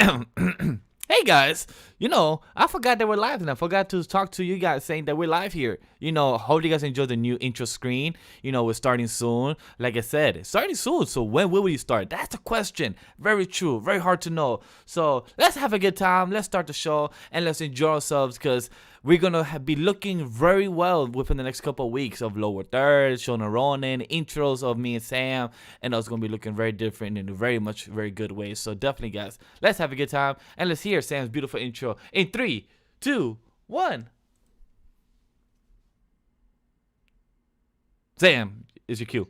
Hey guys, I forgot that we're live and I forgot to talk to you guys saying that we're live here. Hope you guys enjoy the new intro screen. We're starting soon. Like I said, it's starting soon. So when will we start? That's the question. Very true. Very hard to know. So let's have a good time. Let's start the show and let's enjoy ourselves because we're going to be looking very well within the next couple of weeks of Lower Third, Shawn and Ronan, intros of me and Sam, and that's going to be looking very different in a very good way. So definitely, guys, let's have a good time, and let's hear Sam's beautiful intro in 3, 2, 1. Sam, is your cue.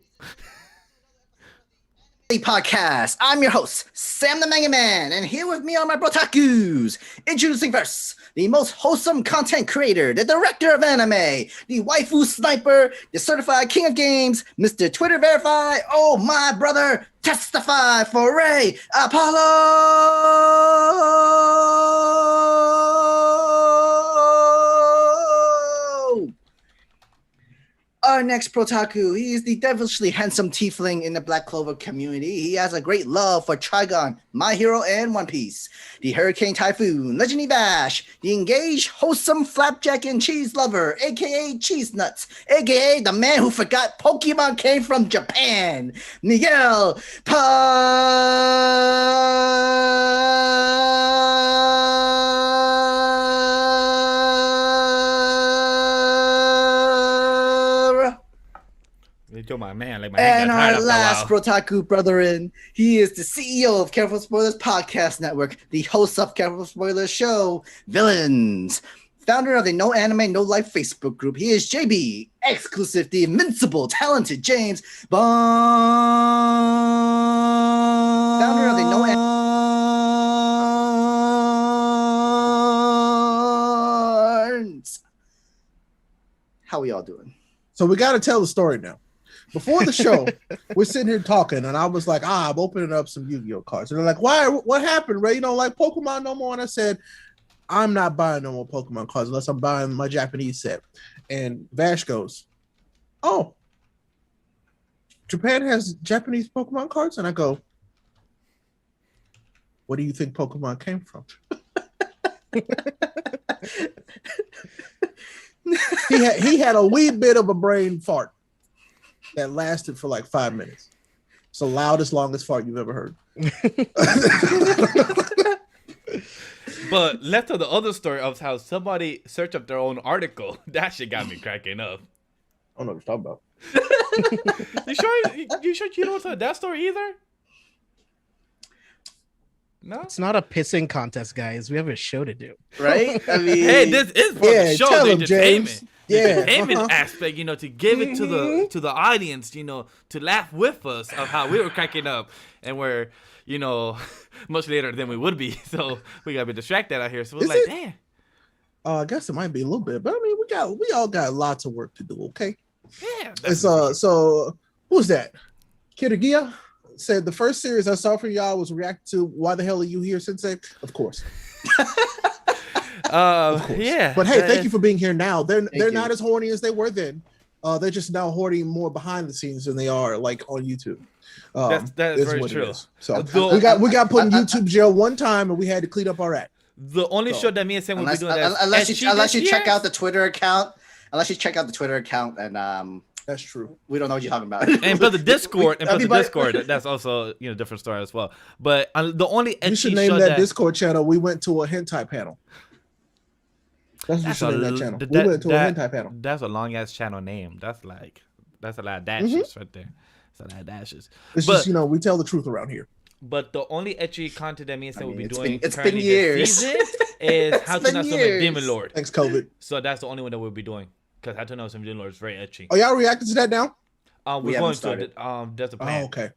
Podcast. I'm your host, Sam the Manga Man, and here with me are my brotakus. Introducing first, the most wholesome content creator, the director of anime, the waifu sniper, the certified king of games, Mr. Twitter Verify, oh my brother, testify for Ray Apollo! Our next Protaku, he is the devilishly handsome tiefling in the Black Clover community. He has a great love for Trigon, My Hero, and One Piece. The Hurricane Typhoon, Legendary Bash, the engaged, wholesome flapjack and cheese lover, aka Cheese Nuts, aka the man who forgot Pokemon came from Japan, Miguel You're my man. And our last Protaku brethren, he is the CEO of Careful Spoilers Podcast Network, the host of Careful Spoilers Show, Villains, founder of the No Anime No Life Facebook group. He is JB, exclusive, the invincible, talented James Bond, founder of the No Anime. How are y'all doing? So we got to tell the story now. Before the show, we're sitting here talking, and I was like, I'm opening up some Yu-Gi-Oh cards. And they're like, why? What happened, Ray? You don't like Pokemon no more? And I said, I'm not buying no more Pokemon cards unless I'm buying my Japanese set. And Vash goes, oh, Japan has Japanese Pokemon cards? And I go, what do you think Pokemon came from? He had a wee bit of a brain fart that lasted for like 5 minutes. It's the loudest, longest fart you've ever heard. But left of the other story of how somebody searched up their own article, that shit got me cracking up. I don't know what you're talking You about. sure you don't tell that story either? No, it's not a pissing contest, guys. We have a show to do, right? I mean, hey, this is for the show, the entertainment, entertainment aspect. To give it to the audience, to laugh with us of how we were cracking up, and we're much later than we would be. So we gotta be distracted out here. So we're damn. I guess it might be a little bit, but I mean, we all got lots of work to do. Okay. Yeah. It's so who's that? Kiragia said the first series I saw from y'all was react to Why the Hell Are You Here, Sensei? Of course. Of course. Yeah. But hey, thank you for being here now. They're not as horny as they were then. They're just now horny more behind the scenes than they are like on YouTube. That's very true. So we got put in YouTube jail one time and we had to clean up our act. The only show that me and Sam will be doing that unless you check out the Twitter account. Unless you check out the Twitter account and that's true. We don't know what you're talking about. But the Discord, that's also different story as well. But the only you should name that Discord channel. We went to a hentai panel. That's what you should name that channel. We went to a hentai panel. That's a long ass channel name. That's a lot of dashes right there. That's a lot of dashes. It's just we tell the truth around here. But the only ecchi content that me and Sam will be doing it's been years is How to Not Summon a Demon Lord. Thanks, COVID. So that's the only one that we'll be doing. Because How to Not Summon a Demon Lord is very ecchi. Are y'all reacting to that now? We're going to it. There's a plan. Oh, okay.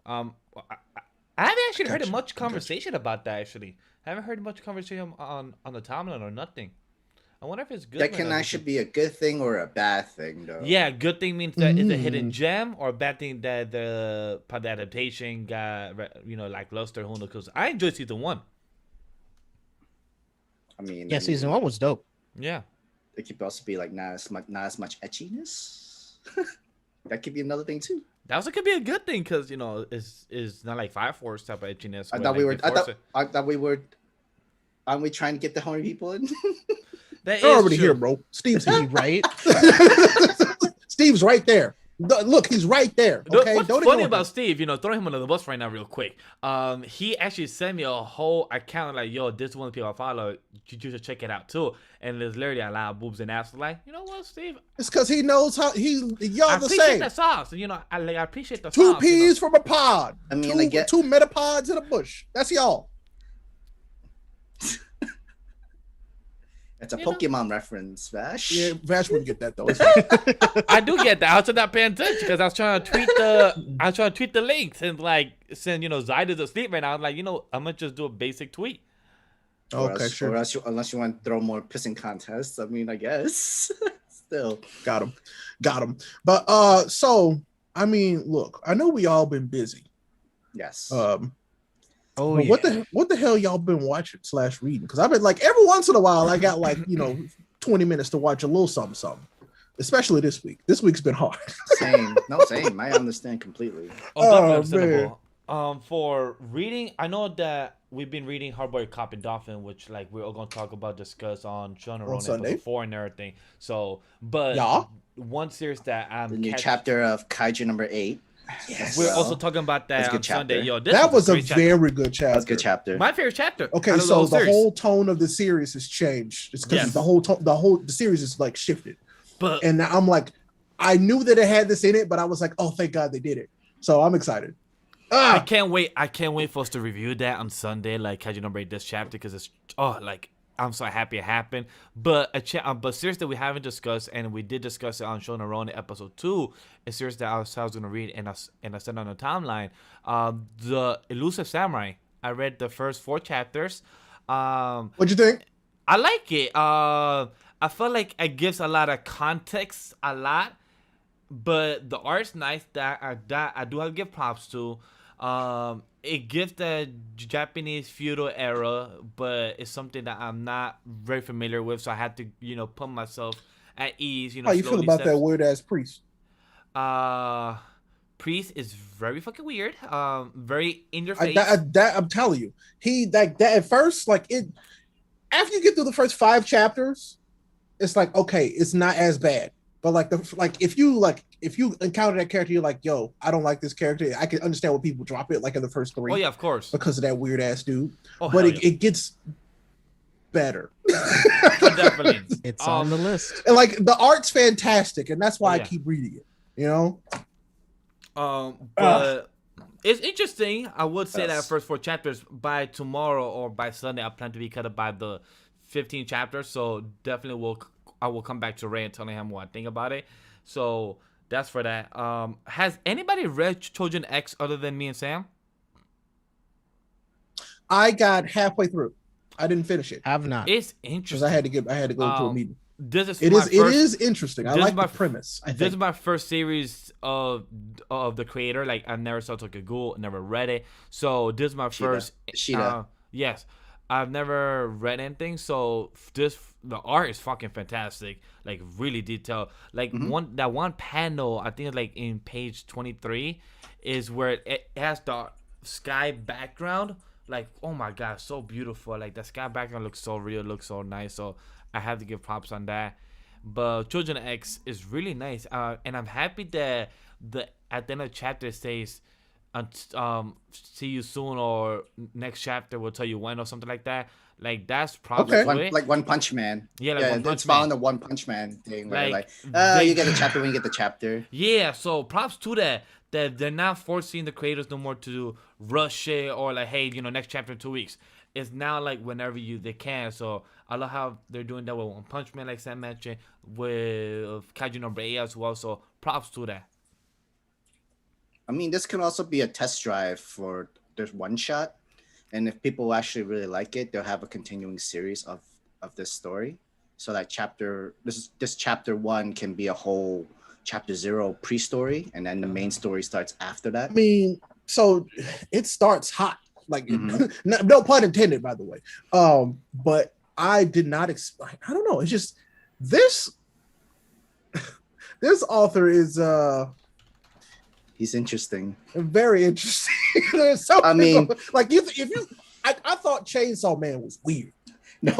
I haven't actually heard much conversation about that. Actually, I haven't heard much conversation on the timeline or nothing. I wonder if it's good. That can actually be a good thing or a bad thing, though. Yeah, good thing means that it's a hidden gem, or bad thing that the adaptation got like luster. Who knows? Because I enjoyed season 1. I mean, season 1 was dope. Yeah. It could also be like not as much etchiness. That could be another thing too. That could be a good thing because it's not like Fire Force type of itchiness. I where, thought we like, were. they force it. I thought we were. Aren't we trying to get the horny people in? That They're is already true. here, bro. Steve's He here. right? Steve's right there. Look, he's right there. Okay, What's don't funny ignore about him. Steve, throwing him under the bus right now, real quick. He actually sent me a whole account like, "Yo, this is one of the people I follow. You should check it out too." And there's literally a lot of boobs and ass. Like, you know what, Steve? It's because he knows how y'all I the appreciate same. the sauce. I appreciate the Two sauce. peas from a pod. I mean, two metapods in a bush. That's y'all. It's a You know? Pokemon reference, Vash. Yeah, Vash wouldn't get that though. It's fine. I do get that. I was not paying attention because I was trying to tweet the links and Zyd is asleep right now. I'm like, I'm gonna just do a basic tweet. Okay, sure. Unless you want to throw more pissing contests. I mean, I guess. Still. Got him. But so I mean, look, I know we all been busy. Yes. Oh, But yeah. what the hell y'all been watching / reading? Because I've been like every once in a while I got 20 minutes to watch a little something. Especially this week. This week's been hard. Same. No, same. I understand completely. Oh, definitely man. understandable. For reading, I know that we've been reading Hardboiled Cop and Dolphin, which we're all gonna discuss on Shawn On Sunday. episode 4 and everything. So, but Yeah. one series that I'm The new chapter of Kaiju number 8. Yes. We're Well, also talking about that's that a good on Sunday. chapter. Yo, this That was a great chapter. very good chapter. That's a good chapter. My favorite chapter. out Okay, of so the series. whole tone of the series has changed. It's because Yes. the series is shifted. But And now I'm like, I knew that it had this in it, but I was like, oh, thank God they did it. So I'm excited. I can't wait. I can't wait for us to review that on Sunday, Kaiju number 8, this chapter, because it's I'm so happy it happened. But but series that we haven't discussed, and we did discuss it on Show in episode 2, a series that I was gonna read, and I said on the timeline, the Elusive Samurai. I read the first 4 chapters. What'd you think? I like it. I feel like it gives a lot of context, but the art's nice. That I do have to give props to. It gives the Japanese feudal era, but it's something that I'm not very familiar with, so I had to, put myself at ease. How you feel about that weird ass priest? Priest is very fucking weird. Very in your face. That I'm telling you, he that at first it. After you get through the first 5 chapters, it's like okay, it's not as bad. But if you encounter that character, you're like, yo, I don't like this character. I can understand why people drop it in the first 3. Oh yeah, of course. Because of that weird ass dude. Oh, But hell it gets better. definitely. It's on the list. And the art's fantastic, and that's why Oh, yeah. I keep reading it. But it's interesting. I would say that Yes. first 4 chapters by tomorrow or by Sunday, I plan to be cut up by the 15 chapters. So definitely I will come back to Ray and telling him what I think about it. So that's for that. Has anybody read Children X other than me and Sam? I got halfway through. I didn't finish it Have not. It's because interesting. I had to go to a meeting. This is It my is first, it is interesting. I this is like my the premise. I This think. is my first series of the creator. I never saw Tokyo, never read it. So this is my first. Shida. Yes, I've never read anything. So the art is fucking fantastic. Really detailed. One panel, I think it's in page 23, is where it has the sky background. Oh my god, so beautiful. The sky background looks so real, looks so nice. So I have to give props on that. But Children X is really nice, and I'm happy that at the end of the chapter it says, "See you soon," or next chapter will tell you when, or something like that. That's probably Okay. it. One Punch Man. Yeah, One Punch it's following Man. the One Punch Man thing where they- you get a chapter when you get the chapter. Yeah, so props to that they're not forcing the creators no more to rush it or hey, next chapter in 2 weeks. It's now whenever they can. So I love how they're doing that with One Punch Man, like Sam mentioned, with Kaiju number 8 as well. So props to that. I mean, this can also be a test drive for there's one shot, and if people actually really like it, they'll have a continuing series of this story. So this chapter 1 can be a whole chapter 0 pre-story, and then the main story starts after that. I mean, so it starts hot. Mhm. No pun intended, by the way. But I did not expect. I don't know. It's just this. This author is He's interesting. Very interesting. There's so I mean, like I thought Chainsaw Man was weird. no,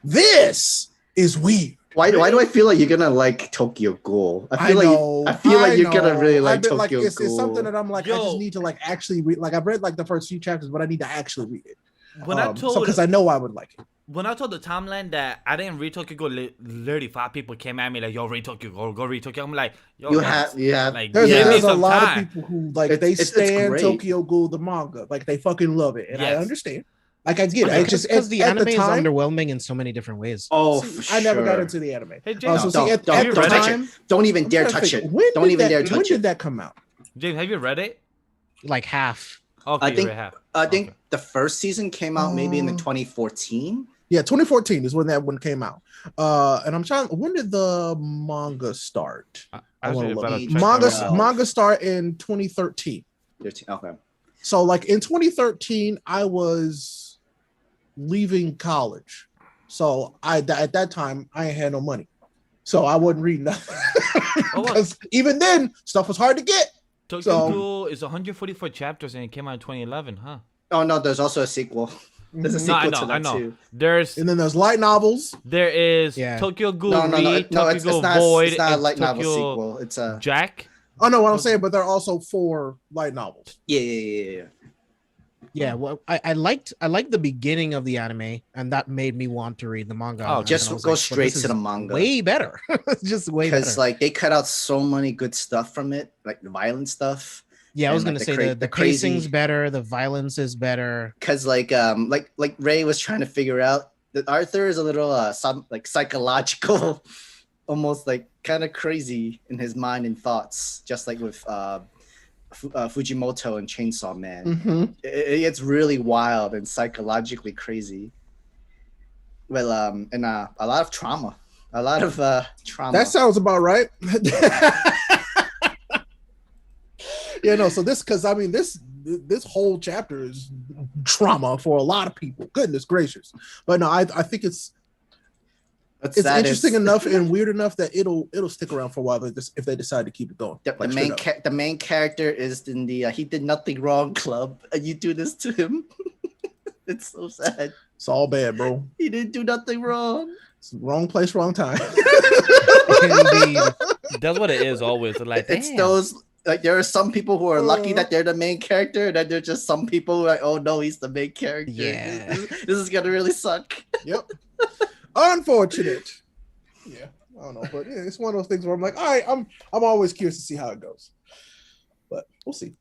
This is weird. Why do I feel like you're gonna like Tokyo Ghoul? I feel like you're gonna really like Tokyo Ghoul. It's something that I'm like, I just need to like actually read. Like I've read like the first few chapters, but I need to actually read it. Because I know I would like it. When I told the timeline that I didn't read Tokyo Ghoul, literally 5 people came at me like, "Yo, read Tokyo Ghoul, go read Tokyo." I'm like, "Yo, you have like, there's a lot time. of people who like they stand Tokyo Ghoul the manga, like they fucking love it, and I understand. Like I get it. I just because the anime is time, underwhelming in so many different ways. Oh, I never got into the anime. Hey, James, don't even dare touch it. Don't even dare touch it. When did that come out? James, have you read it? Like half. Okay, I think the first season came out maybe in the 2014. Yeah, 2014 is when that one came out. And I'm trying. When did the manga start? Manga start in 2013. 13. Okay. So like in 2013, I was leaving college. So at that time I ain't had no money, so I wasn't reading nothing. Because even then, stuff was hard to get. Tokyo Ghoul is 144 chapters and it came out in 2011, huh? Oh no, there's also a sequel. There's a sequel to that too. And then there's light novels. There is Tokyo Ghoul Tokyo Ghoul Void. It's not a light novel sequel. It's a Jack. Oh no, what I'm saying, but there are also 4 light novels. Yeah. Yeah, well, I liked the beginning of the anime, and that made me want to read the manga. Oh, just go straight to the manga. Way better. Just way better. Because like they cut out so many good stuff from it, like the violent stuff. Yeah, I was gonna say the pacing's better, the violence is better. Because like Ray was trying to figure out that Arthur is a little psychological, almost like kind of crazy in his mind and thoughts, just like with Fujimoto and Chainsaw Man. Mm-hmm. It gets really wild and psychologically crazy. Well, and a lot of trauma. That sounds about right. Yeah, no. So this whole chapter is trauma for a lot of people. Goodness gracious! But no, I think it's interesting enough and weird enough that it'll stick around for a while if they decide to keep it going. The main character is in the he did nothing wrong club, and you do this to him. It's so sad. It's all bad, bro. He didn't do nothing wrong. It's wrong place, wrong time. Indeed. That's what it is always. Like, it's those. Like there are some people who are lucky that they're the main character, and then there's just some people who are like, oh no, he's the main character. Yeah. This is gonna really suck. Yep. Unfortunate. Yeah, I don't know, but yeah, it's one of those things where I'm like, all right, I'm always curious to see how it goes. But we'll see.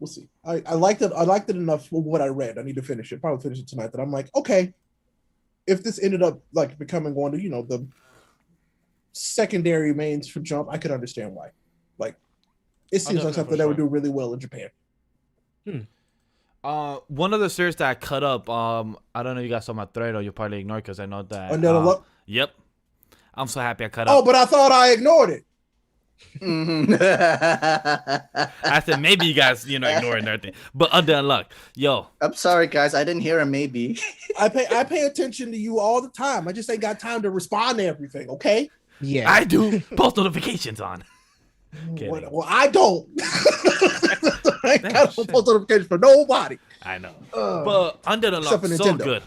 I liked it enough for what I read. I need to finish it. Probably finish it tonight. That I'm like, okay, if this ended up like becoming one of the secondary mains for Jump, I could understand why. Like, it seems like something that would do really well in Japan. One of the series that I cut up, I don't know if you guys saw my thread or you probably ignored because I know that. Yep. I'm so happy I cut up. Oh, but I thought I ignored it. Mm-hmm. I said maybe you guys, ignoring everything. But Under Unlock, yo. I'm sorry, guys. I didn't hear a maybe. I pay attention to you all the time. I just ain't got time to respond to everything, okay? Yeah. I do. Post notifications on. Well, I don't. I ain't got post notifications for nobody. I know. But Under Unlock, so good.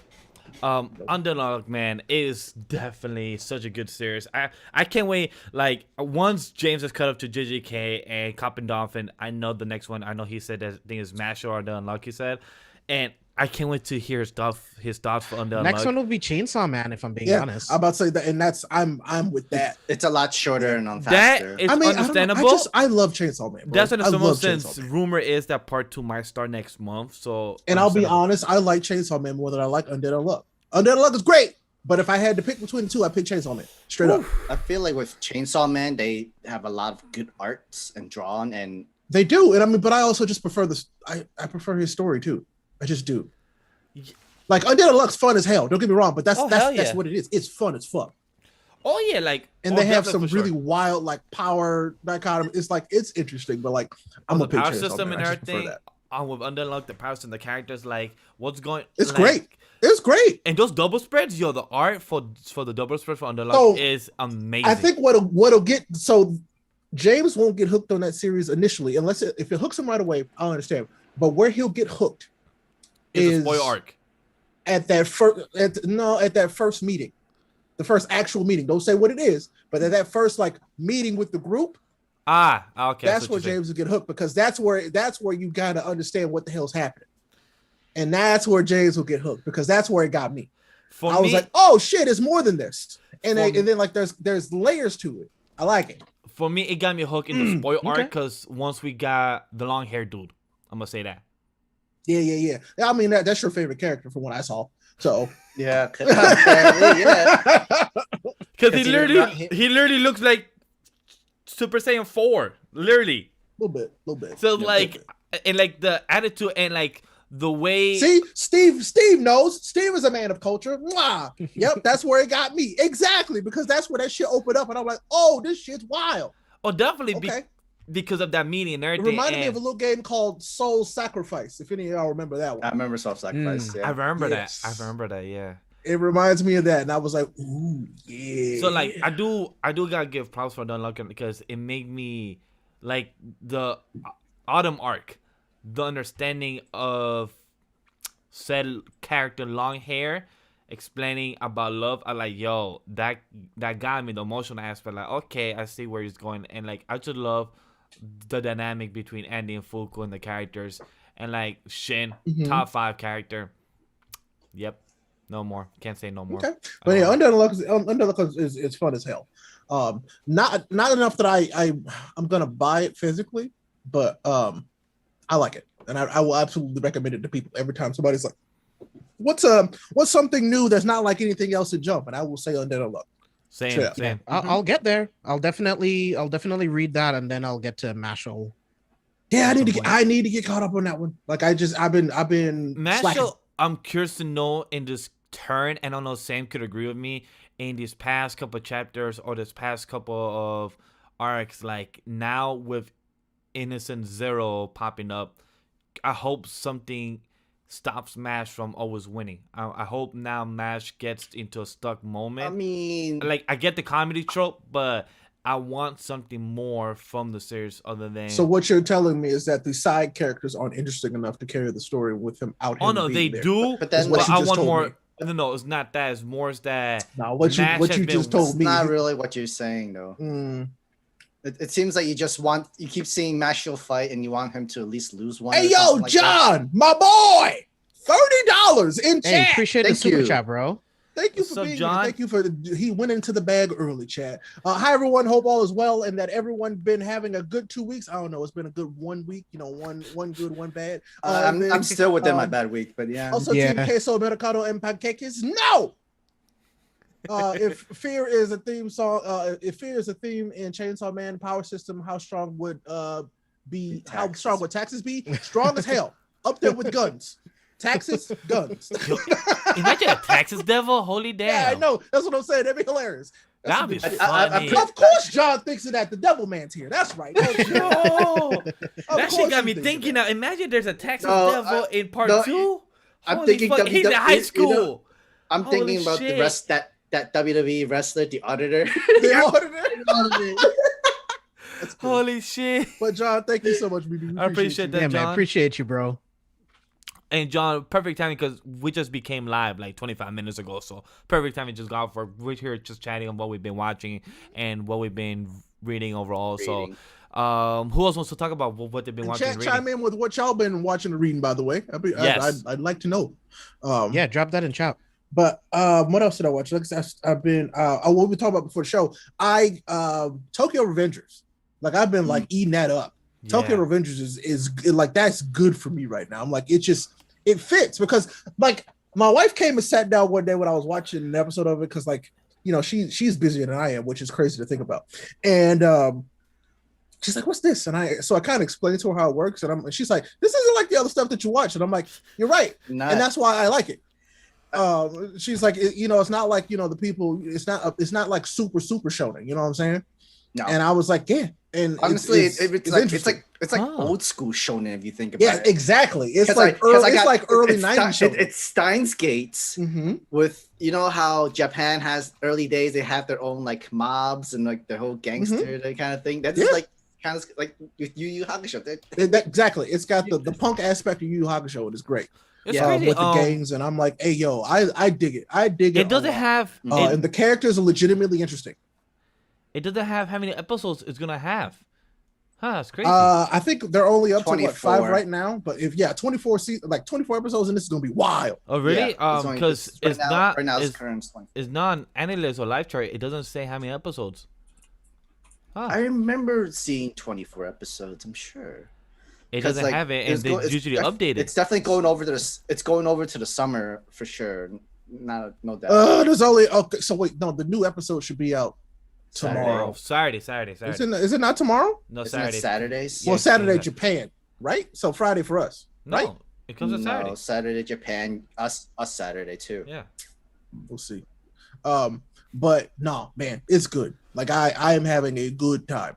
Under Unlock, man, is definitely such a good series. I can't wait. Like, once James has cut up to JJK and Cop and Dolphin, I know the next one. I know he said that thing is Mash or Under Unlock, he said. And I can't wait to hear his thoughts for Under Unlock. Next one will be Chainsaw Man, if I'm being honest. I'm about to say that, and I'm with that. It's a lot shorter and faster. That is understandable. I love Chainsaw Man, bro. That's understandable since rumor is that part 2 might start next month. So, and I'll be honest, I like Chainsaw Man more than I like Undead Unluck. Undead Unluck is great, but if I had to pick between the two, I pick Chainsaw Man straight up. I feel like with Chainsaw Man, they have a lot of good arts and drawn, and they do. And but I also just prefer this. I prefer his story too. I just do. Like Undead Unluck's fun as hell. Don't get me wrong, but that's what it is. It's fun as fuck. Oh yeah, and they have some really wild power dichotomy. It's it's interesting, but I'm a power system and everything. With Undead Unluck, the power system, the characters, what's going. It's great. It's great. And those double spreads, the art for the double spread for Undead Unluck is amazing. I think what'll get James won't get hooked on that series initially, unless if it hooks him right away, I'll understand. But where he'll get hooked It's a is spoiler arc. at that first meeting, the first actual meeting. Don't say what it is, but at that first like meeting with the group. Okay. That's where James will get hooked, because that's where you gotta understand what the hell's happening, and that's where James will get hooked, because that's where it got me. I was like, oh shit, it's more than this, and then like there's layers to it. I like it. For me, it got me hooked in the spoiler arc because once we got the long hair dude, I'm gonna say that. Yeah. I mean that's your favorite character from what I saw. So yeah, yeah. Because he literally looks like Super Saiyan 4, literally. A little bit. So like, and like the attitude and like the way. See, Steve knows. Steve is a man of culture. Mwah. Yep, that's where it got me. Exactly, because that's where that shit opened up, and I'm like, oh, this shit's wild. Oh, definitely. Okay. Because of that meeting and everything. It reminded me of a little game called Soul Sacrifice. If any of y'all remember that one. I remember Soul Sacrifice. Yeah. I remember that. Yeah. It reminds me of that, and I was like, ooh, yeah. So like, I do gotta give props for Dunlocking, because it made me like the Autumn arc, the understanding of said character long hair explaining about love. I like, yo, that got me the emotional aspect. Like, okay, I see where he's going, and like I just love the dynamic between Andy and Fuku and the characters, and like Shin, top 5 character. Yep. No more. Can't say no more. Okay. But yeah, Under the Luck is fun as hell. Not enough that I'm gonna buy it physically, but I like it, and I will absolutely recommend it to people every time somebody's like, what's something new that's not like anything else in Jump, and I will say Under the Luck. Same. I'll get there. I'll definitely read that, and then I'll get to Mashal. Yeah, I need to get caught up on that one. Like I've been Mashal. slacking. I'm curious to know in this turn, and I don't know Sam could agree with me, in these past couple of chapters or this past couple of arcs, like now with Innocent Zero popping up, I hope something stops Mash from always winning. I hope now Mash gets into a stuck moment. I mean, like, I get the comedy trope, but I want something more from the series other than. So what you're telling me is that the side characters aren't interesting enough to carry the story with him out. Oh no, they do. But then I want more. Me. No, it's not that. It's more that. No, what you just told me. It's not really what you're saying though. It seems like you keep seeing Mashal fight, and you want him to at least lose one. Hey yo, like John, my boy, $30 in chat. Hey, appreciate the super chat, bro. Thank you for being here. Thank you for he went into the bag early, chat. Hi everyone, hope all is well and that everyone been having a good 2 weeks. I don't know, it's been a good 1 week, one good, one bad. I'm still within my bad week, but yeah. Also, Team Queso, Mercado, and Panqueques. No. If fear is a theme song, if fear is a theme in Chainsaw Man Power System, how strong would how strong would taxes be? Strong as hell, up there with guns. Taxes, guns. Imagine a taxes devil. Holy damn! Yeah, I know. That's what I'm saying. That'd be hilarious. That'd be funny. Of course, John thinks of that. The devil man's here. That's right. No. That shit got me thinking now. Imagine there's a taxes devil in part 2. I'm thinking he's in high school. I'm thinking about the rest that WWE wrestler, the Auditor. The Auditor. Holy shit! But John, thank you so much, baby. I appreciate that, yeah, John. Man, appreciate you, bro. And John, perfect timing because we just became live like 25 minutes ago. So perfect timing just got for we're here just chatting on what we've been watching and what we've been reading overall. So who else wants to talk about what they've been watching? Chime in with what y'all been watching and reading, by the way. I'd like to know. Yeah, drop that in chat. But what else did I watch? Like I've been what we talked about before the show. Tokyo Revengers. Like I've been like eating that up. Yeah. Tokyo Revengers is like that's good for me right now. I'm like it fits because like my wife came and sat down one day when I was watching an episode of it because like she's busier than I am, which is crazy to think about. And she's like, "What's this?" And I kind of explained to her how it works, and she's like, "This isn't like the other stuff that you watch." And I'm like, "You're right," and that's why I like it. She's like, it's not like the people. It's not like super shonen. You know what I'm saying? No. And I was like, yeah. And honestly, it's like old school shonen if you think about it. Yeah, exactly. It's like early 90s shonen. It's Steins Gates with you know how Japan has early days, they have their own like mobs and like the whole gangster that kind of thing. That's like kind of like with Yu Yu Hakusho. Exactly. It's got the punk aspect of Yu Yu Hakusho. It is great. It's crazy. With the gangs, and I'm like, hey, yo, I dig it. I dig it. It doesn't have. And the characters are legitimately interesting. It doesn't have how many episodes it's gonna have. Huh, it's crazy. I think they're only up to 24. what, 5 right now. But if 24 episodes, and this is gonna be wild. Oh really? Because it's not. Right now it's current. It's not an analyst or live chart. It doesn't say how many episodes. Huh. I remember seeing 24 episodes. I'm sure. It doesn't like, have it, and they usually update it. It's definitely going over to the. It's going over to the summer for sure. No doubt. There's only So wait, no, the new episode should be out tomorrow. Saturday. Is it not tomorrow? No, Isn't it Saturdays. Well, Saturday Japan, right? So Friday for us, right? No, it comes on Saturday. No, Saturday Japan. Us Saturday too. Yeah. We'll see. But no, man, it's good. Like I am having a good time.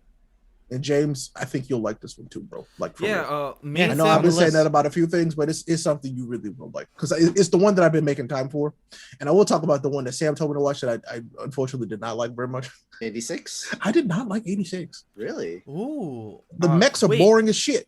And James, I think you'll like this one too, bro. Like, for real. I know I've been saying that about a few things, but it's something you really will like because it's the one that I've been making time for. And I will talk about the one that Sam told me to watch that I unfortunately did not like very much. 86. I did not like 86. Really? Ooh. The mechs are boring as shit.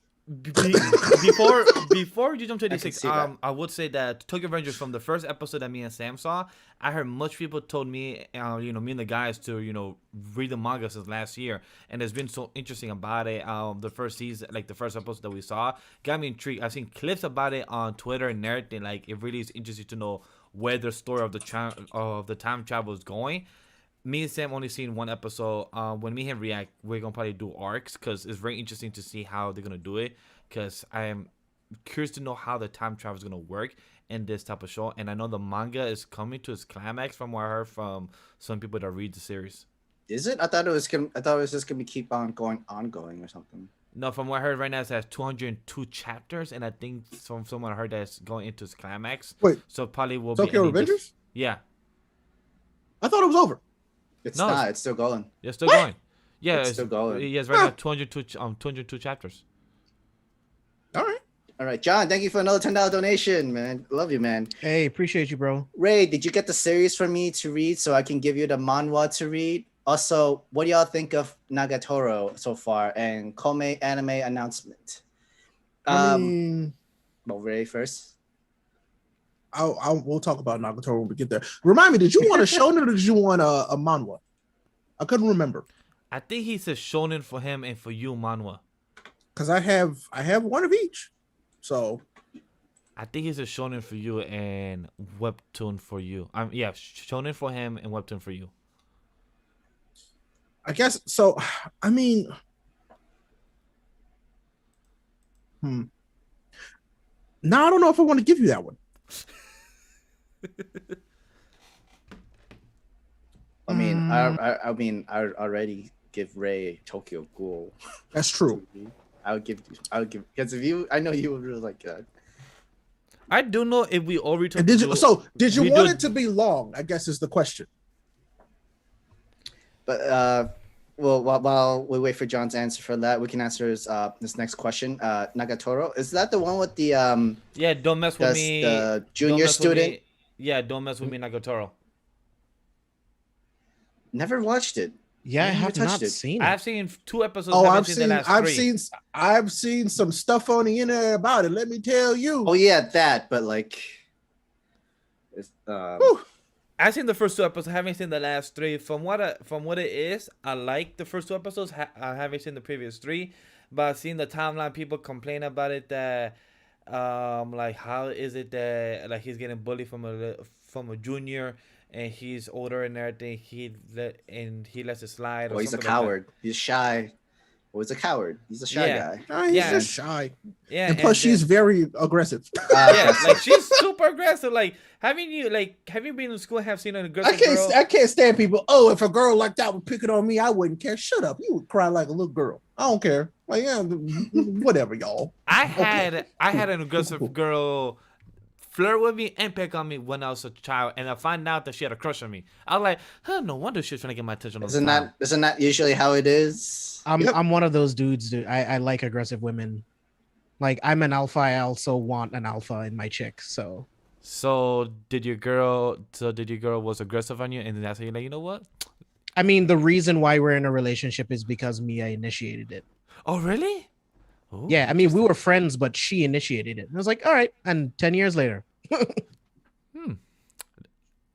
Before you jump to 86, I would say that Tokyo Revengers from the first episode that me and Sam saw, I heard much people told me, me and the guys to, read the manga since last year, and it's been so interesting about it. The first season, like the first episode that we saw, got me intrigued. I've seen clips about it on Twitter and everything. Like it really is interesting to know where the story of the time travel is going. Me and Sam only seen one episode. When me and him react, we're gonna probably do arcs because it's very interesting to see how they're gonna do it. Because I am curious to know how the time travel is gonna work in this type of show. And I know the manga is coming to its climax from what I heard from some people that read the series. Is it? I thought it was just gonna keep on ongoing or something. No, from what I heard right now, it has 202 chapters, and I think from someone I heard that it's going into its climax. Wait, so probably will Tokyo be Revengers? Yeah. I thought it was over. It's not. It's still going. It's still going. Yeah, it's still going. Yes, right now 202 chapters. All right, John. Thank you for another $10 donation, man. Love you, man. Hey, appreciate you, bro. Ray, did you get the series for me to read so I can give you the manhwa to read? Also, what do y'all think of Nagatoro so far and Kōhei anime announcement? Well, Ray first. We'll talk about Nagatoro when we get there. Remind me, did you want a shonen or did you want a manhwa? I couldn't remember. I think he says shonen for him and for you manhwa. Because I have one of each. So I think he's a shonen for you and webtoon for you. Shonen for him and webtoon for you. I guess so. I mean, now I don't know if I want to give you that one. I mean, I already give Ray Tokyo Ghoul. That's true. I would give because I know you would really like that. I don't know if we all read. Did you want it to be long? I guess is the question. But well, while we wait for John's answer for that, we can answer this next question. Nagatoro, is that the one with the don't mess with me. The junior student. Don't mess with me, Nagatoro. Never watched it. Yeah, I have not seen it. I've seen 2 episodes. I've seen some stuff on the internet about it. Let me tell you. Oh yeah, that. But like, I've seen the first 2 episodes. I haven't seen the last 3. From what it is, I like the first 2 episodes. I haven't seen the previous 3, but I've seen the timeline. People complain about it. That like how is it that like he's getting bullied from a junior. And he's older and everything. He lets it slide. He's a coward. He's shy. He's a coward. He's a shy guy. He's just shy. Yeah. And plus, she's very aggressive. Like she's super aggressive. Like have you been in school and have seen an aggressive girl? I can't stand people. Oh, if a girl like that would pick it on me, I wouldn't care. Shut up. You would cry like a little girl. I don't care. Like whatever, y'all. I had an aggressive girl flirt with me and pick on me when I was a child, and I find out that she had a crush on me. I was like, no wonder she was trying to get my attention. Isn't that usually how it is? I'm one of those dudes, dude. I like aggressive women. Like I'm an alpha. I also want an alpha in my chick. So So did your girl? Was aggressive on you, and then that's how you're like, you know what? I mean, the reason why we're in a relationship is because Mia initiated it. Oh, really? Ooh, Yeah, I mean, we were friends, but she initiated it. And I was like, all right. And 10 years later. Hmm.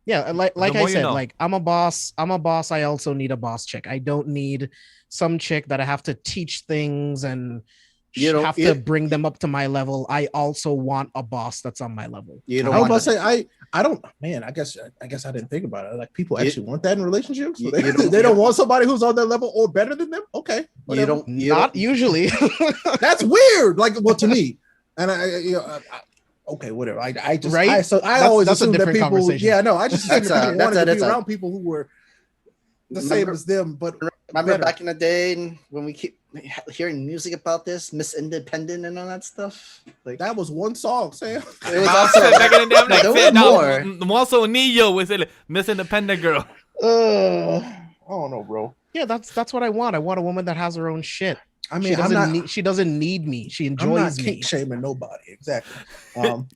Yeah, like The I more you said, know. like I'm a boss. I'm a boss. I also need a boss chick. I don't need some chick that I have to teach things and You don't- have you- to bring them up to my level. I also want a boss that's on my level. You I don't was want about to to say I don't, man. I guess I didn't think about it. Like people You- actually want that in relationships. you- They, you don't- they you don't don't- want somebody who's on their level or better than them. Okay, You whatever. don't. You Not don't, usually. That's weird. Like, well, to me, and okay, whatever. I just Right? I always That's a assume that different people. conversation. Yeah, no, I just assume That's that a- people that's wanted a- to be that's a- around people who were the same Remember- as them, but Remember better. back in the day when we keep hearing music about this, Miss Independent and all that stuff? Like that was one song, Sam. it was also Back in the day, I'm No, like, there "Shit, were no, more. more so Neo with it, Miss Independent Girl. I don't know, bro. Yeah, that's what I want. I want a woman that has her own shit. I She mean, doesn't need me. She I'm not enjoys me. kink shaming nobody. Exactly.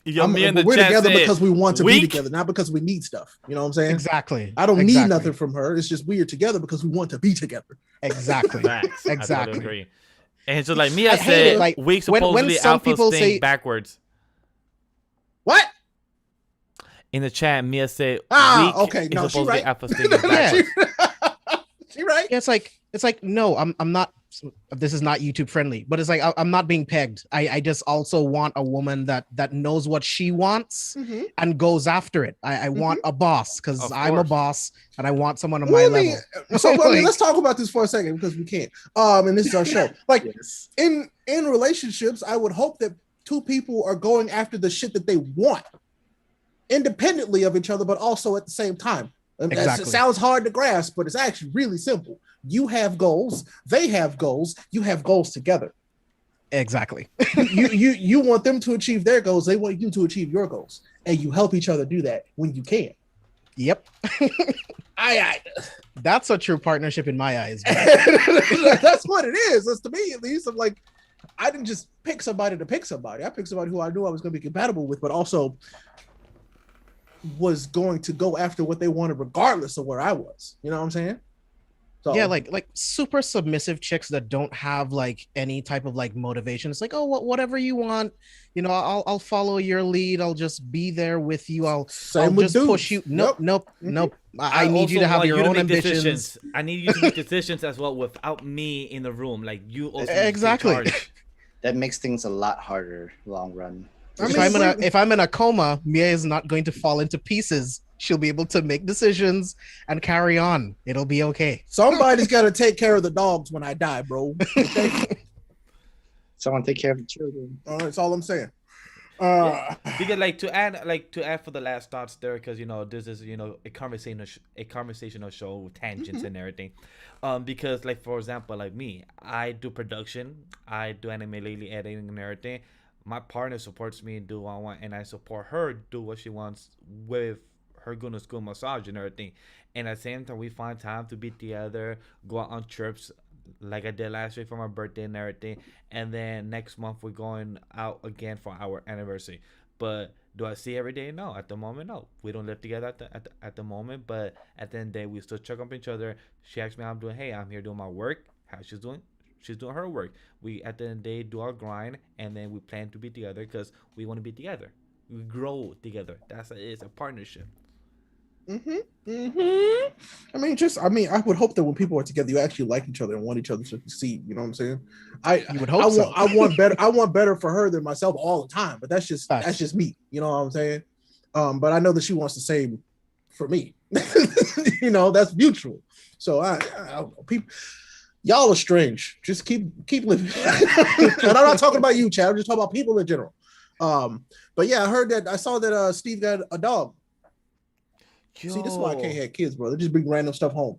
Yo, me in the We're chat together said, because we want to weak? be together, not because we need stuff. You know what I'm saying? Exactly. I don't need Exactly. nothing from her. It's just we're together because we want to be together. Exactly. Facts. I Exactly. totally agree. And so like Mia I hate said, it, like, we when supposedly some alpha people think say- backwards. What? In the chat, Mia said, Ah, weak okay. is No, she supposedly right. alpha thinking backwards. She right. Yeah, it's like no, I'm not. This is not YouTube friendly, but it's like I'm not being pegged. I just also want a woman that knows what she wants Mhm. and goes after it. I want a boss because Of I'm a course. boss and I want someone on Well, my I mean, level. so I mean, Like- let's talk about this for a second because we can't. And this is our show. Like yes. in relationships, I would hope that two people are going after the shit that they want, independently of each other, but also at the same time. And Exactly. It sounds hard to grasp, but it's actually really simple. You have goals, they have goals, you have goals together. Exactly. You want them to achieve their goals, they want you to achieve your goals, and you help each other do that when you can. Yep. I That's a true partnership in my eyes. that's what it is. That's to me at least. I'm like, I didn't just pick somebody to pick somebody. I picked somebody who I knew I was going to be compatible with, but also was going to go after what they wanted regardless of where I was. You know what I'm saying? So, Yeah, like super submissive chicks that don't have like any type of like motivation. It's like, oh, whatever you want, you know, I'll follow your lead. I'll just be there with you. I'll same with just dudes. push you. Nope, Yep. nope. I need you also to have want your you to own make ambitions. decisions. I need you to make decisions as well without me in the room. Like you also need to take Exactly. charge. That makes things a lot harder long run. I If mean, if I'm in a coma, Mia is not going to fall into pieces. She'll be able to make decisions and carry on. It'll be okay. Somebody's got to take care of the dogs when I die, bro. Okay? Someone take care of the children. That's all I'm saying. Because like to add for the last thoughts there, because you know this is a conversational show with tangents and everything. Because like for example, like me, I do production, I do anime lately editing and everything. My partner supports me and do what I want, and I support her do what she wants with her going to school massage and everything. And at the same time, we find time to be together, go out on trips like I did last week for my birthday and everything. And then next month we're going out again for our anniversary. But do I see every day? No. At the moment, no. We don't live together at the moment. But at the end of the day, we still check up each other. She asks me how I'm doing. Hey, I'm here doing my work. How she's doing? She's doing her work. We at the end of the day do our grind, and then we plan to be together because we want to be together. We grow together. It's a partnership. I mean, I would hope that when people are together, you actually like each other and want each other to succeed. You know what I'm saying? You would hope so. I want better. I want better for her than myself all the time. But that's just me. You know what I'm saying? But I know that she wants the same for me. You know, that's mutual. So I don't know. People, y'all are strange. Just keep living. And I'm not talking about you, Chad. I'm just talking about people in general. But yeah, I saw that Steve got a dog. See, this is why I can't have kids, bro. They just bring random stuff home.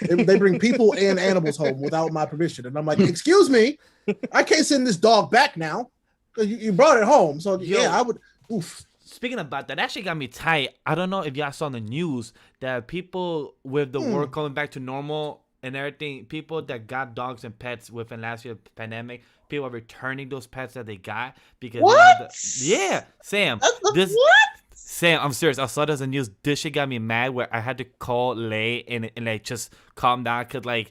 They bring people and animals home without my permission. And I'm like, excuse me, I can't send this dog back now because you brought it home. So yeah, I would. Oof. Speaking about that actually got me tight. I don't know if y'all saw in the news that people with the world coming back to normal and everything, people that got dogs and pets within last year's pandemic, people are returning those pets that they got because What? yeah, Sam. What? Sam, I'm serious. I saw this in news. This shit got me mad where I had to call Lay and like just calm down. Cause like,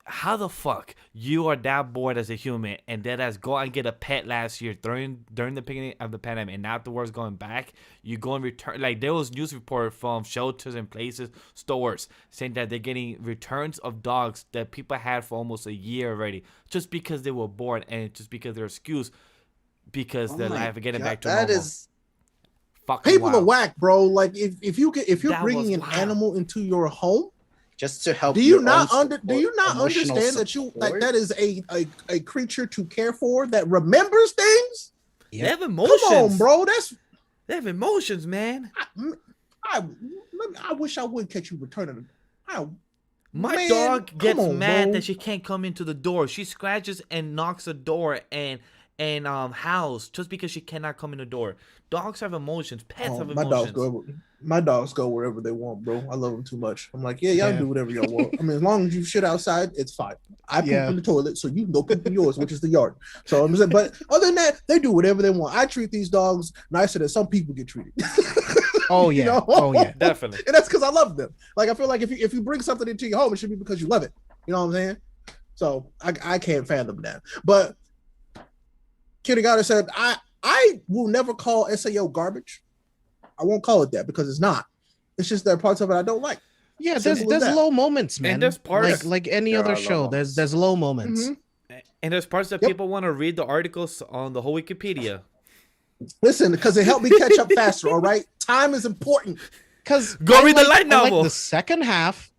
how the fuck you are that bored as a human and then as go and get a pet last year during the beginning of the pandemic and afterwards going back, you go and return. Like there was news report from shelters and places, stores saying that they're getting returns of dogs that people had for almost a year already, just because they were bored and just because their excuse because their life are getting back to normal. That is fucking People are wild. whack, bro. Like if you're That bringing an was wild. animal into your home, just to help. do you your not own do you not emotional understand that you support? that is a creature to care for that remembers things? They have emotions. Come on, bro. They have emotions, man. I wish I would catch you returning. My Man, dog come gets on, mad bro. that she can't come into the door. She scratches and knocks the door and howls just because she cannot come in the door. Dogs have emotions. Pets have my emotions. dogs go wherever they want, bro. I love them too much. I'm like, y'all Yeah. do whatever y'all want. I mean, as long as you shit outside, it's fine. I poop Yeah. in the toilet, so you can go poop in yours, which is the yard. So I'm saying, but other than that, they do whatever they want. I treat these dogs nicer than some people get treated. Oh You yeah. know? Oh yeah. Definitely. And that's because I love them. Like I feel like if you bring something into your home, it should be because you love it. You know what I'm saying? So I can't fathom that. But Kitty Goddard said, I will never call SAO garbage. I won't call it that because it's not. It's just there are parts of it I don't like. Yeah, Simple as there's that. low moments, man. there's parts- like any There other are low show. moments. There's low moments. Mhm. And there's parts that Yep. people want to read the articles on the whole Wikipedia. Listen, because it helped me catch up faster. All right, time is important. Because Go read the light I novel. like the second half.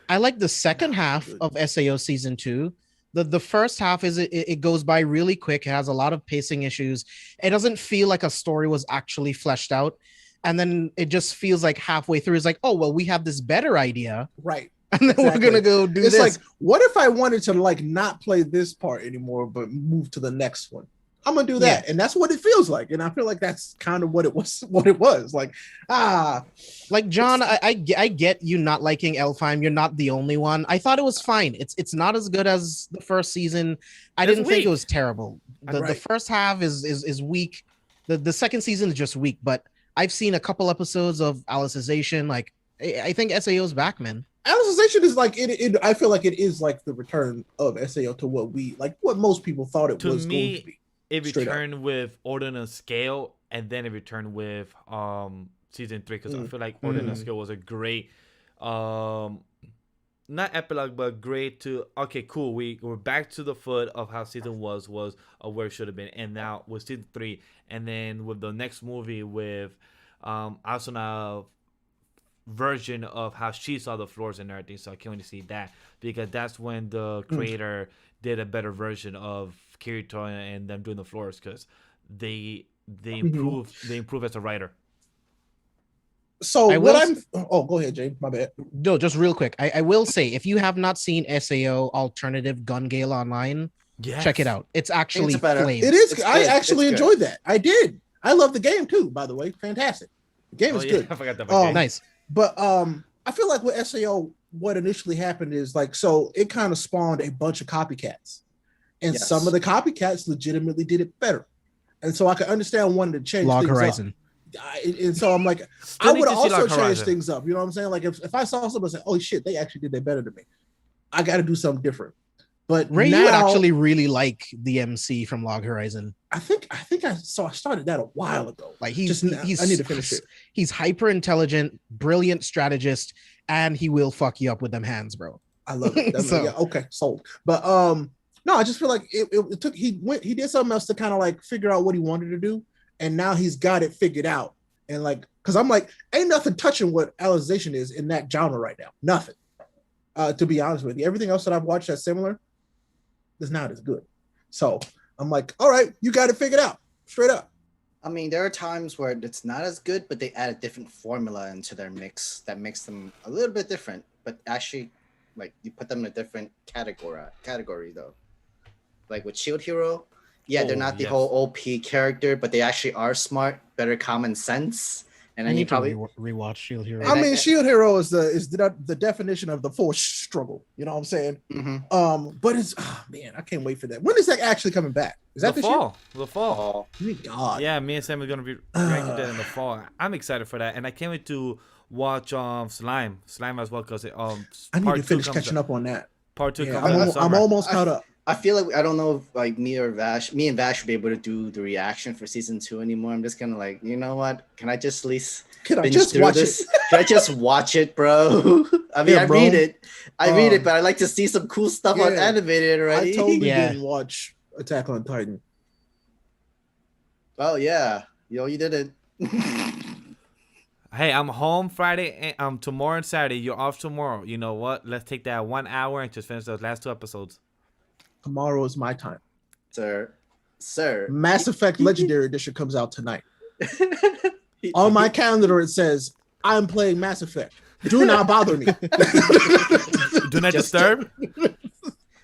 I like the second half of SAO season 2. The first half is it goes by really quick. It has a lot of pacing issues. It doesn't feel like a story was actually fleshed out. And then it just feels like halfway through it's like, oh well, we have this better idea, Right. and then Exactly. we're gonna go do It's this. like, what if I wanted to like not play this part anymore, but move to the next one? I'm gonna do that, and that's what it feels like. And I feel like that's kind of what it was. What it was like. Like John, I get you not liking Elfheim. You're not the only one. I thought it was fine. It's not as good as the first season. I It's didn't think weak. it was terrible. The Right. first half is weak. The second season is just weak. But I've seen a couple episodes of Alicization. Like I think SAO's back, man. Alicization is like it. I feel like it is like the return of SAO to what most people thought it To was me, going to be. It Straight up. returned with Ordinance Scale, and then it returned with season 3 because I feel like Ordinance Scale was a great not epilogue but great to okay cool we're back to the foot of how season was where it should have been, and now with season 3 and then with the next movie with Asuna version of how she saw the floors and everything, so I can't wait to see that because that's when the creator did a better version of Kirito and them doing the floors because they improve as a writer. So I what will I'm oh go ahead, Jay. My bad. No, just real quick. I will say if you have not seen SAO Alternative Gun Gale Online, Yes. check it out. It's actually It's better. flames. It is. It's I good. actually It's good. enjoyed that. I did. I love the game too. By the way, fantastic. The game is good. I forgot that. Oh, game. Nice. But I feel like with SAO, what initially happened is like so it kind of spawned a bunch of copycats, and Yes. some of the copycats legitimately did it better, and so I can understand wanting to change Log things Horizon. up. And so I'm like, Still I need would to see also Log change Horizon. things up. You know what I'm saying? Like if I saw someone say, "Oh shit, they actually did that better than me," I got to do something different. But Ray, now, you would actually really like the MC from Log Horizon. I think I started that a while ago. Like Just now, I need to finish it. He's hyper intelligent, brilliant strategist, and he will fuck you up with them hands, bro. I love it. So- Yeah, okay, sold. But no, I just feel like it took he did something else to kind of like figure out what he wanted to do, and now he's got it figured out. And like, because I'm like, ain't nothing touching what Alicization is in that genre right now. Nothing. To be honest with you, everything else that I've watched that's similar is not as good. So I'm like, all right, you got it figured out, straight up. I mean, there are times where it's not as good, but they add a different formula into their mix that makes them a little bit different. But actually, like you put them in a different category though. Like with Shield Hero, yeah, they're Oh, not the yes. whole OP character, but they actually are smart, better common sense, And I then you need to probably rewatch Shield Hero. I mean, Shield Hero is the definition of the forced struggle. You know what I'm saying? Mhm. But it's man, I can't wait for that. When is that actually coming back? Is that the this year? fall? The fall. Thank God. Yeah, me and Sam are gonna be reacting to that in the fall. I'm excited for that, and I can't wait to watch Slime as well because I need part to 2 finish comes catching up on that. Part 2 Yeah, comes out in the I'm summer. almost caught up. I feel like I don't know if like me and Vash will be able to do the reaction for season 2 anymore. I'm just gonna like, you know what? Can I just at least Can I binge just through watch this? it? Can I just watch it, bro? I mean, Yeah, I bro. read it, Um, but I like to see some cool stuff on yeah. animated already. I totally Yeah. didn't watch Attack on Titan. Oh yeah, you did it. Hey, I'm home Friday and tomorrow and Saturday. You're off tomorrow. You know what? Let's take that 1 hour and just finish those last 2 episodes. Tomorrow is my time. Sir. Mass Effect Legendary Edition comes out tonight. On my calendar, it says, I'm playing Mass Effect. Do not bother me. Do not disturb.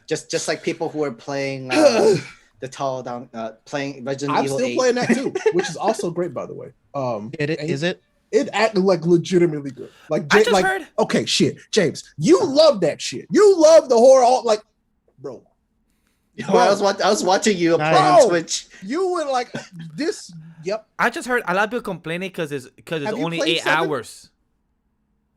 just like people who are playing the tall down playing Resident I'm Evil still 8. playing that too, which is also great, by the way. Is it? It acted like legitimately good. Like, I just heard. Okay, shit, James, you love that shit. You love the horror, like, bro. I was watching you play Bro. on Twitch. You were like this. Yep. I just heard a lot of people complaining because it's Have you only played 8 7? hours.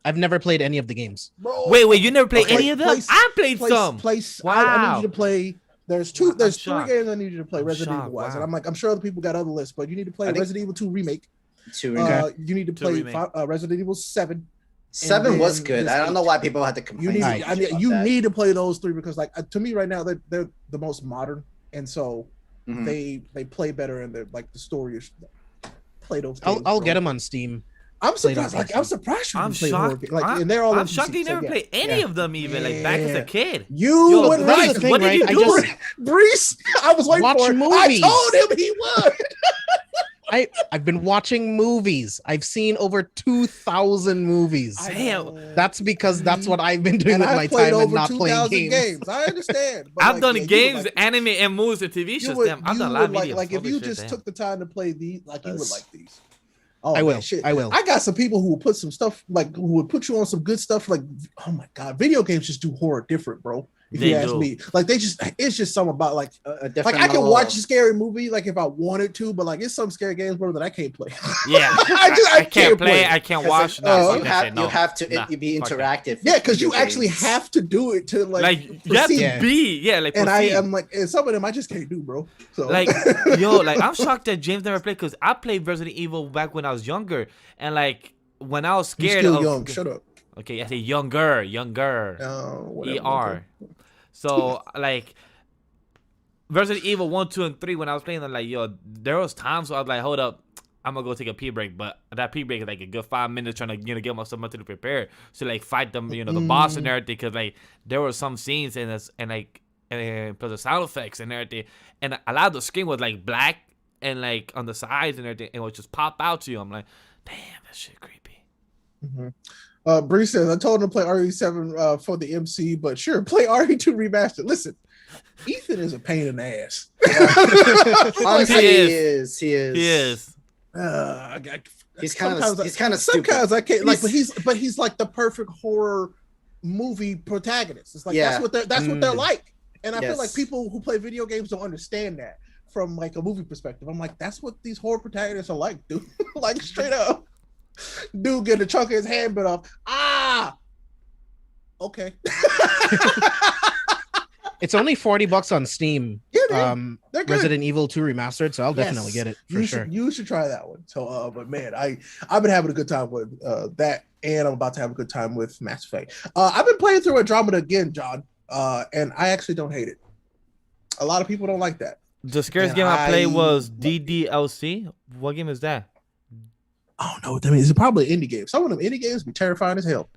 I've never played any of the games. Bro. Wait, you never played Okay, any of them? I played some. I need you to play. There's 3 shocked. games I need you to play I'm Resident shocked, Evil wise, wow. and I'm sure other people got other lists, but you need to play I think- Resident Evil 2 remake. 2 You need to 2 play remake. Resident Evil 7. 7 was then good. this I don't know 8. why people had to You complain. need so Right. much about you that. need to play those 3 because like to me right now they're the most modern, and so Mhm. they play better, and they're like the story is play those games. I'll bro. get them on Steam. I'm played on surprised. Like PlayStation. I'm surprised you I'm didn't play horror shocked. games. Like, and they're all I'm on shocked PC, you so never yeah. played any Yeah. of them even like back as a Yeah. kid. You Yo, would Breeze, like the thing, what did you right? I do? just- Breeze. I was waiting Watch for it. movies. I told him he would. I've been watching movies. I've seen over 2,000 movies. Damn. That's because that's what I've been doing And with I my played time and over not playing 2,000 games. I understand. But I've like, done yeah, you would games, like- anime, and movies and TV you shows. would- Damn, I've you done a lot of would videos. like if Holy you shit, just damn. took the time to play these, like you would That's- like these. Oh, I will. man, shit. I will. I got some people who will put some stuff like who would put you on some good stuff. Like, oh my god, video games just do horror different, bro. If They you ask do. me, like it's just something about like A different I can level watch of- a scary movie like if I wanted to, but like it's some scary games, bro, that I can't play. Yeah, I can't play. I can't watch. Because Nah, you fuck that have shit, no. you have to Nah, be fuck that. interactive. Yeah, because you video actually games. have to do it to Like you have to proceed. be, like And I proceed. am like, and some of them I just can't do, bro. So Like like I'm shocked that James never played because I played Resident Evil back when I was younger, and like when I was you're scared still of young. Shut up. okay, I say younger, Whatever, ER. okay. So like Resident Evil 1, 2, and 3 when I was playing them, like yo, there was times where I was like, hold up, I'm gonna go take a pee break, but that pee break is like a good 5 minutes trying to get myself mentally prepared to like fight them, the boss and everything, because like there were some scenes in this and like and plus the sound effects and everything, and a lot of the screen was like black and like on the sides and everything, and it would just pop out to you. I'm like, damn, that shit creepy. Bree says, I told him to play RE7 for the MC, but sure, play RE2 remastered. Listen, Ethan is a pain in the ass. Honestly, He he is. is. He is. He's kind sometimes of stupid. sometimes I can't like, He's- but he's like the perfect horror movie protagonist. It's like Yeah. that's what they're like, and I feel Yes. like people who play video games don't understand that from like a movie perspective. I'm like, that's what these horror protagonists are like, dude. Like straight up, dude getting a chunk of his hand bit off. Okay. It's only $40 on Steam. Yeah, they're good. Resident Evil 2 remastered, so I'll definitely Yes. get it for sure. You should try that one. So, but man, I've been having a good time with that, and I'm about to have a good time with Mass Effect. I've been playing through Andromeda again, John, and I actually don't hate it. A lot of people don't like that. The scariest And game I played I- was DDLC. What game is that? I don't know what that means. It's probably an indie game. Some of them indie games be terrifying as hell.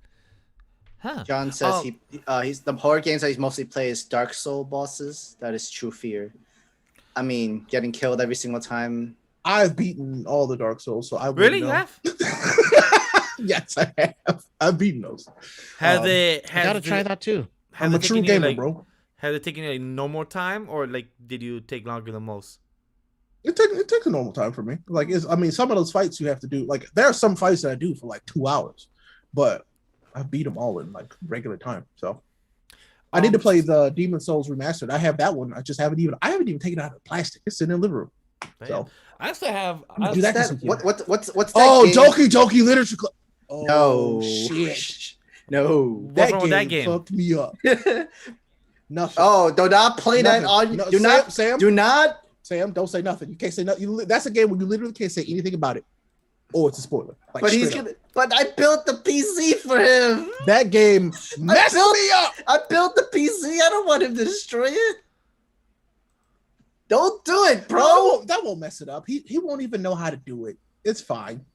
Huh? John says Oh. he's the horror games that he's mostly plays Dark Soul bosses. That is true fear. I mean, getting killed every single time. I've beaten all the Dark Souls, so I Really? wouldn't You know. have? Yes, I have. I've beaten those. Has Um, it? I gotta try that too. I'm a true gamer, bro. Has it taken you like no more time, or like did you take longer than most? It took a normal time for me. Like, some of those fights you have to do. Like, there are some fights that I do for like 2 hours, but I beat them all in like regular time. So I need to play the Demon Souls Remastered. I have that one. I haven't even taken it out of the plastic. It's in the living room. So I actually have. What's that? Oh, game? Doki Doki Literature Club. Oh, no shit. No. What's wrong with that game? Fucked me up. Nothing. Oh, do not play Nothing. that on. No, Do not. Sam. Do not. Sam, don't say nothing. You can't say nothing. That's a game where you literally can't say anything about it, or it's a spoiler. Like, But he's straight up. gonna. But I built the PC for him. That game messed me up. I built the PC. I don't want him to destroy it. Don't do it, bro. No, that won't mess it up. He won't even know how to do it. It's fine.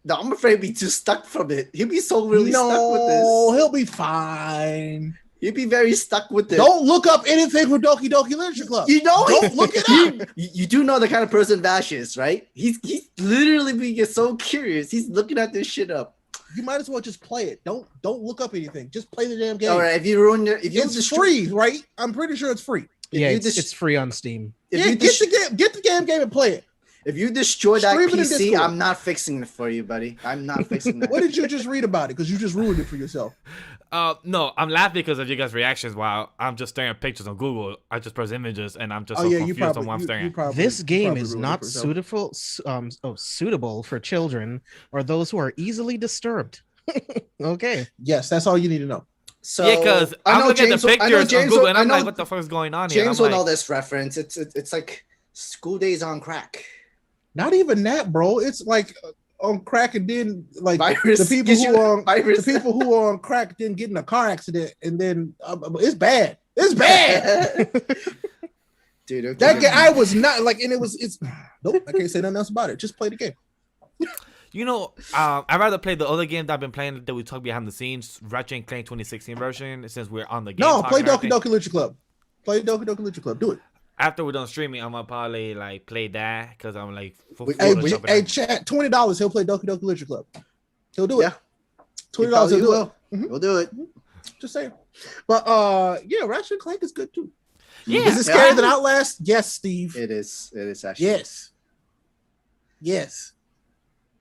No, I'm afraid he'll be too stuck from it. He'll be so really stuck with this. He'll be fine. He'll be very stuck with it. Don't look up anything from Doki Doki Literature Club. You know, Don't look it up. You do know the kind of person Vash is, right? He's literally being so curious. He's looking at this shit up. You might as well just play it. Don't look up anything. Just play the damn game. All right, if you ruin your, It's free, right? I'm pretty sure it's free. Yeah, it's free on Steam. Get the game and play it. If you destroy that Stream it in PC, Discord. I'm not fixing it for you, buddy. I'm not fixing that. What did you just read about it? Because you just ruined it for yourself. No, I'm laughing because of you guys' reactions while I'm just staring at pictures on Google. I just press images and I'm just confused on what I'm staring at. This game is not suitable for children or those who are easily disturbed. Okay. Yes, that's all you need to know. So Yeah, because I'm looking at the pictures on Google and I'm like, what the fuck is going on here? James will like, know this reference. It's like School Days on Crack. Not even that, bro. It's like on crack and then like Virus the people gives who you are on, virus. the people who are on crack didn't get in a car accident and then it's bad. It's bad. Dude, okay. That game, I was not like, and it's nope. I can't say nothing else about it. Just play the game. You know, I'd rather play the other game that I've been playing that we talked behind the scenes, Ratchet & Clank 2016 version, since we're on the game. No, play talking Doki and Doki Literature Club. Play Doki Doki Literature Club. Do it. After we're done streaming, I'm gonna probably like play that because I'm like, Hey, chat, $20. He'll play Doki Doki Literature Club. He'll do it. Yeah. $20. He'll do it. We'll do it. Just saying. But yeah, Ratchet & Clank is good too. Yeah. Is it scarier than Outlast? Yes, Steve. It is. It is actually. Yes. Yes.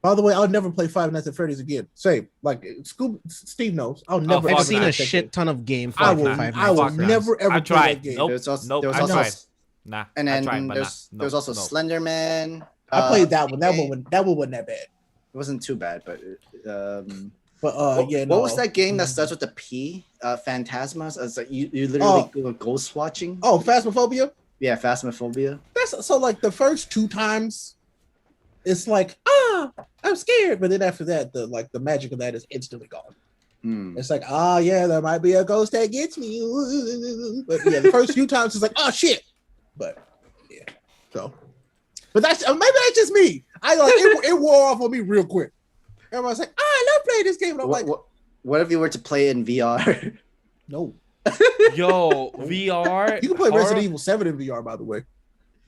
By the way, I'll never play Five Nights at Freddy's again. Same. Like Steve knows. I'll never. I've fuck seen that. a shit ton of game. I will Fuck that. never ever I play tried. that game. Nope. There's also, Nope. there was I also tried. Nah. and then I tried, but there's also Slender Man. I played that one. That one wasn't that bad. It wasn't too bad, but yeah. What was that game that starts with a P? Phantasmas. It's like you literally go ghost watching. Oh, Phasmophobia. Yeah, Phasmophobia. That's so like the first 2 times, it's like I'm scared, but then after that, the magic of that is instantly gone. It's like yeah, there might be a ghost that gets me, but yeah, the first few times it's like shit, but yeah. So, but that's maybe that's just me. I like it wore off on me real quick. Everyone's like, I love playing this game, and I'm like, what if you were to play it in VR? no. Yo, VR. You can play Resident Evil 7 in VR, by the way.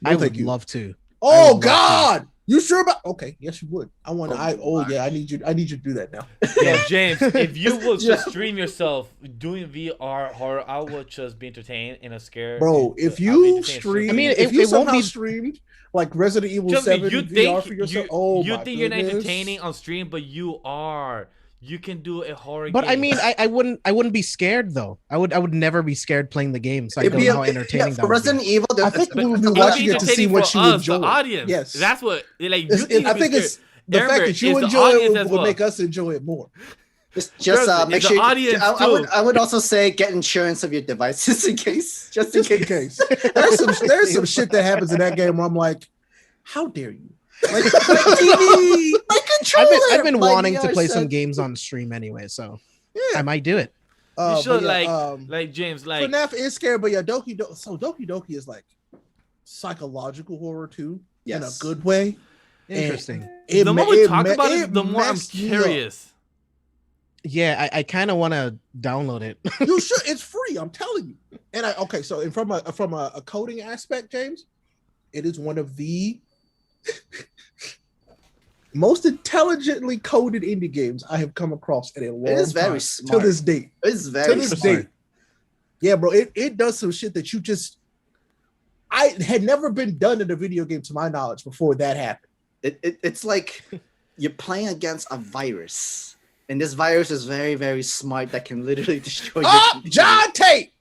I would love to. Oh God. You sure about? Okay, yes, you would. I need you to do that now. Yeah, James, if you would just stream yourself doing VR horror, I would just be entertained in a scare. Bro, if you stream, I mean, if you it won't somehow be streamed like Resident Evil Just 7 you in VR think for yourself, you think you're not entertaining on stream, but you are. You can do a horror But game. I mean, I wouldn't be scared though. I would never be scared playing the game. So I don't know how entertaining that for would Resident be. Evil. I think we would be It'd watching be it to see entertaining what for you us, enjoy. the audience. Yes, That's what. Like, I think it's the fact that you enjoy it will make us enjoy it more. Just make sure. Audience I would also say get insurance of your devices in case, just in case. There's some shit that happens in that game where I'm like, how dare you? Like TV, my controller. I've been my wanting to VR play set. some games on stream anyway, so Yeah. I might do it. You should but like James, like FNAF is scary, but yeah, Doki Doki is like psychological horror too, in a good way. Interesting. the more we talk about it, the more I'm curious. Yeah, I kind of want to download it. You should. It's free. I'm telling you. And so from a coding aspect, James, it is one of the most intelligently coded indie games I have come across in a long time. It is very smart. To this date. It's very smart. Yeah, bro. It does some shit that you just. I had never been done in a video game, to my knowledge, before that happened. It's like you're playing against a virus, and this virus is very, very smart that can literally destroy your computer. John Tate!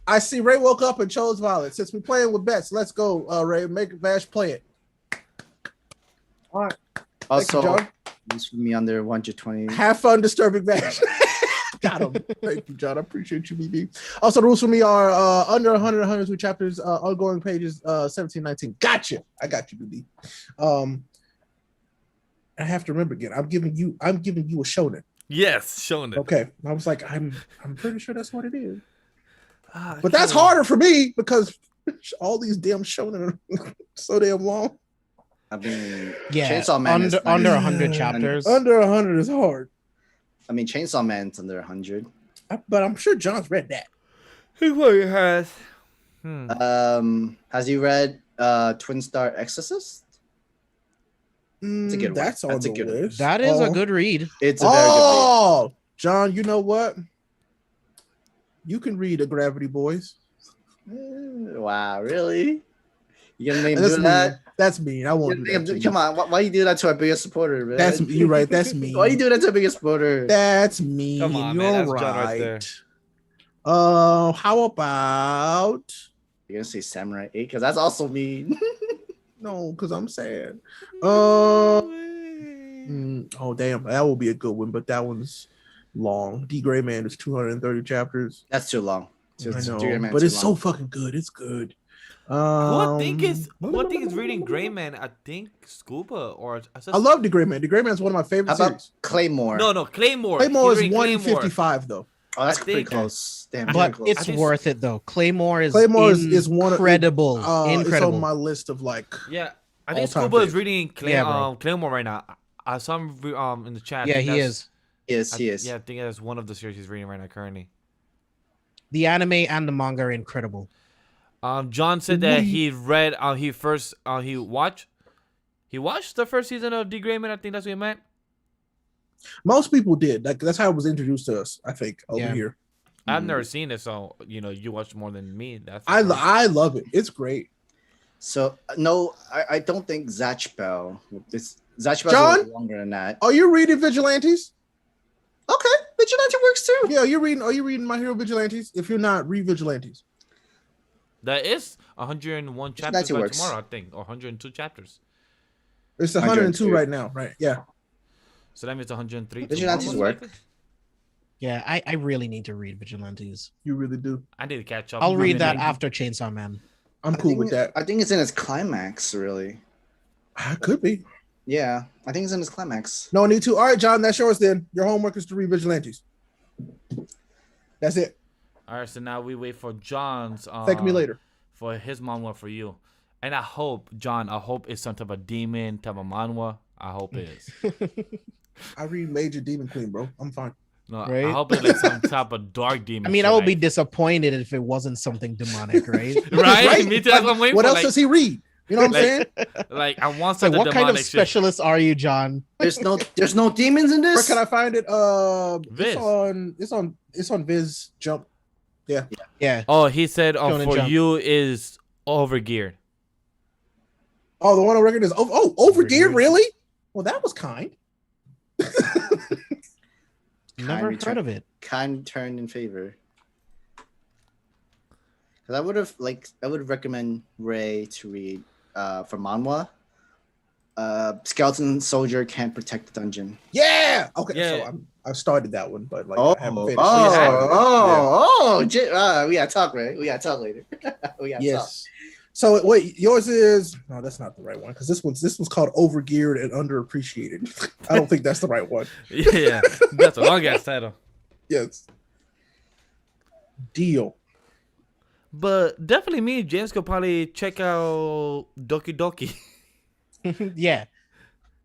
I see Ray woke up and chose violence. Since we're playing with bets, let's go, Ray. Make Vash play it. All right. Also, John. this for me under 120. Have fun disturbing Vash. Got him. Thank you, John. I appreciate you, BB. Also, the rules for me are under 100, 102 chapters, ongoing pages, 17, 19. Gotcha. I got you, BB. I have to remember again. I'm giving you a shonen. Yes, shonen. Okay. I was like, I'm pretty sure that's what it is. But that's harder for me because all these damn shonen are so damn long. I mean, Yeah, Chainsaw Man is under nice. 100 chapters. Under 100 is hard. I mean, Chainsaw Man's under 100. But I'm sure John's read that. He probably has. Has he read Twin Star Exorcist? It's a good one. That's on That's a the good one. list. That is a good read. It's a very good Oh, John, you know what? You can read a Gravity Boys. read. Wow, really? You gonna name That's do mean. that? That's mean. I won't do that. to you. Come on, why you do that to our biggest supporter, man? That's you're right. That's mean. Why you do that to our biggest supporter? That's mean. Come on, You're man. That's right. John right there. How about You're gonna say Samurai 8 because that's also mean. no? Because I'm sad. Oh damn, that will be a good one, but that one's long. D. Gray Man is 230 chapters. That's too long. I know, Dear Man, but too it's so long. fucking good. It's good. Who I think is reading Gray Man? I think Scuba or I love The Gray Man. The Gray Man is one of my favorite How about series. Claymore? No, Claymore. Claymore He's is reading 155 though. Oh, that's I pretty think- close. Damn, very But close. it's I think- worth it though. Claymore is Is one of incredible. It's Incredible. on my list of like. Yeah, I think All-time Scuba is fave. reading Yeah, bro. Claymore right now. I saw him in the chat. I Yeah, think he that's- is. He is. Yeah, I think that's one of the series he's reading right now currently. The anime and the manga are incredible. John said that he read. He watched the first season of D. Gray Man. I think that's what he meant. Most people did. Like that's how it was introduced to us. I think over Yeah. here. I've never seen it, so you watched more than me. That's I love it. It's great. So no, I don't think Zatchbell. Zatchbell's a John? little longer than that. Are you reading Vigilantes? Okay, Vigilante works too. Yeah, are you reading My Hero Vigilantes? If you're not, read Vigilantes. That is 101 chapters Vigilante by works. tomorrow, I think, or 102 chapters. It's 102 102. right now, right? Yeah. So that means 103. Vigilantes tomorrow, work. Yeah, I really need to read Vigilantes. You really do. I need to catch up. I'll read that Maybe- after Chainsaw Man. I'm cool with that. I think it's in its climax, really. Could be. Yeah, I think it's in its climax. No need to. All right, John, that's yours then. Your homework is to read Vigilantes. That's it. All right, so now we wait for John's. Thank me later. For his manhwa for you, and I hope, John, it's some type of demon type of manhwa. I hope it is. I read Major Demon Queen, bro. I'm fine. No, I Right? hope it's like some type of dark demon. I mean, shit, I would be like- disappointed if it wasn't something demonic, right? right. Me too. That's what I'm waiting What for. else like, does he read? You know what I'm saying? like I want So something what kind of demonic shit. specialist are you, John? There's no demons in Where this. can I find it? Viz. It's on Viz Jump. Yeah. Oh, he said, Shonen for Jump. you is overgeared. Oh, the one on record is overgeared, Overgeared. really? Well, that was kind. Never return- heard of it. Kind turned in favor. Because I would recommend Ray to read for manhwa. Skeleton Soldier Can't Protect the Dungeon. Yeah. Okay. Yeah. So I've started that one, but like Oh, I haven't finished. we gotta talk, Ray. We gotta talk later. we gotta talk. Yes. So wait, yours is no, that's not the right one because this one's called overgeared and underappreciated. I don't think that's the right one. Yeah, that's a long ass title. Yes. Deal. But definitely me and James could probably check out Doki Doki. Yeah.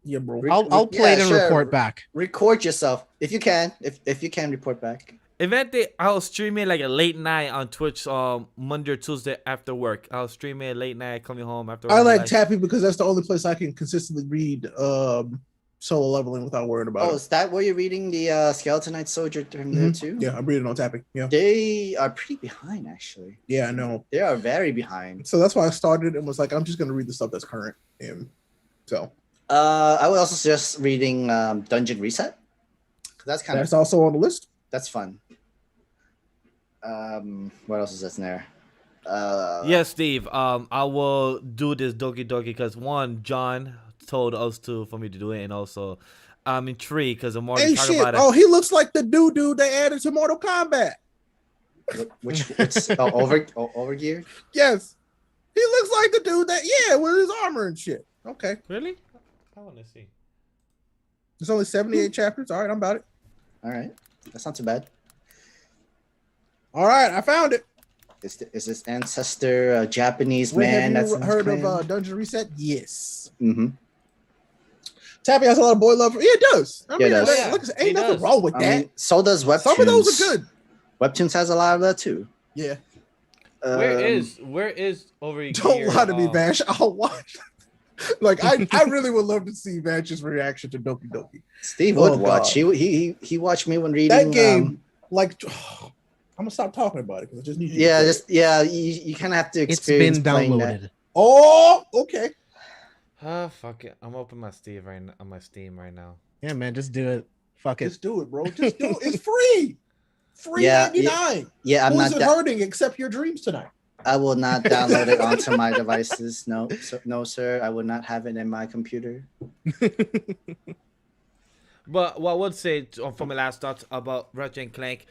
Yeah, bro. I'll play it and sure. report back. Record yourself if you can. If you can, report back. Eventually, I'll stream it like a late night on Twitch, Monday or Tuesday after work. I'll stream it late night, coming home after work. I like Tappy because that's the only place I can consistently read solo leveling without worrying about Oh, it. is that where you're reading the Skeleton Knight Soldier from there too? Yeah, I'm reading on tapping. Yeah. They are pretty behind, actually. Yeah, I know. They are very behind. So that's why I started and was like, I'm just gonna read the stuff that's current. And so I was also just reading Dungeon Reset. That's kind of that's also on the list. that's fun. What else is in there? Yes, Steve. I will do this Doki Doki because one, John told us for me to do it, and also I'm intrigued because I'm already Hey talking shit! about it. Oh, he looks like the dude they added to Mortal Kombat. Which Overgear? Yes, he looks like the dude that with his armor and shit. Okay, Really? I want to see. there's only 78 chapters. All right, I'm about it. All right, that's not too bad. All right, I found it. Is this ancestor Japanese Wait, man? have you That's heard of Dungeon Reset? Yes. Mm-hmm. Tappy has a lot of boy love. Yeah, it does. I Yeah, it mean, does. look, It ain't nothing does. wrong with I that. mean, so does Webtoons. Some of those are good. Webtoons has a lot of that too. Yeah. Where is over here? Don't lie to me, Vash. I'll watch. Like I really would love to see Vash's reaction to Doki Doki. Steve Oh, would watch. God. He watched me when reading That game, like, I'm gonna stop talking about it because I just need you. to play it. you kind of have to It's experience been playing that. downloaded. Oh, okay. Fuck it. I'm opening my Steve right now, on my Steam right now. Yeah, man, just do it. Fuck it. Just do it, bro. Just do it. It's free. Free Yeah, 99. Yeah, I'm Who's not. it hurting except your dreams tonight? I will not download it onto my devices. No, sir. I will not have it in my computer. But what I would say from my last thoughts about Ratchet and Clank,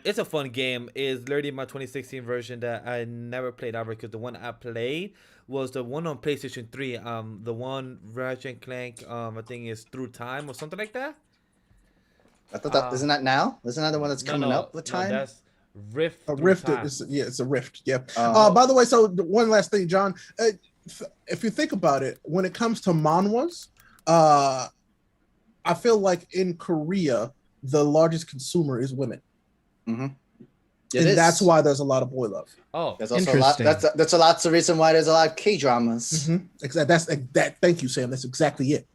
it's a fun game. It's literally my 2016 version that I never played ever because the one I played was the one on PlayStation 3. The one Ratchet and Clank, I think is Through Time or something like that. I thought that isn't that now? Isn't that the one that's coming up with time? No, that's Rift. A Through rift. Time. It's a rift. Yeah. Oh. By the way, so one last thing, John. If you think about it, when it comes to manhwas, I feel like in Korea the largest consumer is women, It and is. that's why there's a lot of boy love. Oh, There's also a lot. Interesting. That's a lot of reason why there's a lot of K dramas. Exactly. That's that. Thank you, Sam. That's exactly it.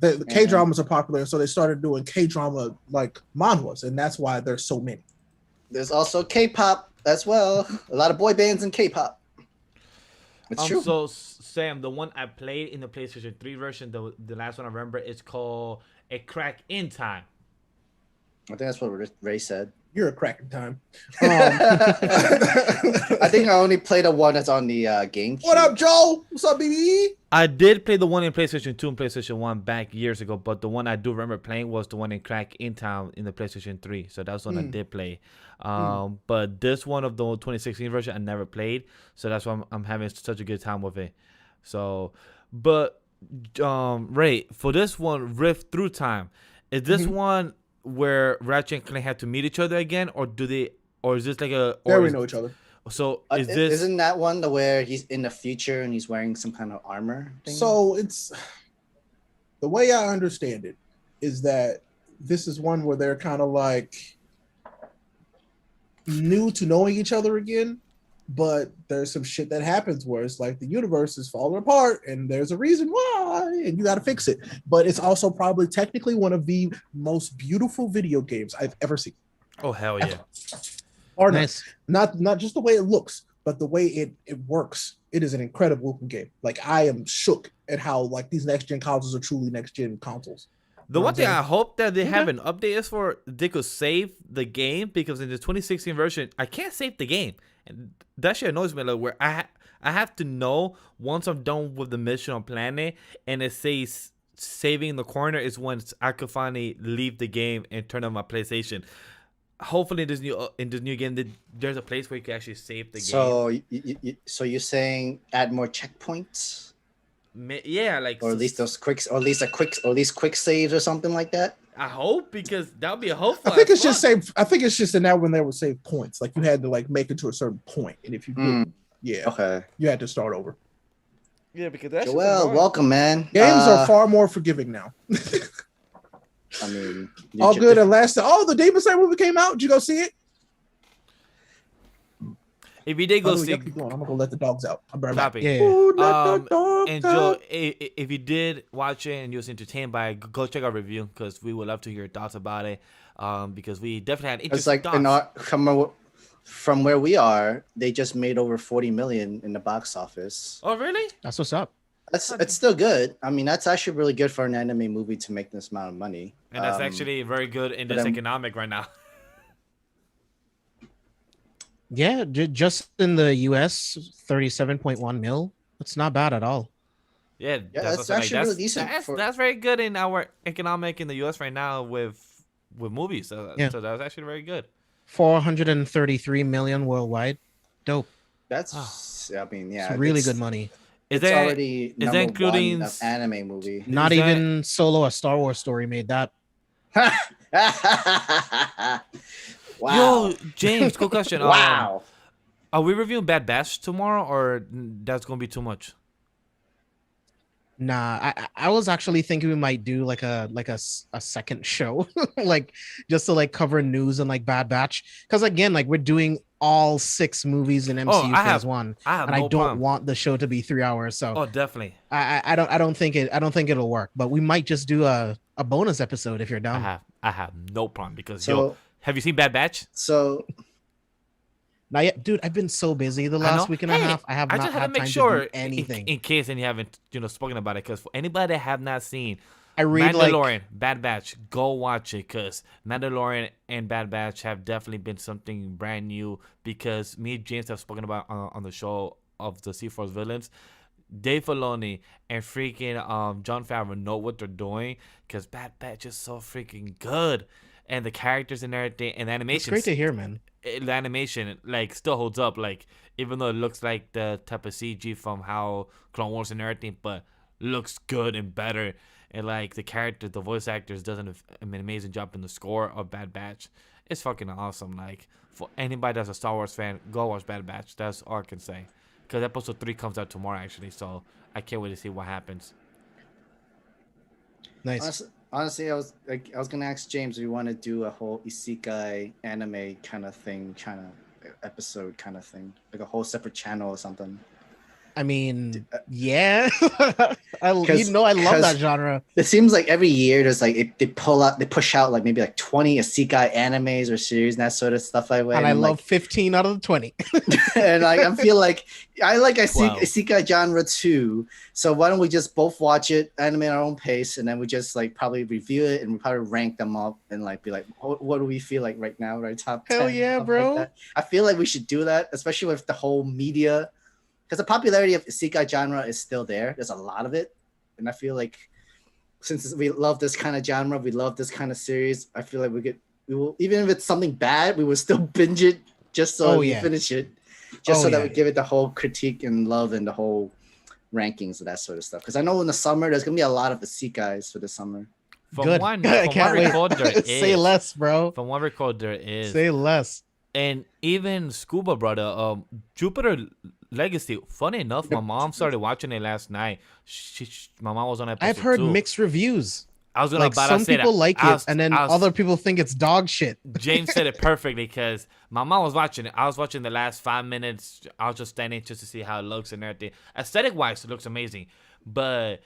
The K dramas are popular, so they started doing K drama like manhwas, and that's why there's so many. There's also K-pop as well. A lot of boy bands in K-pop. It's true. So Sam, the one I played in the PlayStation 3 version, the last one I remember, is called A Crack in Time. I think that's what Ray said. You're a cracking time. I think I only played the one that's on the GameCube. What up, Joe? What's up, BB? I did play the one in PlayStation 2 and PlayStation 1 back years ago, but the one I do remember playing was the one in Crack in Town in the PlayStation 3. So that's one I did play. But this one of the 2016 version I never played, so that's why I'm having such a good time with it. So, but Ray, for this one, Rift Through Time, is this one where Ratchet and Clank have to meet each other again, or is this like a? There we know each other. So is this? Isn't that one where he's in the future and he's wearing some kind of armor thing? So it's the way I understand it is that this is one where they're kind of like new to knowing each other again, but there's some shit that happens where it's like the universe is falling apart and there's a reason why and you got to fix it. But it's also probably technically one of the most beautiful video games I've ever seen. Oh hell yeah! Or Nice. not just the way it looks, but the way it works. It is an incredible looking game. Like I am shook at how like these next gen consoles are truly next gen consoles. The one thing I hope that they Okay. have an update is for they could save the game, because in the 2016 version I can't save the game, and that shit annoys me. Like where I have to know once I'm done with the mission on planet and it says saving in the corner is when I could finally leave the game and turn on my PlayStation. Hopefully in this new game there's a place where you can actually save the game. So you're saying add more checkpoints, Yeah, like, or at least quick saves or something like that. I hope, because that would be a hopeful. I think it's just save. I think it's just in that when they would save points, like you had to like make it to a certain point, and if you didn't, Okay. you had to start over. Yeah, because that's Joel, welcome, man. Games are far more forgiving now. I mean, All good at last. Oh, the Demon Slayer movie came out. Did you go see it? if you did go see, Keep going. I'm gonna go let the dogs out. I'm right back. copy. Yeah. Ooh, let the dogs And Joe, out. if you did watch it and you was entertained by it, go check our review because we would love to hear your thoughts about it. Because we definitely had It's interesting like thoughts. from where we are, they just made over 40 million in the box office. Oh, really? That's what's up. It's still good. I mean, that's actually really good for an anime movie to make this amount of money. And that's actually very good in but this then- economic right now. Yeah, just in the US, 37.1 mil. That's not bad at all. Yeah, that's what I'm saying, actually really decent That's very good in our economic in the U.S. right now with movies. So that's actually very good. 433 million worldwide. Dope. That's I mean, yeah, It's really good money. Is It's that already is number that including one of anime movie. Not Is that- even Solo, a Star Wars story, made that. Wow. Yo, James? Cool question. Wow. Are we reviewing Bad Batch tomorrow, or that's gonna be too much? Nah, I was actually thinking we might do like a second show, like just to like cover news and like Bad Batch, because again, like we're doing all 6 movies in MCU phase 1, I and I don't want the show to be 3 hours. So Oh, definitely. I don't think it'll work, but we might just do a bonus episode if you're down. I have no problem because So have you seen Bad Batch? so Not yet, dude. I've been so busy the I know. last week and a half. I have not just had had to make time sure to do anything. in case and you haven't spoken about it, because for anybody that have not seen I read like Mandalorian, Bad Batch, go watch it because Mandalorian and Bad Batch have definitely been something brand new. Because me and James have spoken about on the show of the C-Force villains. Dave Filoni and freaking Jon Favreau know what they're doing because Bad Batch is so freaking good, and the characters and everything and the it's animation. great to hear, man. The animation like still holds up, like even though it looks like the type of CG from how Clone Wars and everything, but looks good and better. And like the character, the voice actors does an amazing job in the score of Bad Batch. It's fucking awesome. Like for anybody that's a Star Wars fan, go watch Bad Batch. That's all I can say. Because episode 3 comes out tomorrow actually, so I can't wait to see what happens. Nice. honestly, I was gonna ask James if you want to do a whole isekai anime kind of thing, kind of episode kind of thing, like a whole separate channel or something. I mean, yeah. I love 'Cause- that genre. It seems like every year there's like they push out like maybe like 20 isekai animes or series and that sort of stuff like that. And I like, love 15 out of the 20. and I feel like I Wow. isekai genre too. So why don't we just both watch it, anime at our own pace, and then we just like probably review it and we probably rank them up and like be like, what do we feel like right now? Right, top 10. Hell yeah, stuff bro. Like that. I feel like we should do that, especially with the whole media, because the popularity of isekai genre is still there. There's a lot of it, and I feel like since we love this kind of genre, we love this kind of series. I feel like we will, even if it's something bad, we will still binge it just so we finish it, just so that we give it the whole critique and love and the whole rankings and that sort of stuff. Because I know in the summer there's gonna be a lot of isekais for the summer. Good. From I one can't wait. record there is. Say less, bro. From one record there is. Say less. And even Scuba Brother, Jupiter Legacy. Funny enough, my mom started watching it last night. My mom was on episode I've heard 2. mixed reviews. I was gonna Like about to some say people that. like it, and then other people think it's dog shit. James said it perfectly because my mom was watching it. I was watching the last 5 minutes. I was just standing just to see how it looks and everything. Aesthetic wise, it looks amazing. But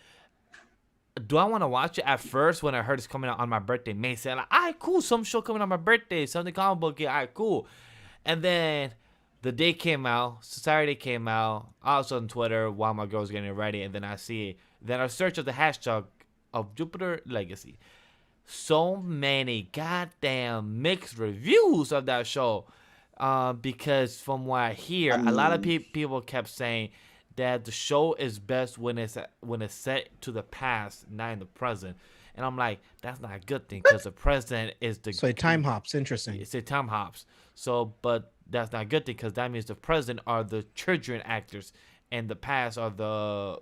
do I want to watch it at first when I heard it's coming out on my birthday? May say like, alright, cool, some show coming on my birthday, something comic book, yeah, alright, cool. And then the day came out, Saturday came out. I was on Twitter while my girl was getting ready, and then I see it. Then I search of the hashtag of Jupiter Legacy. So many goddamn mixed reviews of that show. Because from what I hear, a lot of people kept saying that the show is best when it's set to the past, not in the present. And I'm like, that's not a good thing because the present is the So it time hops. Interesting. It's a time hops. So, but that's not a good thing because that means the present are the children actors and the past are the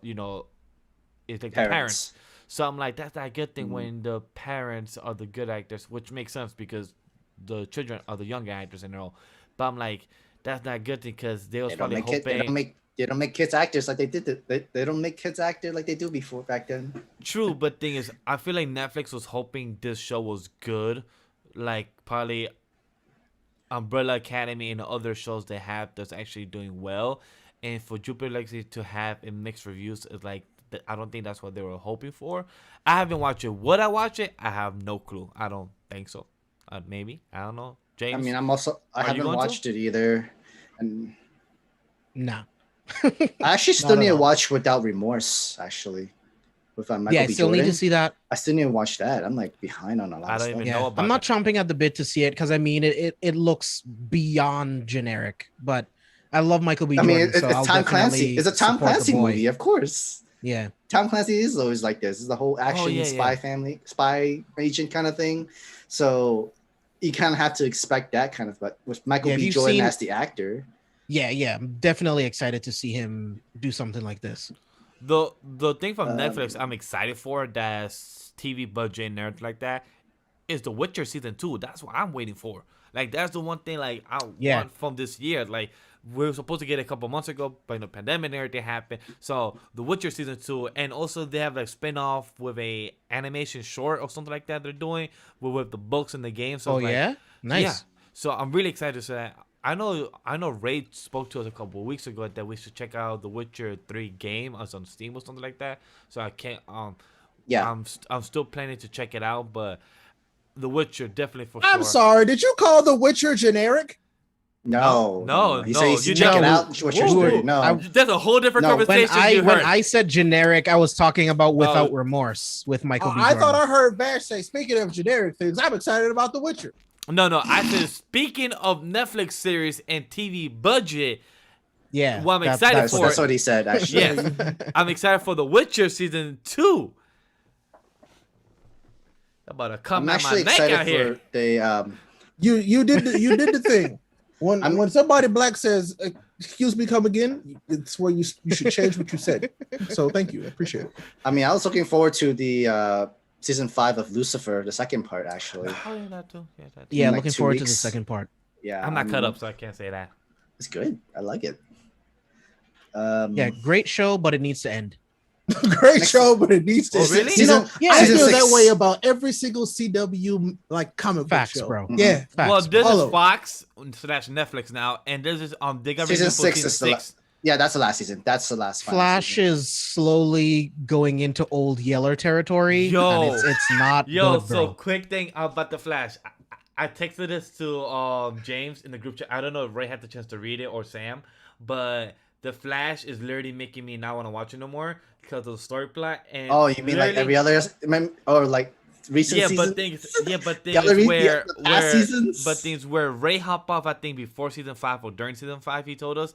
it's like the parents. So I'm like, that's not a good thing when the parents are the good actors, which makes sense because the children are the younger actors and all. But I'm like, that's not a good thing because they was probably hoping. They don't make kids actors like they did. They don't make kids actors like they do before back then. True, but thing is, I feel like Netflix was hoping this show was good, like probably Umbrella Academy and other shows they have that's actually doing well, and for Jupiter Legacy to have a mixed reviews is like I don't think that's what they were hoping for. I haven't watched it. Would I watch it? I have no clue. I don't think so. Maybe, I don't know. James, I mean, I haven't watched it either, and Nah. I actually still Not need at to all. watch Without Remorse. Actually, with Michael Yeah, I B. still Jordan. need to see that. I still need to watch that. I'm like behind on a lot I of don't stuff. even Yeah, know about I'm not that. chomping at the bit to see it because I mean it looks beyond generic, but I love Michael B. I Jordan. mean, it's so I'll Tom Clancy. definitely It's a Tom support the Clancy boy. movie, of course. Yeah, Tom Clancy is always like this. It's the whole action yeah, spy yeah. family, spy agent kind of thing. So you kind of have to expect that kind of, but with Michael Yeah, if B. you've Jordan seen- as the actor. yeah. I'm definitely excited to see him do something like this. The thing from Um, Netflix I'm excited for that's TV budget and everything like that is The Witcher season 2. That's what I'm waiting for. Like that's the one thing like I want from this year. Like we were supposed to get it a couple months ago, but the pandemic and everything happened. So The Witcher season 2, and also they have like spin-off with a animation short or something like that they're doing with the books and the games. So Oh it's like, yeah, nice. yeah. So I'm really excited to say that. I know Ray spoke to us a couple of weeks ago that we should check out the Witcher 3 game on Steam or something like that. So I can't Yeah. I'm still planning to check it out, but The Witcher definitely for sure. I'm sorry. Did you call The Witcher generic? No, He no, said you you should check it know- out. Witcher Whoa, 3. whoa. No. That's a whole different No, conversation. When you heard. I said generic, I was talking about Without Oh. Remorse with Michael B. I Jordan. thought I heard Bash say, speaking of generic things, I'm excited about The Witcher. No, I said speaking of Netflix series and TV budget, yeah, well, I'm that- excited That's, for that's it. what he said, actually. Yes, I'm excited for The Witcher season 2. About to come I'm out my actually neck excited out here. for the You did the thing. When somebody black says, "Excuse me, come again," it's where you should change what you said. So thank you, I appreciate it. I mean, I was looking forward to the season 5 of Lucifer, the second part, actually. Oh, yeah, that too. Yeah, that too. Yeah, like looking 2 forward to the weeks. second part. Yeah. I'm not cut mean, up, so I can't say that. It's good. I like it. Yeah, great show, but it needs to end. Great Next- show, but it needs to. Oh, really? You know, Yeah, I season feel 6. that way about every single CW like comic Facts, book show. bro. Yeah, Facts. Well, this Follow. is Fox / Netflix now, and this is they got Season renewed for 6 season is the 6. Yeah, that's the last season. That's the last final Flash season. is slowly going into old Yeller territory. Yo. and it's not Yo, good, so bro. quick thing about the Flash. I texted this to James in the group chat. I don't know if Ray had the chance to read it or Sam, but the Flash is literally making me not want to watch it no more because of the story plot. And Oh, you mean like every other, or like recent season? but things Yeah, where the past seasons? but things where Ray hopped off. I think before season 5 or during season 5, he told us.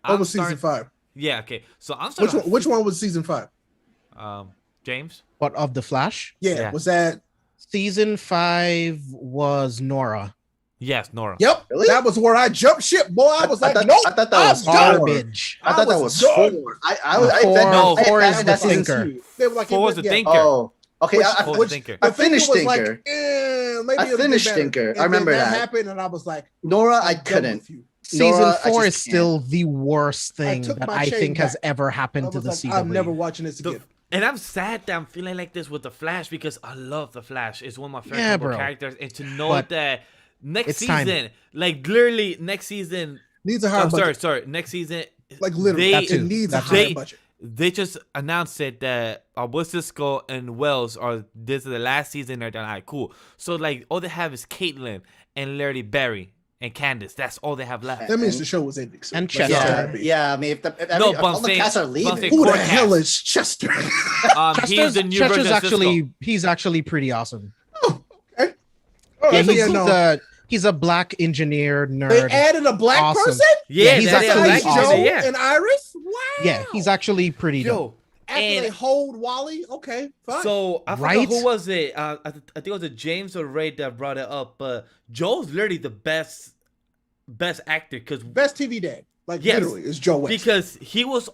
what was season 5? Yeah, okay. So I'm Which starting. which one was season 5? James. What of the Flash? Yeah, Yeah. was that? Season 5 was Nora. Yes, Nora. Yep, Really? that was where I jumped ship, boy. I was like, thought- nope. I thought that I'm was done. Garbage. I thought that was done. 4. Four- I four bet is that the season thinker. 2. They were like, Four was the yeah. Thinker. Oh, okay. Which- Four was which- the Thinker. I I think it finished was Thinker. like, maybe I it'll get finished better. Thinker. And I remember then that. happened, and I was like, Nora, I I'm done couldn't. with you. Season Nora, I 4 just is still the worst I thing took that my I chain think has back. ever I happened to was the like, CW. I'm never watching this again. And I'm sad that I'm feeling like this with the Flash because I love the Flash. It's one of my favorite Yeah, comic book bro. characters, and to know But that next it's time. season, like literally next season. Needs a higher I'm budget. sorry. Next season, Like literally, They- it That too. needs a That higher too. budget. they just announced it that Will Cisco and Wells are this is the last season. They're done. All right, cool. So like all they have is Caitlyn and Larry Barry and Candace. That's all they have left. That means the show was ending. So And let's Chester. just Yeah, happy. yeah. I mean, if No, if but all I'm the saying- cats are but I'm leaving. saying- Who the Forecast. hell is Chester? He's the new Chester's version of Cisco. he's actually pretty awesome. Oh, Yeah, that's he's, a no. he's a black engineer They nerd. added a black Awesome. person. Yeah, he's that is actually like awesome. Joe yeah. and Iris. Wow. Yeah, he's actually pretty dope. Yo, After and- they hold Wally. Okay, fine. So I forgot Right? who was it. I think it was James or Ray that brought it up. But Joe's literally the best actor because Best TV dad. Like Yes. literally, is Joe West. because he was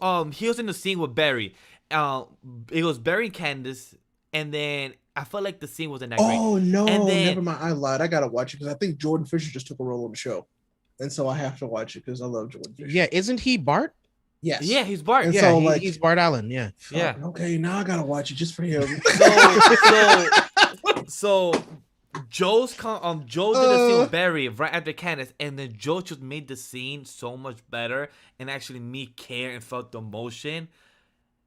in the scene with Barry. It was Barry and Candace, and then I felt like the scene wasn't that great. Oh no, And then- never mind. I lied. I gotta watch it because I think Jordan Fisher just took a role on the show, and so I have to watch it because I love Jordan Fisher. Yeah, isn't he Bart? Yes. Yeah, he's Bart. And Yeah, so, like- he's Bart Allen. Yeah. Yeah. Okay, now I gotta watch it just for him. So Joe did the scene with Barry right after Candace, and then Joe just made the scene so much better and actually me care and felt the emotion.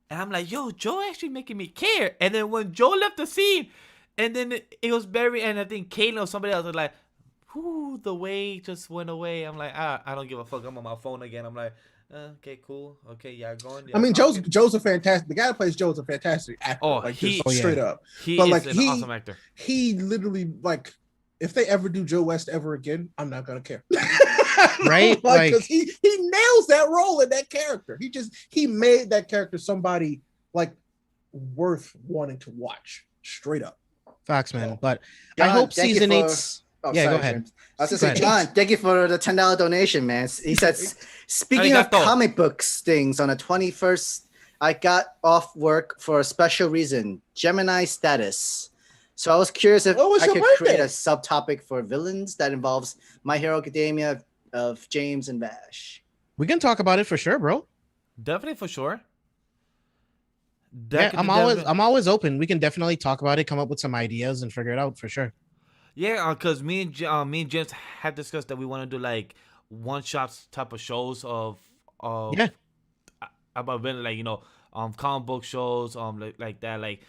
And I'm like, yo, Joe actually making me care. And then when Joe left the scene, and then it was Barry and I think Kayla or somebody else was like, whoo, the weight just went away. I'm like, I don't give a fuck. I'm on my phone again. I'm like, okay, cool. Okay, yeah, going. I mean, Joe's a fantastic. The guy that plays Joe is a fantastic actor. Oh, like he just straight up. He but is like an awesome actor. He literally like, if they ever do Joe West ever again, I'm not gonna care. Right? Like, because he nails that role in that character. He made that character somebody like worth wanting to watch. Straight up. Facts, man. But John, I hope thank you season for- 8's. Oh, Yeah, sorry, go ahead. James. I was Go gonna say, ahead. John, thank you for the $10 donation, man. He says, speaking of Arigato. comic books things, on the 21st, I got off work for a special reason, Gemini status. So I was curious if Oh, it's I your could birthday. create a subtopic for villains that involves My Hero Academia of James and Vash. We can talk about it for sure, bro. Definitely for sure. Yeah, I'm always open. We can definitely talk about it, come up with some ideas, and figure it out for sure. Yeah, because me and James had discussed that we want to do like one shots type of shows of Yeah. about like comic book shows like that. Like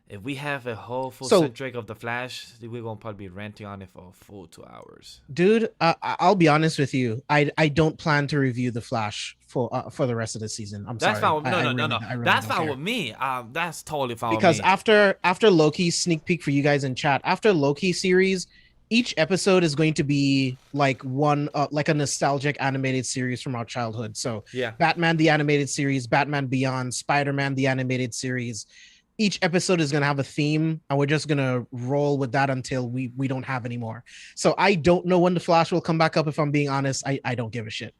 if we have a whole full So- centric of the Flash, we're gonna probably be ranting on it for a full 2 hours. Dude, I'll be honest with you. I don't plan to review the Flash for the rest of the season. I'm That's sorry. fine. No. I really That's don't fine care. with me. That's totally fine Because with me. after Loki, sneak peek for you guys in chat, after Loki series, each episode is going to be like like a nostalgic animated series from our childhood. So Yeah. Batman the animated series, Batman Beyond, Spider-Man the animated series. Each episode is going to have a theme, and we're just going to roll with that until we don't have any more. So I don't know when the Flash will come back up. If I'm being honest, I don't give a shit.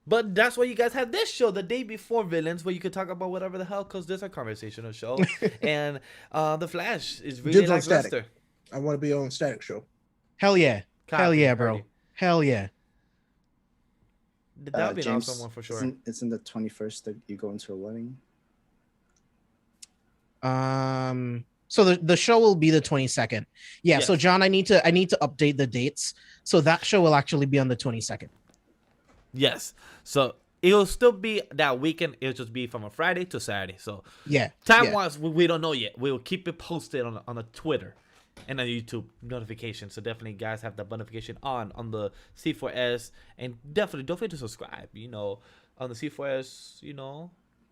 But that's why you guys have this show the day before Villains, where you could talk about whatever the hell, because there's a conversational show. And the Flash is really Dibs on like Static. Lester. I want to be on Static Show. Hell yeah. Hell Copy, yeah, bro. already. Hell yeah. That would be an James, awesome one for sure. Isn't the 21st that you go into a wedding? So the show will be the 22nd. Yeah, so Yes. John, I need to update the dates. So that show will actually be on the 22nd. Yes. So it'll still be that weekend. It'll just be from a Friday to Saturday. So Yeah. time yeah. wise, we don't know yet. We'll keep it posted on the Twitter and on YouTube notification. So definitely, guys, have that notification on the C4S, and definitely don't forget to subscribe. On the C4S,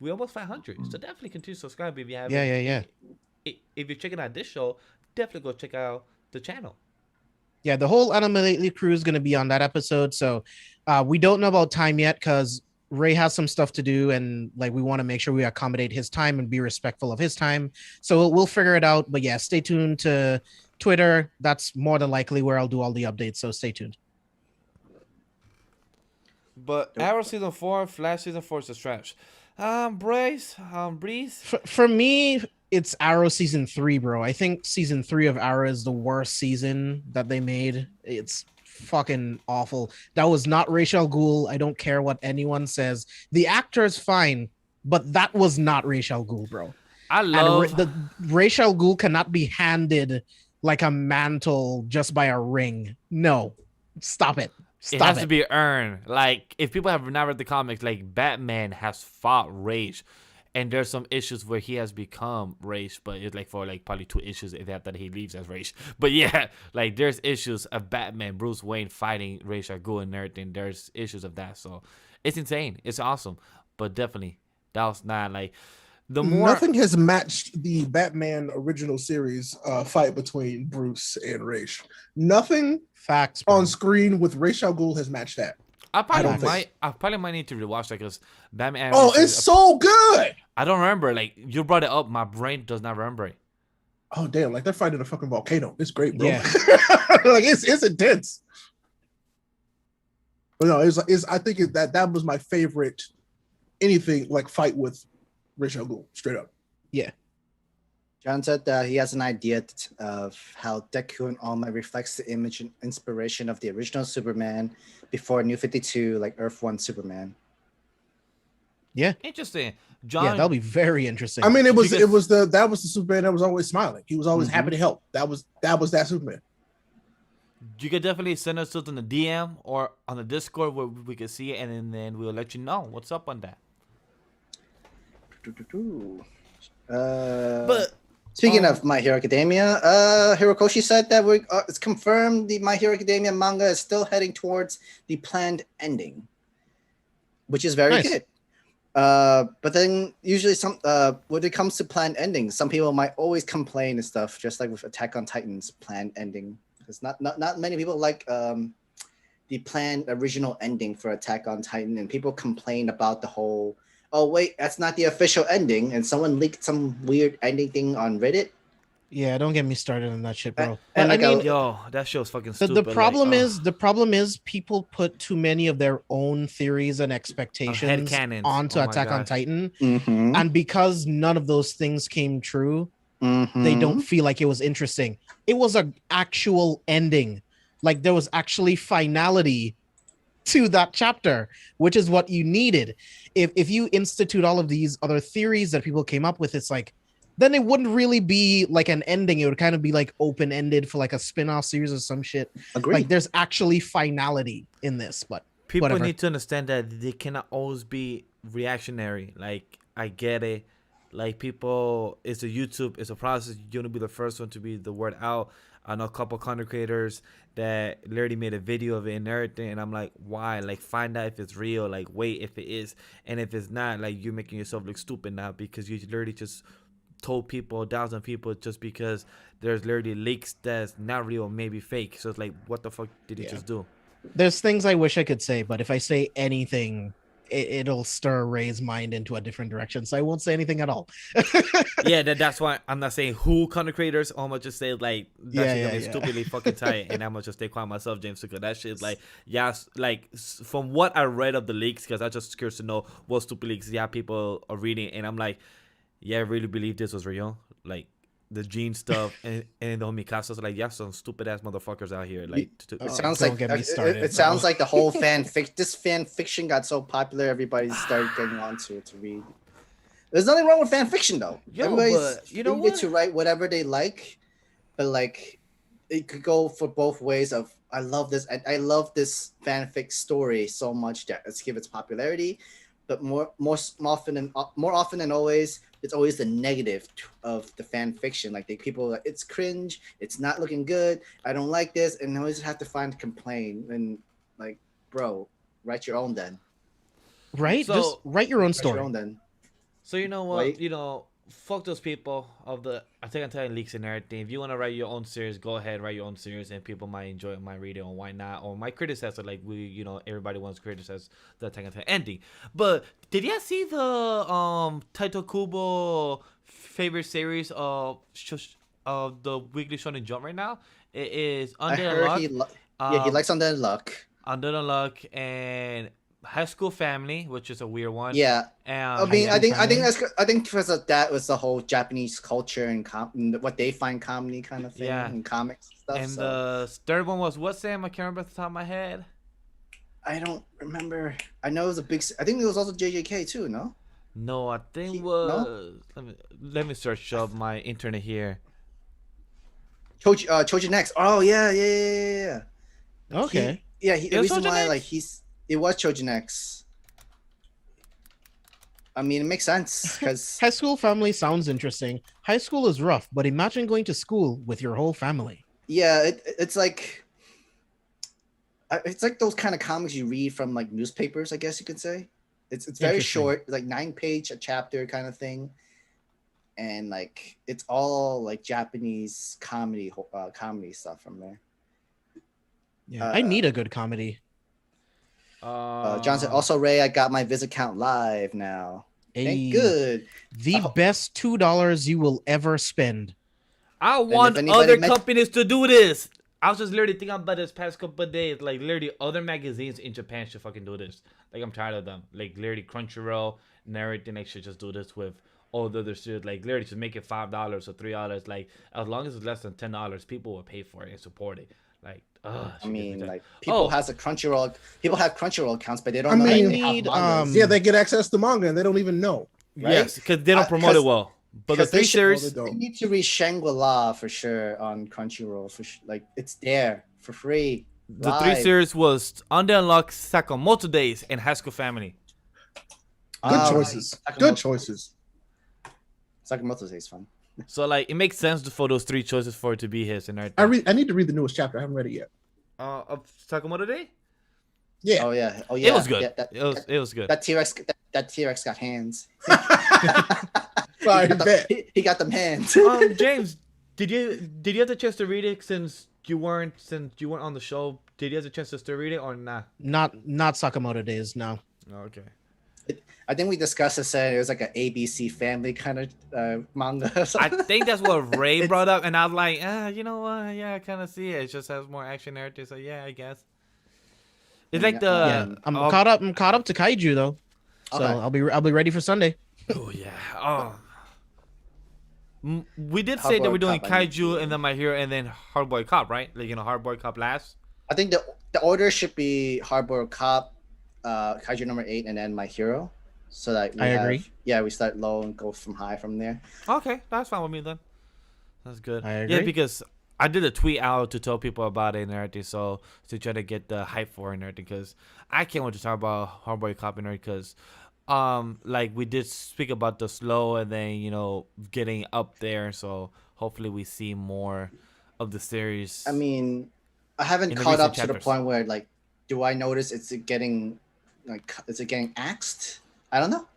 we're almost 500. So definitely continue to subscribe if you have. Yeah. If you're checking out this show, definitely go check out the channel. Yeah, the whole Anime Lately crew is going to be on that episode. So we don't know about time yet because Ray has some stuff to do, and like we want to make sure we accommodate his time and be respectful of his time. So we'll figure it out. But yeah, stay tuned to Twitter. That's more than likely where I'll do all the updates. So stay tuned. But Arrow season 4, Flash season 4 is trash. Breeze. For me, it's Arrow season 3, bro. I think season 3 of Arrow is the worst season that they made. It's fucking awful. That was not Rachel Gould. I don't care what anyone says. The actor is fine, but that was not Rachel Gould, bro. I love the Rachel Gould cannot be handed like a mantle just by a ring. No, stop it. It has to be earned. Like, if people have not read the comics, like, Batman has fought Rage, and there's some issues where he has become Rage, but it's like for like probably 2 issues that he leaves as Rage. But yeah, like, there's issues of Batman, Bruce Wayne fighting Rage are good and everything. There's issues of that, so it's insane. It's awesome, but definitely that was not like the more. Nothing has matched the Batman original series fight between Bruce and Raish. Nothing Facts, bro. on screen with Ra's al Ghul has matched that. I don't think- probably might need to rewatch that because Batman. Oh, it's so good. I don't remember. Like, you brought it up, my brain does not remember it. Oh damn! Like they're fighting a fucking volcano. It's great, bro. Yeah. Like it's intense. But no, I think that was my favorite. Anything like fight with Ra's al Ghul, straight up. John said that he has an idea of how Deku and All Might reflects the image and inspiration of the original Superman before New 52, like Earth 1 Superman. Yeah. Interesting. Yeah, John, that'll be very interesting. I mean, You guys- it was the Superman that was always smiling. He was always happy Mhm. to help. That was that Superman. you could definitely send us something in the DM or on the Discord where we can see it, and then we'll let you know what's up on that. But Speaking of My Hero Academia, Horikoshi said that it's confirmed the My Hero Academia manga is still heading towards the planned ending, which is very Nice. good. But then usually when it comes to planned endings, some people might always complain and stuff, just like with Attack on Titan's planned ending. Because not many people like the planned original ending for Attack on Titan, and people complain about the whole, oh wait, that's not the official ending, and someone leaked some weird ending thing on Reddit. Yeah, don't get me started on that shit, bro. And But I like mean, yo, that show's fucking the stupid. problem is people put too many of their own theories and expectations headcanons. onto Oh my Attack on gosh. Titan, Mm-hmm. and because none of those things came true, Mm-hmm. they don't feel like it was interesting. It was an actual ending. Like there was actually finality to that chapter, which is what you needed. If you institute all of these other theories that people came up with, it's like then it wouldn't really be like an ending. It would kind of be like open-ended for like a spin-off series or some shit. Agreed. Like there's actually finality in this, but People whatever. need to understand that they cannot always be reactionary. Like, I get it. Like, people, it's a YouTube, it's a process. You're gonna be the first one to be the word out. I know a couple content creators that literally made a video of it and everything, and I'm like, why? Like, find out if it's real. Like, wait if it is, and if it's not, like, you're making yourself look stupid now because you literally just told people, 1,000 people, just because there's literally leaks that's not real, maybe fake. So it's like, what the fuck did you Yeah. just do? There's things I wish I could say, but if I say anything, it'll stir Ray's mind into a different direction. So I won't say anything at all. Yeah, that's why I'm not saying who content creators. I'm gonna just say like that Yeah, shit gonna be yeah. stupidly fucking tight, and I'm gonna just stay quiet myself, James, because that shit like like from what I read of the leaks, because I just curious to know what stupid leaks people are reading, and I'm like, yeah, I really believe this was real, like the gene stuff, and the Mikasa like, yeah, some stupid ass motherfuckers out here, like. It sounds don't like get me started, it sounds bro. like the whole this fan fiction got so popular, everybody started getting onto it to read. There's nothing wrong with fan fiction though. Yo, Everybody's but you know free what? to write whatever they like, but like it could go for both ways. Of I love this fanfic story so much that let's give its popularity, but more often than always, it's always the negative of the fan fiction. Like people like, it's cringe, it's not looking good, I don't like this, and always have to find complaint. And like, bro, write your own then. Right? So- Just write your own Write your story. own then. So you know what? Right? You know, fuck those people of the Attack on Titan leaks and everything. If you want to write your own series, go ahead, write your own series, and people might enjoy it, might read it, or why not? Or might criticize it, like everybody wants to criticize the Attack on Titan ending. But did you see the Taito Kubo favorite series of the Weekly Shonen Jump right now? It is I Under the heard Luck. he likes Under the Luck. Under the Luck and High School Family, which is a weird one. Yeah. And I mean, I think Family. because of that was the whole Japanese culture and what they find comedy kind of thing, Yeah. and comics and stuff. And So the third one was what, Sam? I can't remember off the top of my head. I don't remember. I know it was a big. I think it was also JJK too. No. No, I think He- was. Let me search up my internet here. Choji Next. Oh yeah. Okay. The It was reason Choji why Next? it was Choji Next. I mean, it makes sense because High School Family sounds interesting. High school is rough, but imagine going to school with your whole family. yeah, it's like those kind of comics you read from like newspapers, I guess you could say. It's very Interesting. short, like 9-page a chapter kind of thing, and like it's all like Japanese comedy stuff from there. Yeah, I need a good comedy. John said, also Ray, I got my visit count live now. A, Thank good. The best $2 you will ever spend. I want anybody other met- companies to do this. I was just literally thinking about this past couple of days. Like, literally, other magazines in Japan should fucking do this. Like, I'm tired of them. Like, literally, Crunchyroll and everything, they should just do this with all the other shit. Like, literally, just make it $5 or $3. Like, as long as it's less than $10, people will pay for it and support it. Like, I mean, like Oh. people have Crunchyroll accounts, but they don't I know that mean, they have need, mangas. Yeah, they get access to manga and they don't even know. right? yes, because they don't promote it well. But the 'cause they three should- No, they series, They don't. need to read Shangri-La for sure on Crunchyroll. Like it's there for free. the three live. series was Under Unlock, Sakamoto Days, and High School Family. Good choices. Good choices. Sakamoto Days fun. So like, it makes sense for those three choices for it to be his and everything. I need to read the newest chapter. I haven't read it yet. Of Sakamoto Day. Yeah. Oh yeah. Oh yeah. It was good. Yeah, It was good. that T-Rex. That T-Rex got hands. I bet. He got them hands. James, did you have the chance to read it since you weren't on the show? Did you have the chance to still read it or not? Not Sakamoto Days. No. Okay. I think we discussed this. It was like an ABC Family kind of manga. I think that's what Ray brought up, and I was like, you know what? Yeah, I kind of see it. It just has more action narrative, so yeah, I guess. It's like the Yeah, I'm caught up. I'm caught up to Kaiju though, so Okay. I'll be ready for Sunday. Oh yeah. Oh. We did say that Hardboiled we're doing Cop, I need Kaiju to- and then My Hero and then Hardboiled Cop, right? Like Hardboiled Cop last. I think the order should be Hardboiled Cop, Kaiju number 8, and then My Hero. So that I agree. Yeah, we start low and go from high from there. Okay, that's fine with me then. That's good. I Yeah, agree. because I did a tweet out to tell people about it and everything, so to try to get the hype for it and everything, because I can't wait to talk about Hardboiled Cop and everything, because like we did speak about the slow and then getting up there, so hopefully we see more of the series. I mean, I haven't In the caught recent up to the chapters. point where like, do I notice is it getting axed? I don't know.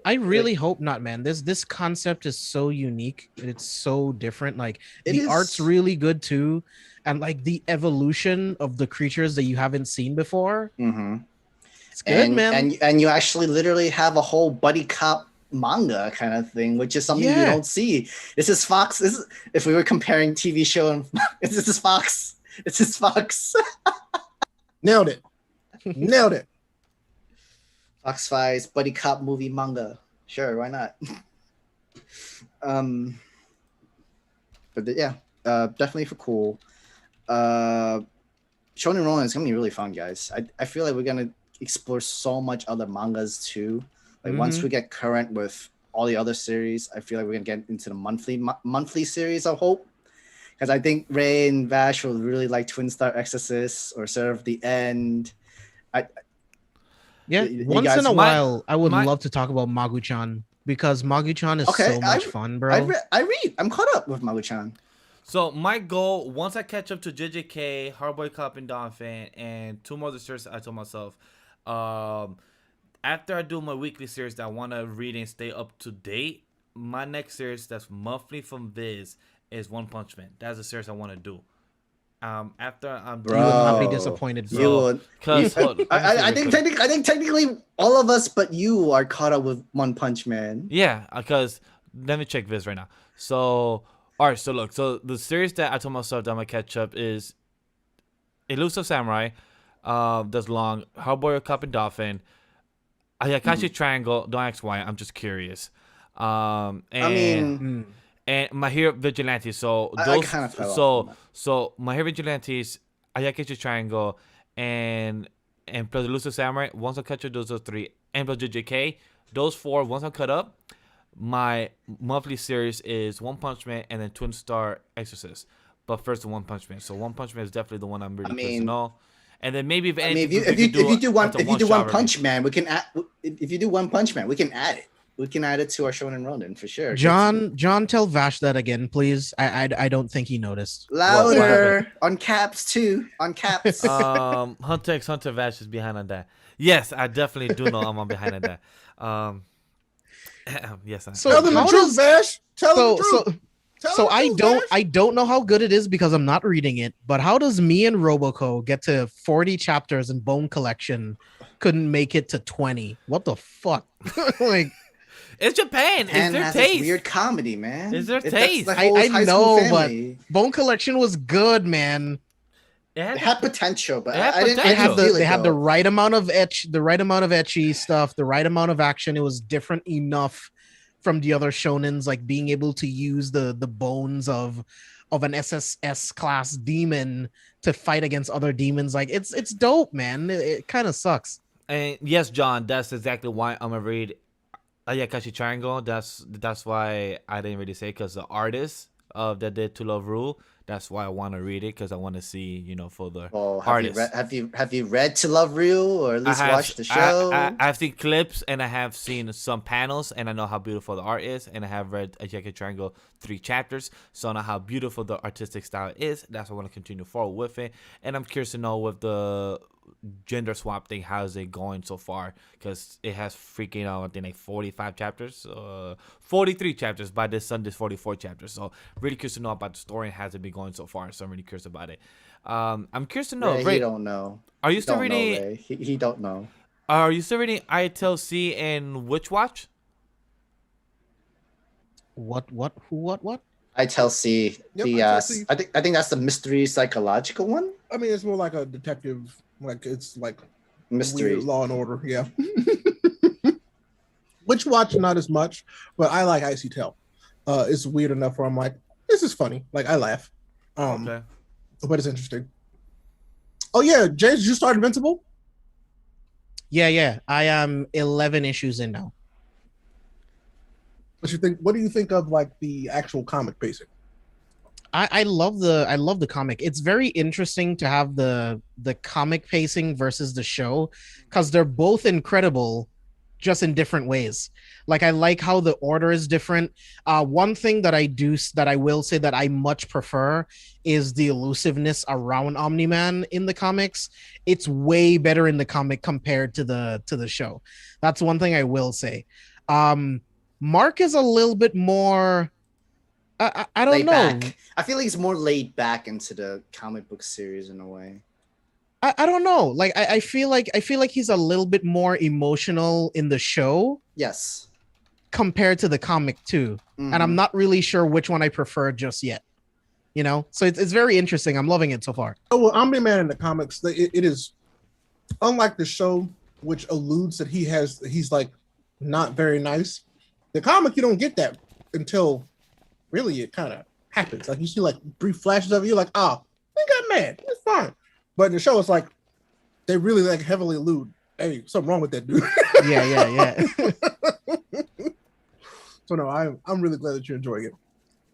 I really hope not, man. This concept is so unique. It's so different. Like It the is- art's really good too, and like the evolution of the creatures that you haven't seen before. Mm-hmm. It's good, man. And you actually literally have a whole buddy cop manga kind of thing, which is something you Yeah. don't see. This is Fox. If we were comparing TV show and this is Fox. This is Fox. Nailed it. Nailed it. Fox Fives buddy cop movie manga. Sure, why not? Definitely for cool. Shonen Ronin is gonna be really fun, guys. I feel like we're gonna explore so much other mangas too. Like once we get current with all the other series, I feel like we're gonna get into the monthly series. I hope, because I think Ray and Vash will really like Twin Star Exorcist or Serve the End. Yeah, you once guys- in a while, I would my- love to talk about Magu-chan because Magu-chan is Okay, so much fun, bro. I read. I'm caught up with Magu-chan. So my goal, once I catch up to JJK, Hardboiled Cop, and Donphan, and two more other series, I told myself, after I do my weekly series that I want to read and stay up to date, my next series that's monthly from Viz is One Punch Man. That's a series I want to do. After I'm You would not be Bro, disappointed, You bro. would. Cause I think technically all of us but you are caught up with One Punch Man. yeah, because let me check Viz right now. So, all right, so look, so the series that I told myself that I'm gonna catch up is Elusive Samurai, that's long, Hardboiled Cop and Dolphin, Ayakashi Triangle. Don't ask why, I'm just curious. And I mean, and My Hero Vigilantes. So I those, kinda fell off on so My Hero Vigilantes, Ayakashi Triangle, and plus Elusive Samurai. Once I catch up those three, and plus JJK, those four. Once I'm cut up, my monthly series is One Punch Man and then Twin Star Exorcist. But first, the One Punch Man. So One Punch Man is definitely the one I'm really curious to know. And then maybe if anything, if you do One shot Punch Man, we can add. If you do One Punch Man, we can add it. We can add it to our Shonen Ronin for sure. John, tell Vash that again, please. I don't think he noticed. Louder on caps too. On caps. Hunter x Hunter Vash is behind on that. Yes, I definitely do know I'm behind on that. Yes, I So Tell them the how truth, does Vash. Tell them the so truth. Tell so them the I truth, don't Vash. know how good it is because I'm not reading it. But how does me and Roboco get to 40 chapters and Bone Collection couldn't make it to 20? What the fuck? Like It's Japan. Japan It's their has this taste. weird comedy, man. It's their That's taste. the whole I high school know, but family. Bone Collection was good, man. It had potential, but It had I didn't. potential. They had feel they it, had the though. right amount of ecchi stuff, the right amount of action, it was different enough from the other shonens, like being able to use the bones of an SSS class demon to fight against other demons. Like it's dope, man. It kind of sucks. And yes, John, that's exactly why I'm gonna read Ayakashi Triangle. That's why I didn't really say, because the artist of that did To Love Rule. That's why I want to read it, because I want to see, for the artist. Have you read To Love Real, or at least watched the show? I've seen clips, and I have seen some panels, and I know how beautiful the art is, and I have read Ayakashi Triangle 3 chapters, so I know how beautiful the artistic style is. That's why I want to continue forward with it, and I'm curious to know with the gender swap thing, how's it going so far, because it has freaking out, I think, like 45 chapters, 43 chapters by this Sunday's 44 chapters. So really curious to know about the story and how's it been going so far. So I'm really curious about it. I'm curious to know, Ray, he don't know. Are you still reading? Know, he don't know. Are you still reading ITLC and Witch Watch? What? ITLC. Yep, The ITLC. I think that's the mystery psychological one. I mean, it's more like a detective, like it's like Mystery. weird Law and Order. Yeah. Which Watch not as much, but I like Icy Tail. It's weird enough where I'm like, this is funny. Like I laugh. Okay. But it's interesting. Oh yeah, James, did you start Invincible? Yeah. I am 11 issues in now. What you think? What do you think of like the actual comic pacing? I love the comic. It's very interesting to have the comic pacing versus the show, because they're both incredible, just in different ways. Like I like how the order is different. One thing that I will say that I much prefer is the elusiveness around Omni-Man in the comics. It's way better in the comic compared to the show. That's one thing I will say. Mark is a little bit more. I don't laid know. Back. I feel like he's more laid back into the comic book series in a way. I don't know. Like I feel like he's a little bit more emotional in the show. Yes. Compared to the comic too. Mm-hmm. And I'm not really sure which one I prefer just yet. So it's very interesting. I'm loving it so far. Oh well, Omni-Man in the comics, it is unlike the show, which alludes that he's like not very nice. The comic, you don't get that until really it kind of happens. Like you see like brief flashes of it, you're like, oh, he got mad. It's fine. But in the show, it's like they really like heavily allude, hey, something wrong with that dude. Yeah. So no, I'm really glad that you're enjoying it.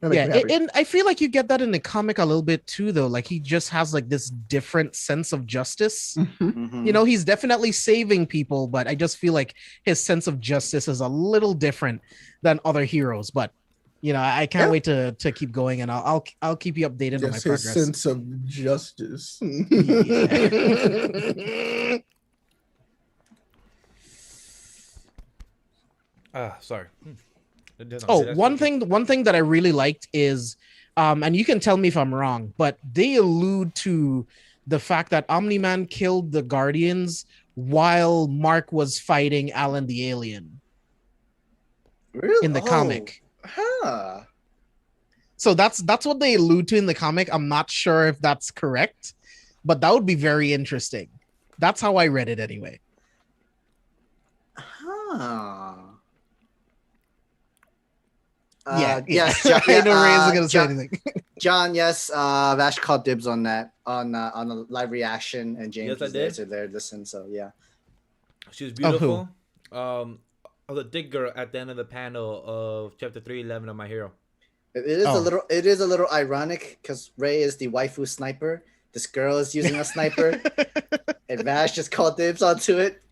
And I feel like you get that in the comic a little bit too, though. Like he just has like this different sense of justice. Mm-hmm. He's definitely saving people, but I just feel like his sense of justice is a little different than other heroes. But I can't wait to keep going, and I'll keep you updated on my progress. His sense of justice. Sorry. One thing that I really liked is, and you can tell me if I'm wrong, but they allude to the fact that Omni-Man killed the Guardians while Mark was fighting Alan the Alien. Really? In the comic. Huh. So that's what they allude to in the comic. I'm not sure if that's correct, but that would be very interesting. That's how I read it anyway. Huh. Yes. John, I know Ray isn't gonna say anything. John, yes. Vash called dibs on that on the live reaction, and James was there to listen. So yeah, she's beautiful. The dick girl at the end of the panel of chapter 311 of My Hero. It is a little ironic because Ray is the waifu sniper. This girl is using a sniper, and Vash just called dibs onto it.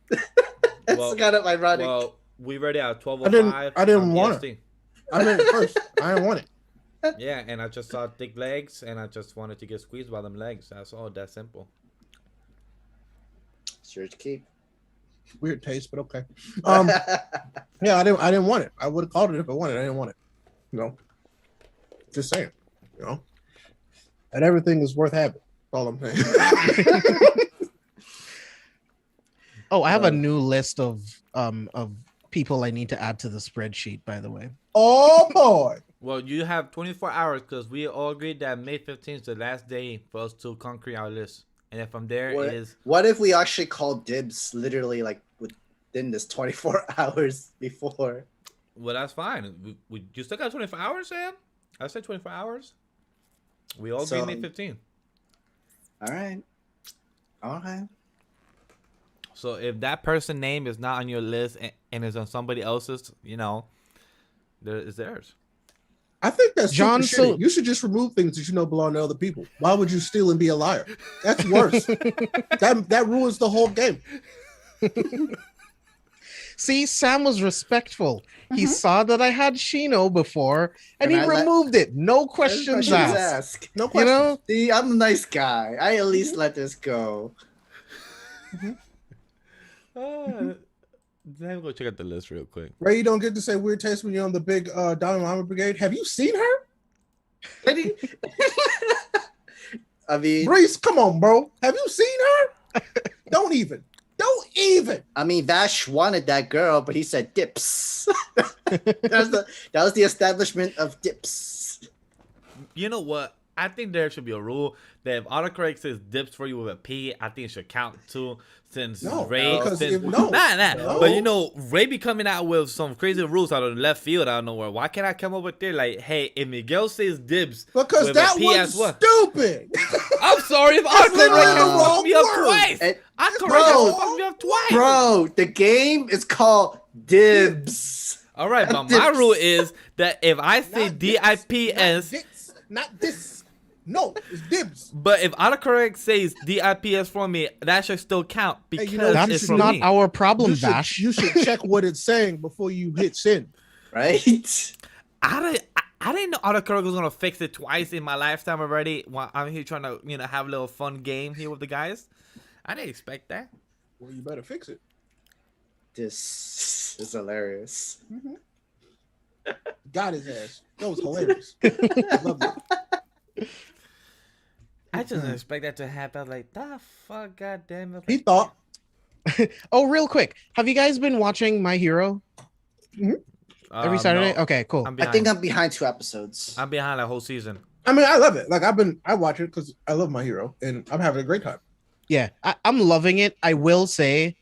It's kind of ironic. Well, we read it at 12:05. I didn't want it. I read it first. I didn't want it. Yeah, and I just saw thick legs, and I just wanted to get squeezed by them legs. That's all. That simple. It's yours to keep. Weird taste, but okay. Yeah, I didn't want it. I would have called it if I wanted it. I didn't want it. Just saying. And everything is worth having. That's all I'm saying. Oh, I have a new list of people I need to add to the spreadsheet, by the way. Oh boy. Well, you have 24 hours because we all agreed that May 15th is the last day for us to concrete our list. And if I'm there, it is. What if we actually call dibs literally like within this 24 hours before? Well, that's fine. You still got 24 hours, Sam? I said 24 hours. We all So- gave me 15. All right. Okay. So if that person name is not on your list and is on somebody else's, there is theirs. I think that's John, super shitty. so- You should just remove things that you know belong to other people. Why would you steal and be a liar? That's worse. that ruins the whole game. See, Sam was respectful. He saw that I had Shino before, and he And I let- removed it. No questions Questions asked. asked. No You question. know, See, I'm a nice guy. I at least let this go. Let me go check out the list real quick. Ray, you don't get to say weird taste when you're on the big Diamond Mama Brigade. Have you seen her? I mean, Reese, come on, bro. Have you seen her? Don't even. Vash wanted that girl, but he said dips. that was the establishment of dips. You know what? I think there should be a rule that if autocorrect says dips for you with a P, I think it should count too. Since No, Ray, because since, if- no, no. but Ray be coming out with some crazy rules out of left field out of nowhere. Why can't I come up with there like, hey, if Miguel says dibs, Because with that a P was as well. stupid. I'm sorry if literally autocorrect the fucked wrong me up word. twice. And- Autocorrect Bro. fucked me up twice. Bro, the game is called dibs. All right, but my Dips. rule is that if I say Not dips, DIPS, not this. No, it's dibs. but if autocorrect says DIPS for me, that should still count because Hey, you know, it's that's from not me. our problem, You should, Bash. you should check what it's saying before you hit send. Right? I didn't know autocorrect was gonna fix it twice in my lifetime already. While I'm here trying to have a little fun game here with the guys. I didn't expect that. Well, you better fix it. This is hilarious. Got his ass. That was hilarious. I love it. I just didn't expect that to happen. I was like, the fuck, god damn it. He thought. Oh, real quick, have you guys been watching My Hero every Saturday? No. Okay, cool. I'm I behind. think I'm behind 2 episodes. I'm behind the whole season. I mean, I love it. Like I watch it because I love My Hero and I'm having a great time. Yeah, I'm loving it. I will say,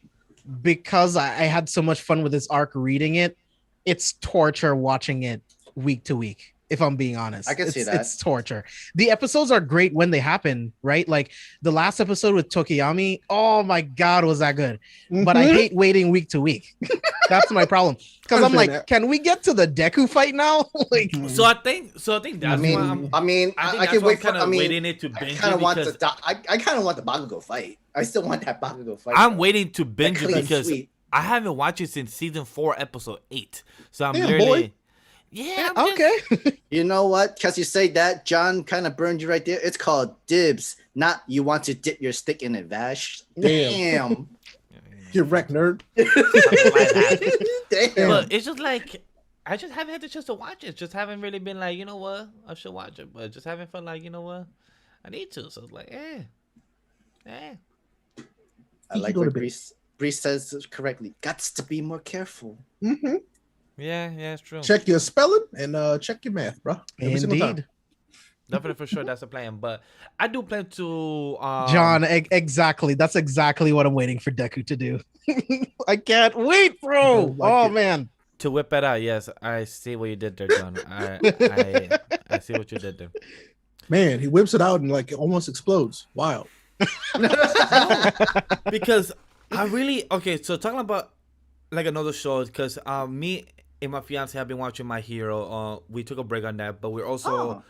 because I had so much fun with this arc reading it, it's torture watching it week to week. If I'm being honest, I can see that. It's torture. The episodes are great when they happen, right? Like the last episode with Tokiyami. Oh my god, was that good? But I Mhm. hate waiting week to week. That's my problem. Because I'm Understand like, that. can we get to the Deku fight now? Like, So I think that's why I'm. I mean, I think I that's can why I'm wait for. kind I of mean, waiting it to I binge kind it of want because the. I kind of want the Bakugo fight. I still want that Bakugo fight. I'm though. waiting to binge it clean because sweep. I haven't watched it since season 4, episode 8. So I'm Damn, literally. boy. Yeah. I'm just- okay. You know what? Because you say that, John kind of burned you right there. It's called dibs, not you want to dip your stick in it, Vash. Damn. Get wrecked, nerd. Damn. But it's just like I just haven't had the chance to watch it. Just haven't really been like, you know what, I should watch it, but just haven't felt like, you know what, I need to. So it's like, I like what Breeze says correctly. Gots to be more careful. Mm-hmm. yeah, it's true. Check your spelling and check your math, bro. Every single time. Indeed. Definitely for sure that's the plan. But I do plan to John, exactly. That's exactly what I'm waiting for Deku to do. I can't wait, bro. don't like Oh it. man. to whip it out. Yes, I see what you did there, John. I see what you did there. Man, he whips it out and like it almost explodes. Wild. Because I really so talking about like another show because me and my fiance have been watching My Hero. We took a break on that, but we're also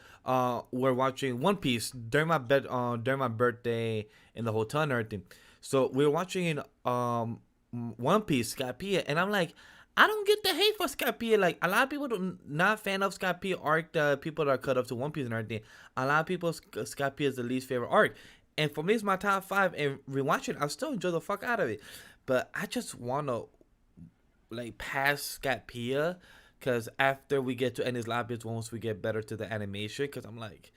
we're watching One Piece during my birthday in the hotel and everything. So we're watching One Piece Skypiea, and I'm like, I don't get the hate for Skypiea. Like a lot of people not fan of Skypiea arc. The people that are cut up to One Piece and everything. A lot of people Skypiea is the least favorite arc. And for me, it's my top 5. And rewatching, I still enjoy the fuck out of it. But I just want to, like, pass Skypiea. Because after we get to Enies Lobbies, once we get better to the animation. Because I'm like,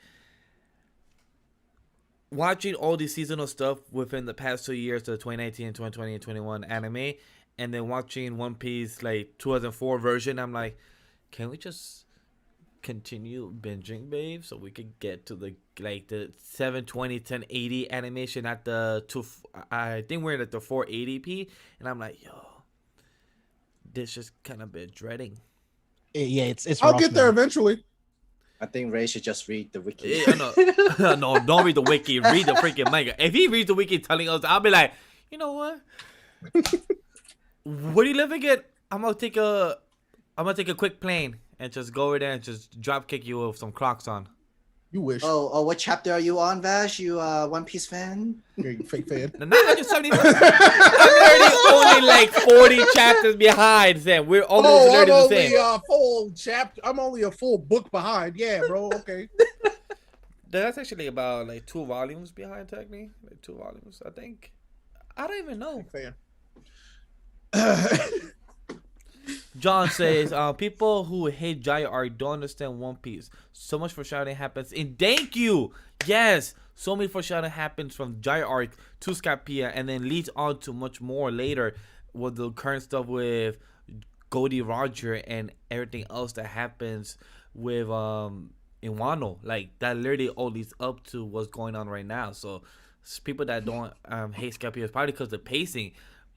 watching all the seasonal stuff within the past 2 years, the 2019, 2020, and 21 anime. And then watching One Piece, like, 2004 version. I'm like, can we just continue binging, babe, so we could get to the 720 1080 animation at the I think we're at the 480p, and I'm like, yo, this just kind of been dreading. Yeah, it's. I'll rough, get there man. eventually. I think Ray should just read the wiki. No, no, don't read the wiki. Read the freaking manga. If he reads the wiki telling us, I'll be like, you know what? Where do you live again? I'm gonna take a quick plane and just go over there and just drop kick you with some Crocs on. You wish. Oh, what chapter are you on, Vash? You One Piece fan? Yeah, you fake fan. The 970. I'm already only like 40 chapters behind, Sam. We're almost I'm learning the only same. a full chapter. I'm only a full book behind. Yeah, bro. Okay. That's actually about like 2 volumes behind, technically. Like 2 volumes, I think. I don't even know. Fan. John says, people who hate giant art don't understand One Piece. So much foreshadowing happens. And thank you. Yes. So many foreshadowing happens from giant art to Scarpia and then leads on to much more later with the current stuff with Goldie Roger and everything else that happens with in Wano. Like that literally all leads up to what's going on right now. So people that don't hate Scarpia is probably because of the pacing.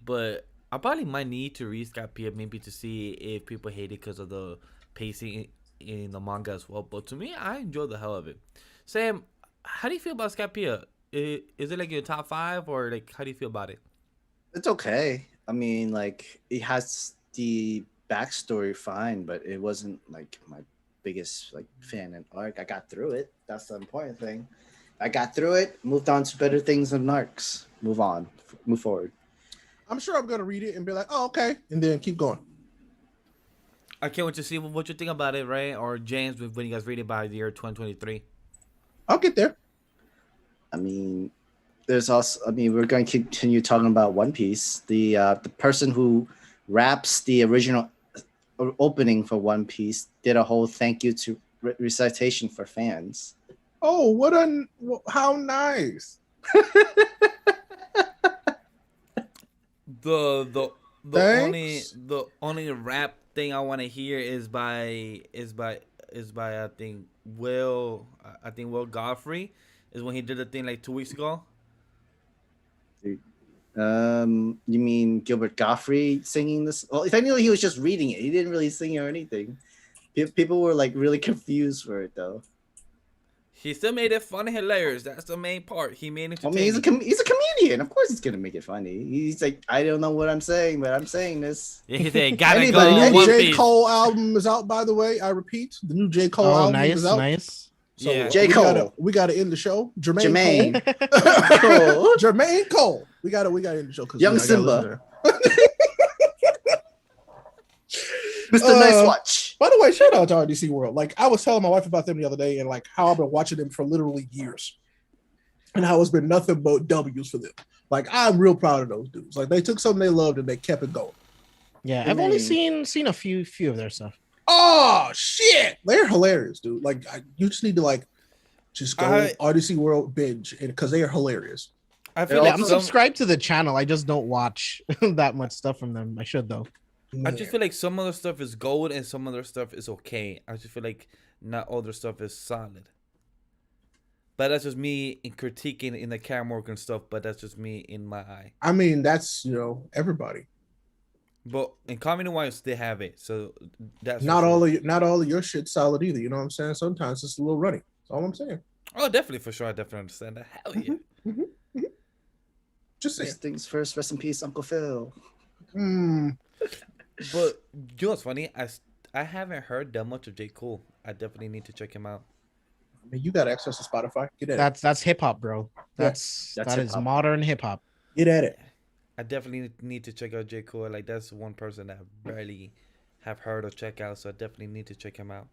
But I probably might need to read Scarpia maybe to see if people hate it because of the pacing in the manga as well. But to me, I enjoy the hell of it. Sam, how do you feel about Scarpia? Is it like your top 5 or like how do you feel about it? It's okay. I mean, like it has the backstory fine, but it wasn't like my biggest like fan and arc. I got through it. That's the important thing. I got through it, moved on to better things than arcs. Move on, move forward. I'm sure I'm gonna read it and be like, oh, okay, and then keep going. I can't wait to see what you think about it, right? Or James, when you guys read it by the year 2023. I'll get there. I mean, there's also. I mean, we're going to continue talking about One Piece. The person who raps the original opening for One Piece did a whole thank you to recitation for fans. Oh, how nice. The Thanks. only rap thing I want to hear is by I think Will Godfrey is when he did the thing like 2 weeks ago. You mean Gilbert Gottfried singing this? Well, technically he was just reading it. He didn't really sing or anything. People were like really confused for it though. He still made it fun and hilarious. That's the main part. He made it. I mean, he's a comedian. Of course, he's gonna make it funny. He's like, I don't know what I'm saying, but I'm saying this. Yeah, he said, "Gotta Anybody- go." The new One J. Piece. Cole album is out, by the way. I repeat, the new J. Cole Oh, album nice, is out. nice. So Yeah. J. Cole. we gotta end the show. Jermaine. Cole. Jermaine Cole. We gotta end the show because Young Simba. Mr. Nice Watch. By the way, shout out to RDC World. Like I was telling my wife about them the other day, and like how I've been watching them for literally years, and how it's been nothing but W's for them. Like I'm real proud of those dudes. Like they took something they loved and they kept it going. Yeah, I've only seen a few of their stuff. Oh shit, they're hilarious, dude. Like you just need to like just go RDC World binge, and because they are hilarious. I feel Yeah, like I'm subscribed to the channel. I just don't watch that much stuff from them. I should though. I just feel like some other stuff is gold and some other stuff is okay. I just feel like not all their stuff is solid. But that's just me in critiquing in the camera work and stuff. But that's just me in my eye. I mean, that's everybody. But in comedy wise, they have it. So that's Not all of your shit solid either. You know what I'm saying? Sometimes it's a little runny. That's all I'm saying. Oh, definitely for sure. I definitely understand that. Hell yeah. Just saying. First things first. Rest in peace, Uncle Phil. But you know what's funny? I haven't heard that much of J. Cole. I definitely need to check him out. I mean, you got access to Spotify. Get at it. That's hip hop, bro. That is hip-hop. modern hip hop. Get at it. I definitely need to check out J. Cole. Like that's one person that I barely have heard or check out. So I definitely need to check him out.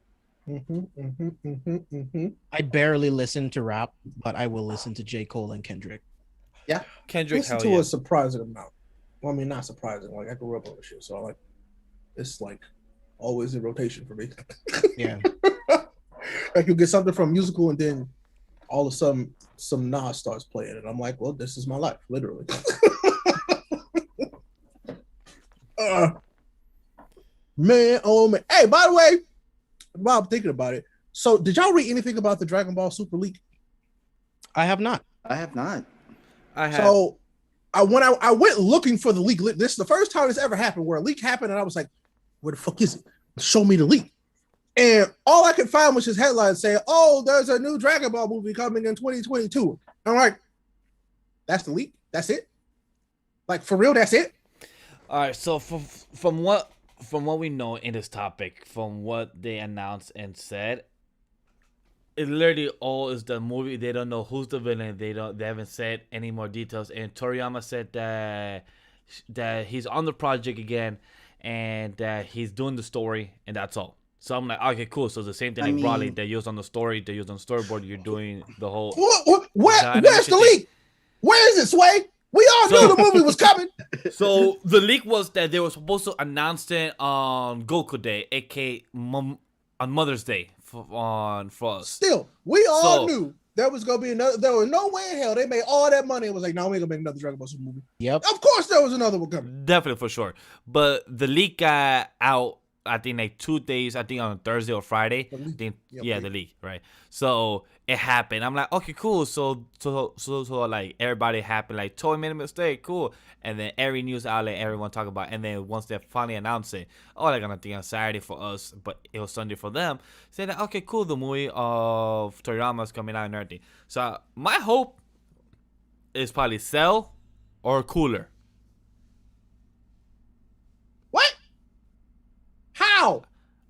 I barely listen to rap, but I will listen to J. Cole and Kendrick. Yeah, Kendrick, Listen hell to yeah. a surprising amount. Well, I mean, not surprising. Like I grew up on this shit, so like it's like always in rotation for me. Yeah. Like you get something from musical, and then all of a sudden some Nas starts playing, and I'm like, well, this is my life, literally. Man, oh man. Hey, by the way, while I'm thinking about it, so did y'all read anything about the Dragon Ball Super League? I have not. I have not. I have. So I went looking for the leak. This is the first time it's ever happened where a leak happened, and I was like, where the fuck is it? Show me the leak. And all I could find was his headline saying, "Oh, there's a new Dragon Ball movie coming in 2022." I'm like, "That's the leak? That's it? Like for real? That's it?" All right. So from what we know in this topic, from what they announced and said, it literally all is the movie. They don't know who's the villain. They haven't said any more details. And Toriyama said that he's on the project again, and that he's doing the story, and that's all. So I'm like, okay, cool. So it's the same thing like Broly. They used on the story. They used on the storyboard. You're doing the whole. Where's the leak? Where is it, Sway? We all knew the movie was coming. So the leak was that they were supposed to announce it on Goku Day, aka on Mother's Day for us. Still, we all knew there was gonna be another. There was no way in hell they made all that money and was like, "No, we're gonna make another Dragon Ball Super movie." Yep. Of course, there was another one coming. Definitely for sure. But the leak got out. I think like 2 days. I think on Thursday or Friday. The leak, right? So it happened. I'm like, okay, cool. So like everybody happened. Like Toei made a mistake, cool. And then every news outlet, everyone talk about. And then once they finally announced it, they're gonna think on Saturday for us, but it was Sunday for them. Say that okay, cool. The movie of Toriyama's coming out and everything. So my hope is probably Cell or Cooler. What? How?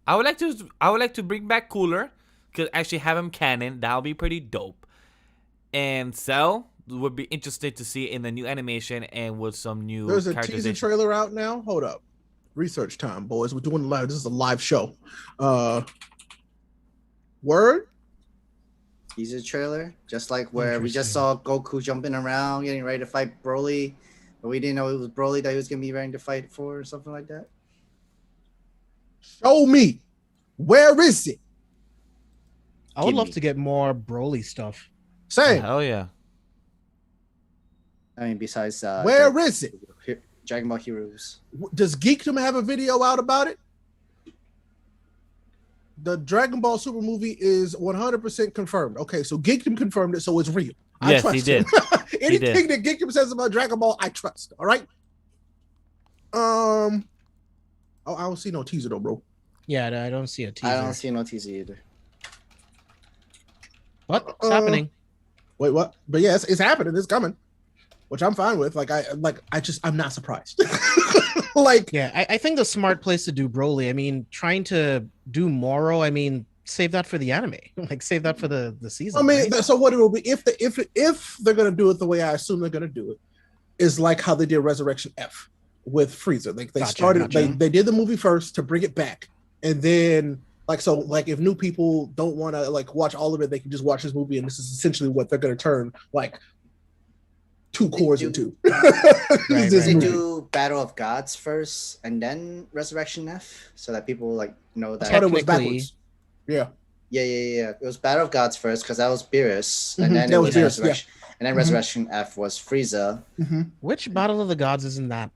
I would like to bring back Cooler, could actually have him canon. That would be pretty dope. And Cell would be interested to see in the new animation and with some new. There's a teaser trailer out now. Hold up, research time, boys. We're doing live. This is a live show. Word. Teaser trailer, just like where we just saw Goku jumping around, getting ready to fight Broly, but we didn't know it was Broly that he was gonna be ready to fight for, or something like that. Show me. Where is it? I would love to get more Broly stuff. Same. Hell yeah. I mean, besides where is it? Dragon Ball Heroes. Does Geekdom have a video out about it? The Dragon Ball Super movie is 100% confirmed. Okay, so Geekdom confirmed it, so it's real. Yes, he did. Anything that Geekdom says about Dragon Ball, I trust. All right. Oh, I don't see no teaser though, bro. Yeah, I don't see a teaser. I don't see no teaser either. What's happening? Wait, what? But yes, it's happening. It's coming, which I'm fine with. I'm not surprised. I think the smart place to do Broly. I mean, trying to do Moro. I mean, save that for the anime. Like, save that for the season. I mean, right? So what it will be if they're gonna do it the way I assume they're gonna do it, is like how they did Resurrection F with Frieza. Like they did the movie first to bring it back, and then if new people don't want to watch all of it, they can just watch this movie, and this is essentially what they're gonna turn two cores into. They do Battle of Gods first and then Resurrection F, so that people know that. I thought it was backwards. Yeah. It was Battle of Gods first because that was Beerus, and then it was Resurrection, and then Resurrection F was Frieza. Which Battle of the Gods isn't that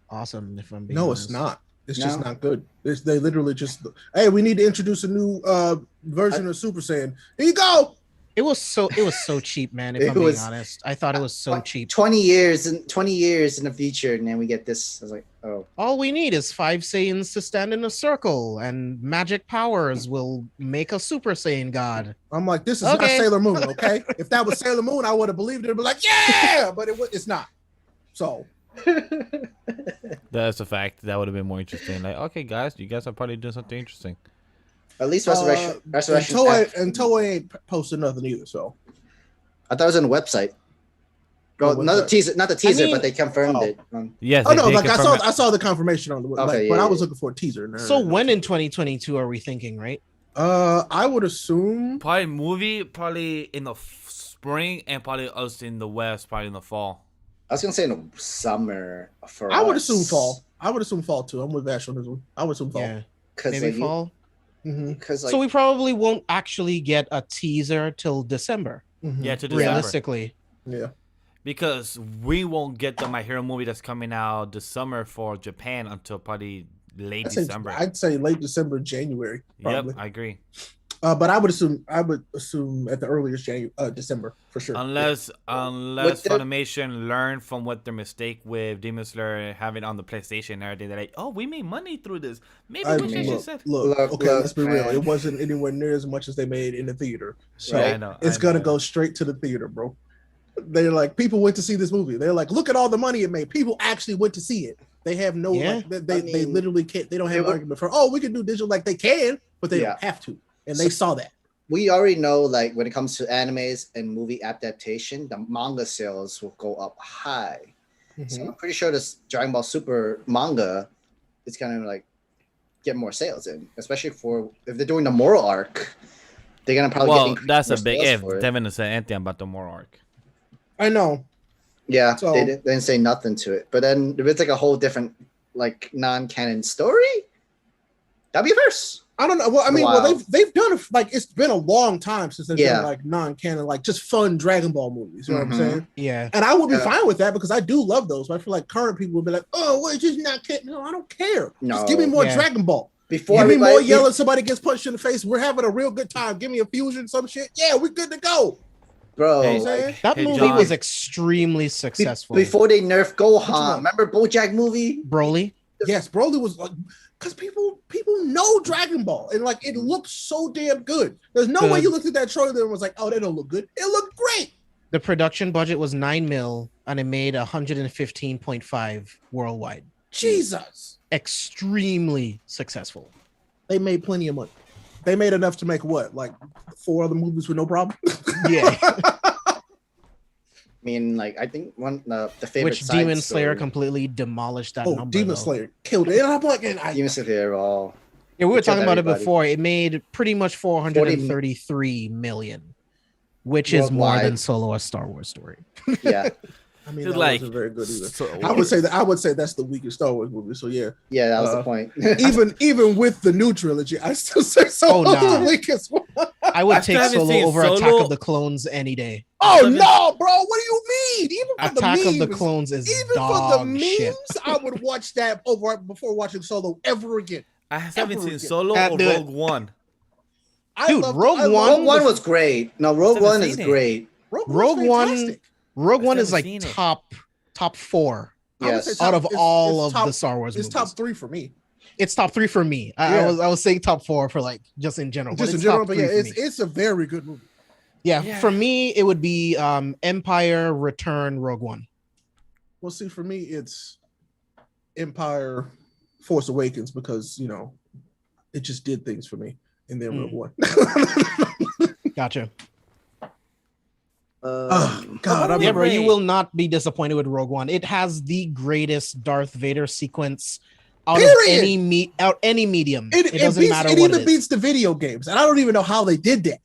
awesome? If I'm being honest. It's not. It's just not good. They literally just, hey, we need to introduce a new version of Super Saiyan. Here you go. It was so cheap, man. If I'm being honest, I thought it was so cheap. 20 years in the future, and then we get this. I was like, oh. All we need is 5 Saiyans to stand in a circle, and magic powers will make a Super Saiyan god. I'm like, this is not Sailor Moon, okay? If that was Sailor Moon, I would have believed it. I'd be like, yeah, but it's not. So. That's a fact. That would have been more interesting. Like, okay, guys, you guys are probably doing something interesting. At least Resurrection. And Toei ain't posted nothing either. So I thought it was on the website. Well, not the teaser, but they confirmed it. Yes. I saw the confirmation on the website, but I was looking for a teaser. So when in 2022 are we thinking, right? I would assume probably movie, probably in the spring, and probably us in the West, probably in the fall. I was gonna say in the summer for I would assume fall. I would assume fall too. I'm with Ash on this one. I would assume fall. Yeah. Maybe fall. So we probably won't actually get a teaser till December. Yeah, to December. Realistically. Yeah. Because we won't get the My Hero movie that's coming out this summer for Japan until probably late December. I'd say late December, January. Probably. Yep, I agree. But I would assume at the earliest December for sure. Unless With the- Funimation learned from what their mistake with Demon Slayer having on the PlayStation and everything, they're like, oh, we made money through this. Maybe I we mean, should set. look, okay, look, let's be real. man. It wasn't anywhere near as much as they made in the theater. So Right, I know, it's I gonna know. go straight to the theater, bro. They're like, people went to see this movie. They're like, look at all the money it made. People actually went to see it. They have no, Yeah. like, they mean, literally can't. They don't have it an would- argument for, oh, we can do digital. Like they can, but they Yeah. don't have to. And they saw that. We already know, like, when it comes to animes and movie adaptation, the manga sales will go up high. So I'm pretty sure this Dragon Ball Super manga is gonna like get more sales in, especially for if they're doing the Moro arc. They're gonna probably Well, get that's a more big sales if. for it. Devin didn't say anything about the Moro arc. I know. Yeah, So- they didn't say nothing to it. But then if it's like a whole different, like, non-canon story, that'd be a first. I don't know. Well, I mean, Wow. they've done it. Like it's been a long time since they've Yeah. done like non-canon, like just fun Dragon Ball movies. You know what I'm Mhm. saying? Yeah. And I would be Yeah. fine with that because I do love those. But I feel like current people would be like, "Oh, well, it's just not canon." No, I don't care. Just give me No. more Yeah. Dragon Ball. Before Give me more everybody- yelling. Somebody gets punched in the face. We're having a real good time. Give me a fusion, some shit. Yeah, we're good to go. bro. Hey, like, That Hey, movie John. was extremely successful. before they nerf Gohan, one? remember BoJack movie? Broly. Yes, Broly was because people know Dragon Ball and like it looks so damn good. There's no way Good. you looked at that trailer and was like, "Oh, they don't look good." It looked great. The production budget was 9 mil and it made 115.5 worldwide. Jesus, Extremely successful. they made plenty of money. They made enough to make what, like 4 other movies with no problem. Yeah. I mean, like, I think one the favorite Which side Demon Slayer story- completely demolished that Oh, number. Demon though. Slayer killed it. And I'm like, and I, Demon Slayer all Yeah, we were It killed talking about everybody. it before. It made pretty much 433 million, which is more Worldwide. than Solo: A Star Wars Story. yeah. I mean, It's that like- wasn't very good either. So, I would say that's the weakest Star Wars movie. So yeah, Yeah, that was the point. even with the new trilogy, I still say Solo Oh, nah. the weakest one. I would I still take haven't Solo seen over Attack Solo. of the Clones any day. Oh Seven- no, bro! What do you mean? Even for Attack the of the memes, Clones is even for dog the memes, shit. I would watch that over before watching Solo ever again. I haven't seen Ever Solo Can't or do it. Rogue One. Dude, Rogue I One- love Rogue One was great. No, Rogue Haven't One is seen it. great. Rogue One's One- fantastic. Rogue I One is haven't like seen it. top 4 I would say Yes. top- out of it's- all it's of top- the Star Wars It's movies. top 3 for me. It's top 3 for me. Yeah. I was saying top 4 for like just in general. Just but in it's general, top but 3 yeah, for me. it's a very good movie. Yeah, Yeah. for me, it would be Empire, Return, Rogue One. Well, see, for me, it's Empire, Force Awakens because it just did things for me, and then Rogue One. Gotcha. God, I'm Yeah, Yeah, bro, you Ray. will not be disappointed with Rogue One. It has the greatest Darth Vader sequence out Period. of any medium. It doesn't beats, matter it what even it is. beats the video games, and I don't even know how they did that.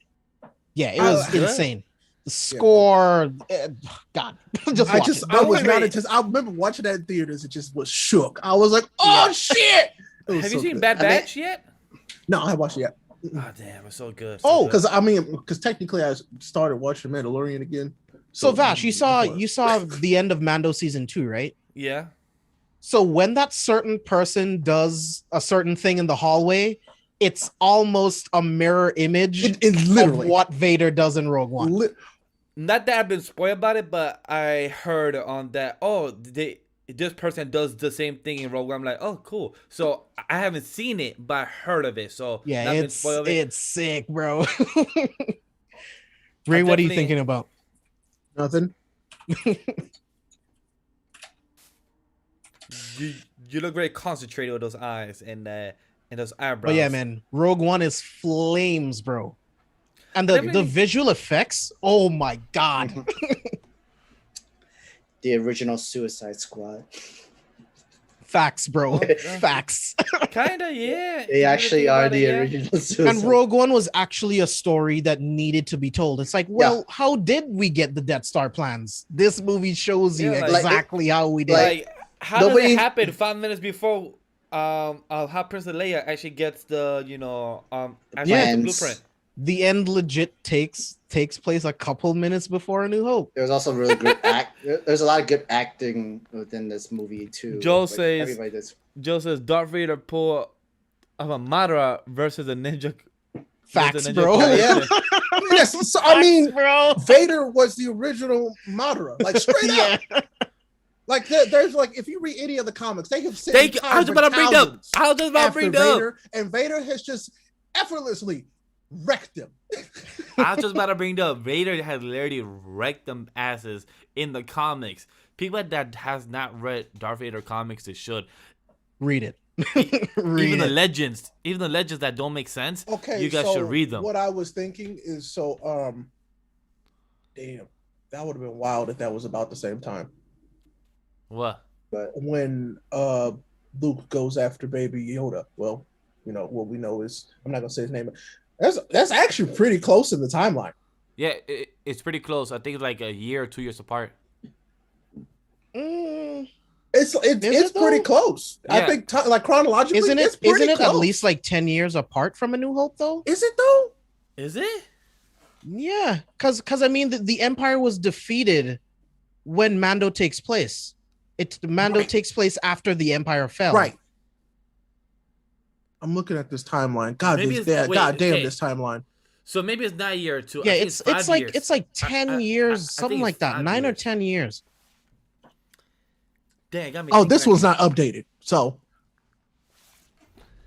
Yeah, it was Yeah. insane. The score, God, just watch it. I was wait, not wait. I remember watching that in theaters. It just was shook. I was like, oh shit! It was Have you so seen good. Bad I mean- Batch yet? No, I haven't watched it yet. Oh damn, it's so good. Oh, good. because technically I started watching Mandalorian again. So Vash, you saw the end of Mando season 2, right? yeah. So when that certain person does a certain thing in the hallway, it's almost a mirror image It of literally what Vader does in Rogue One. Not that I've been spoiled about it, but I heard on that. Oh, this person does the same thing in Rogue One. I'm like, oh, cool. So I haven't seen it, but I heard of it. So Yeah, not been spoiled of it. it's sick, bro. Ray, what are you definitely- thinking about? nothing. You look very concentrated with those eyes and those eyebrows. But yeah, man, Rogue One is flames, bro. And the Definitely. visual effects, oh my god. The original Suicide Squad. Facts, bro. Oh, yeah. Facts. Kinda, yeah. They actually are the Yeah. original Suicide. And Rogue One was actually a story that needed to be told. It's like, well, how did we get the Death Star plans? This movie shows you Yeah, like- exactly how we did. like- Like, how does Nobody- it happen 5 minutes before how Princess Leia actually gets the actually Yeah. gets the Plans. blueprint? The end legit takes place a couple minutes before A New Hope. There was also really good There's a lot of good acting within this movie too. Joe Like, says- everybody does. Joe says Darth Vader pull of a Madara versus a ninja Facts, Ninja bro. Turtles. Yeah. Yes, so, I mean, bro. Vader was the original Madara, like straight Yeah. up. Like there's like if you read any of the comics, they have sent Thank you. I was entire about to bring up. battalions I was just about to after bring up. Vader, and Vader has just effortlessly wrecked them. I was just about to bring up. Vader has literally wrecked them asses in the comics. People that has not read Darth Vader comics, they should. Read it. Even the legends that don't make sense. Okay, you guys so should read them. What I was thinking is damn, that would have been wild if that was about the same time. What? But when Luke goes after Baby Yoda, well, you know what we know is I'm not gonna say his name. That's actually pretty close in the timeline. Yeah, it's pretty close. I think it's like a year or 2 years apart. It's it pretty though? close. Yeah. I think like chronologically, Isn't it's it? pretty Isn't it close. at least like 10 years apart from A New Hope, though? Is it though? Is it? Yeah, because I mean the Empire was defeated when Mando takes place. Mando Right. takes place after the Empire fell. Right. I'm looking at this timeline. God, Maybe this, it's- wait, God damn okay. this timeline. So maybe it's not a year or two. Yeah, I think it's 5 like years. it's like 10 I years, think something it's like that. 5 9 or years. 10 years. Dang, it got me Oh, thinking this like- one's not updated. So,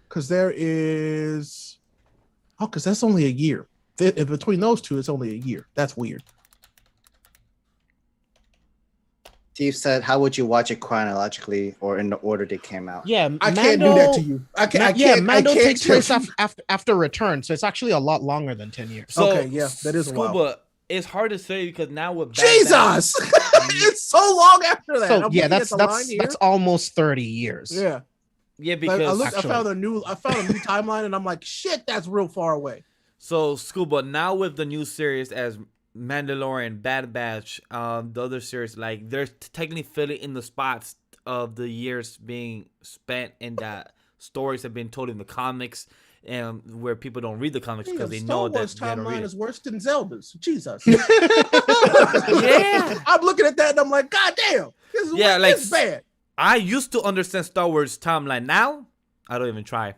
because there is, because that's only a year. Between those two, it's only a year. That's weird. Steve said, "How would you watch it chronologically or in the order they came out?" Yeah, I can't do that to you. I can't. Mando I can't takes place tell you. after Return, so it's actually a lot longer than 10 years. So, Okay, yeah, that is a while. Scuba. It's hard to say because now with Jesus, it's so long after that. So I'm yeah, looking at the line that's here. almost 30 years. Yeah. Yeah, I because looked. Actually- I found a new timeline, and I'm like, shit, that's real far away. so Scuba now with the new series as Mandalorian, Bad Batch, the other series, like they're technically filling in the spots of the years being spent and that stories have been told in the comics, and where people don't read the comics because they Star know Wars that they don't read timeline it. is worse than Zelda's. Jesus. Yeah. I'm looking at that and I'm like, God damn, this is Yeah, like- this is bad. I used to understand Star Wars timeline. Now I don't even try.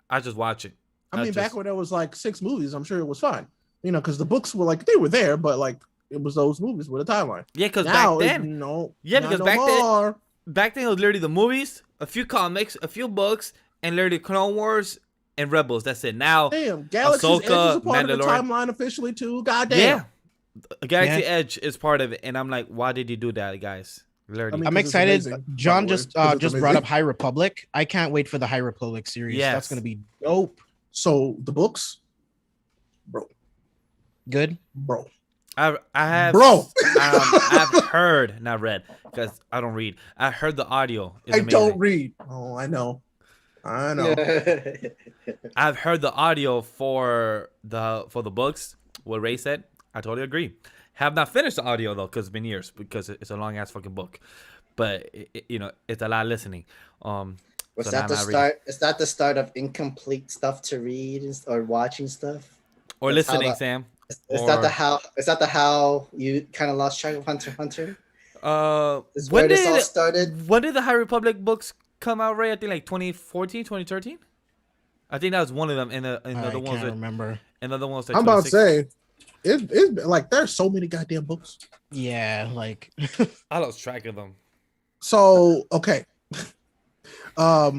I just watch it. I mean, just- back when there was like 6 movies, I'm sure it was fine. You know, because the books were like they were there, but like it was those movies with a timeline. Yeah, because Now, back then, no, Yeah, not because no back then it was literally the movies, a few comics, a few books, and literally Clone Wars and Rebels. That's it. Now, Damn, Galaxy's Edge is Ahsoka, a part of the Mandalorian. timeline officially too. God damn. yeah, Galaxy Yeah. Edge is part of it, and I'm like, why did you do that, guys? Literally. I mean, I'm 'cause it's excited. amazing, by John the way, just 'cause it's brought amazing. up High Republic. I can't wait for the High Republic series. Yes. That's gonna be dope. So the books, Good. bro. I have, Bro. I've heard, not read, because I don't read. I heard the audio. Is I amazing. don't read. Oh, I know. I've heard the audio for the books. What Ray said, I totally agree. Have not finished the audio though, because it's been years, because it's a long ass fucking book. But you know, it's a lot of listening. Was So that now the I'm not reading. start? Is that the start of incomplete stuff to read or watching stuff? Or That's how listening, that- Sam. Is that the how? Is that the how you kind of lost track of Hunter x Hunter? Is When where this all did started? when did the High Republic books come out, Ray? I think like 2014, 2013. I think that was one of them, and the I other ones can't that, remember. and the other ones like I'm about to 26. say, it's like there's so many goddamn books. Yeah, like I lost track of them. So okay, so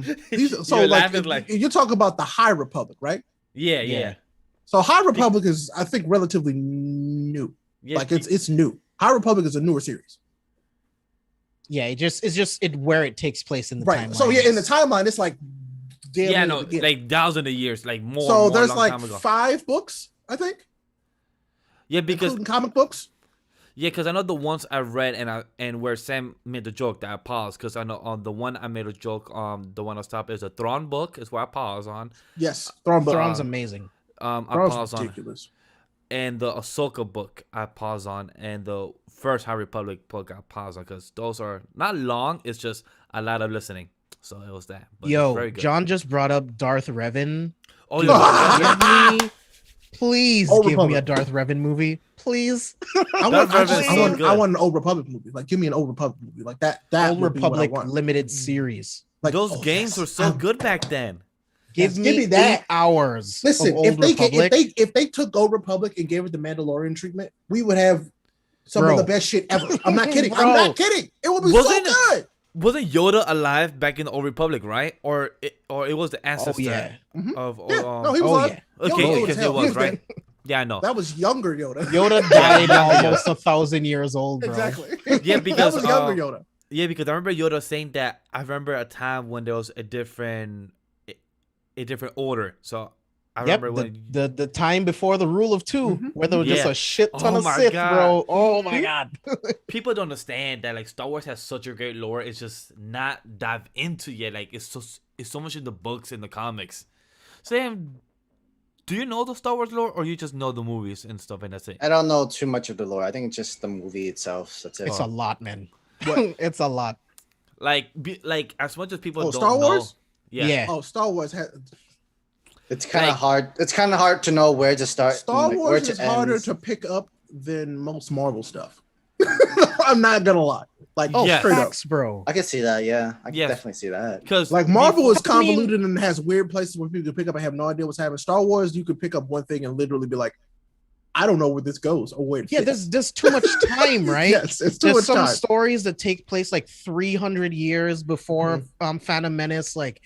You're like, laughing like- you talk about the High Republic, right? Yeah. Yeah. So High Republic is, I think, relatively new. Like it's new. High Republic is a newer series, yeah, it's just where it takes place in the right? timeline. So yeah, in the timeline, it's like damn yeah, near no, the beginning. like thousands of years, like more. So more, there's long like time ago. 5 books, I think, Yeah, because including comic books. yeah, because I know the ones I read and where Sam made the joke that I paused because I know on the one I made a joke the one I stopped is a Thrawn book is where I pause on. Yes, Thrawn book. Thrawn's amazing. I Thrawn's pause on, ridiculous. and the Ahsoka book I pause on, and the first High Republic book I pause on because those are not long. It's just a lot of listening. So it was that. But it's very Yo, good. John just brought up Darth Revan. Oh, Yeah. yeah. Give me, please Old give me a Republic. Darth Revan movie, please. I Darth want, I, Revan's just, so good. I want an Old Republic movie. Like, give me an Old Republic movie. Like that. That Old would be what I Republic want. limited series. Like, Those oh, games yes. were so good back then. Give Give me me that. 8 hours. Listen, of Old Republic. if they took Old Republic and gave it the Mandalorian treatment, we would have some Bro. of the best shit ever. I'm not kidding. Bro. I'm not kidding. It would be Wasn't so good. Wasn't Yoda alive back in the Old Republic, right? Or it was the ancestor yeah. of Yeah. No, he was Oh, alive. yeah. okay, Yoda because hell. it was He right. dead. Yeah, I know. That was younger Yoda. Yoda died almost 1,000 years old, bro. Exactly. Yeah, that because was younger Yoda. yeah, because I remember Yoda saying that. I remember a time when there was a different order. So I Yep, remember when the time before the rule of 2, Mhm. where there was just Yeah. a shit ton Oh of my Sith, God. bro. Oh my god. people don't understand that like Star Wars has such a great lore. It's just not dive into yet. Like it's so much in the books and the comics. Sam, do you know the Star Wars lore, or you just know the movies and stuff, and that's it? I don't know too much of the lore. I think it's just the movie itself. That's it. It's a lot, man. It's a lot. Like as much as people don't Star Wars? know. Yeah. Oh, Star Wars had It's kind of Like- hard. It's kind of hard to know where to start. Star like, where Wars to is harder end. to pick up than most Marvel stuff. I'm not gonna lie. Like Oh, Yeah. straight up. facts, bro. I can see that. Yeah, I can Yes. definitely see that. Because Like Marvel is I mean- convoluted and has weird places where people can pick up and have no idea what's happening. Star Wars, you could pick up one thing and literally be like, I don't know where this goes or where it Yeah, fits. there's too much time, right? Yes, it's too There's much some time. stories that take place like 300 years before Phantom Menace. Like,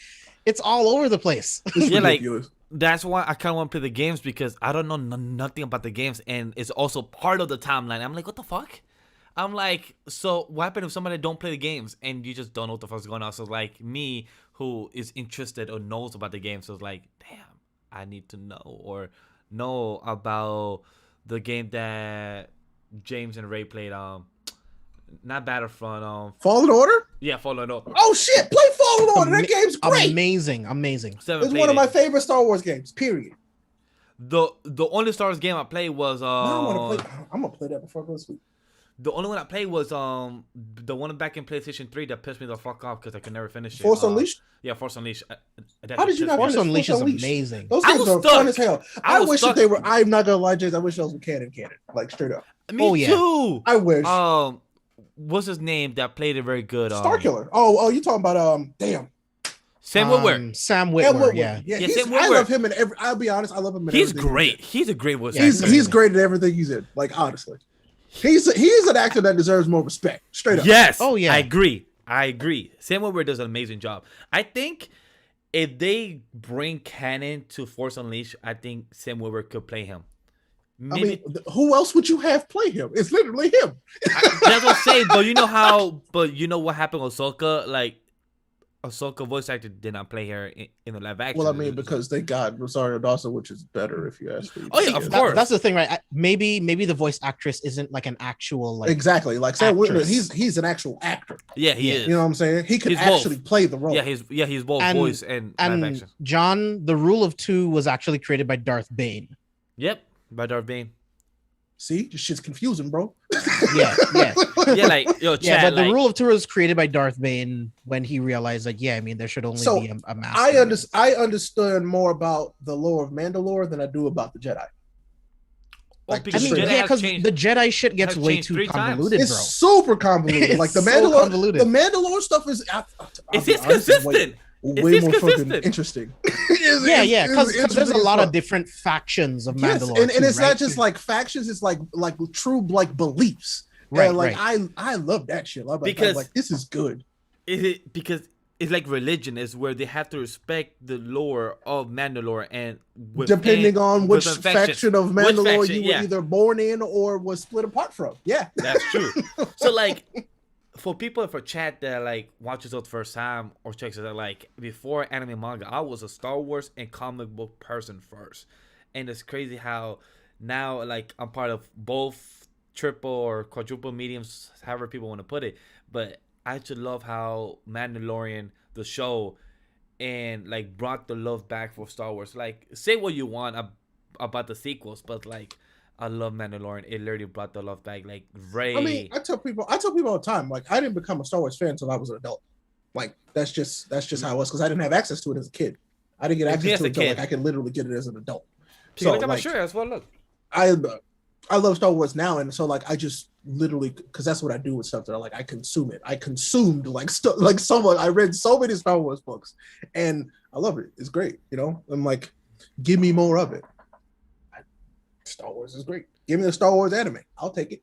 it's all over the place. It's Yeah, like- ridiculous. that's why I kind of want to play the games, because I don't know nothing about the games, and it's also part of the timeline. I'm like, what the fuck? I'm like, so what happened if somebody don't play the games and you just don't know what the fuck's going on? So like me, who is interested or knows about the game, so it's like, damn, I need to know about the game that James and Ray played. Not Battlefront. Fallen Order? Yeah, Fallen Order. Oh shit, play Fallen Order. That game's great. Amazing. Seven It's played one of it. my favorite Star Wars games, period. The only Star Wars game I played was I'm gonna play that before I go to sleep. the only one I played was the one back in PlayStation 3 that pissed me the fuck off because I could never finish it. Force Unleashed? Yeah, Force Unleashed. How did you not Force finish Unleashed is Unleashed? amazing. Those I games was are stuck. fun as hell. I I was wish that stuck. they were. I'm not gonna lie, James. I wish those were canon, like straight up. Me Oh, yeah. too. I wish. What's his name that played it very good? Starkiller. Oh, you talking about damn. Sam Witwer. Sam Ed Witwer, Woodward. yeah. Yeah, he's- Sam I Witwer. love him in every. I'll be honest, I love him in. He's everything great. He's a great voice Yeah, actor. He's great at everything he's in. Like honestly, he's an actor that deserves more respect. Straight up. Yes. Oh, yeah. I agree. Sam Witwer does an amazing job. I think if they bring canon to Force Unleashed, I think Sam Witwer could play him. I mean, who else would you have play him? It's literally him. That's what I'm saying. But you know how? But you know what happened with Ahsoka? Like, Ahsoka voice actor did not play her in the live action. Well, I mean, because they got Rosario Dawson, which is better if you ask me. Oh, yeah, of course. That's the thing, right? Maybe the voice actress isn't like an actual like Exactly. Like Sam Witwer, actress. he's an actual actor. yeah, he is. You know what I'm saying? He could He's both. actually play the role. Yeah, he's both And- voice and live and action. John, the rule of 2 was actually created by Darth Bane. Yep, by Darth Bane. See, this shit's confusing, bro. Yeah. Yeah, like yo, Chad, Yeah, but like, the rule of 2 was created by Darth Bane when he realized that there should only So, be a master. I understood more about the lore of Mandalore than I do about the Jedi. oh, like, because I mean, Jedi yeah, has because changed. the Jedi shit gets has way changed too 3 times. convoluted, It's bro. super convoluted. It's Like the so Mandalore, convoluted. the Mandalore stuff is. It's consistent. Way It's more fucking consistent. interesting. Yeah, because there's a interesting lot as of fuck. different factions of Yes, Mandalore. and too, it's right? not just like factions; it's like true like beliefs. Right, And, like right. I love that shit. I'm Because- like this is good. Is it because it's like religion is where they have to respect the lore of Mandalore and Depending on which within faction of Which Mandalore faction, you yeah. were either born in or was split apart from. Yeah, That's true. So like for people for chat that like watches it the first time or checks it out, like before anime manga, I was a Star Wars and comic book person first. And it's crazy how now like I'm part of both triple or quadruple mediums, however people want to put it. But I just love how Mandalorian, the show, and like brought the love back for Star Wars. Like say what you want about the sequels, but like I love Mandalorian. It literally brought the love back. Like Ray. I mean, I tell people all the time. Like I didn't become a Star Wars fan until I was an adult. Like that's just how it was because I didn't have access to it as a kid. I didn't get Me access as to a it until kid. like I could literally get it as an adult. So, So look at my like, shirt. That's what look. I love Star Wars now, and so like I just literally, because that's what I do with stuff that I consume it. I consumed like someone. I read so many Star Wars books, and I love it. It's great. I'm like, give me more of it. Star Wars is great. Give me the Star Wars anime. I'll take it.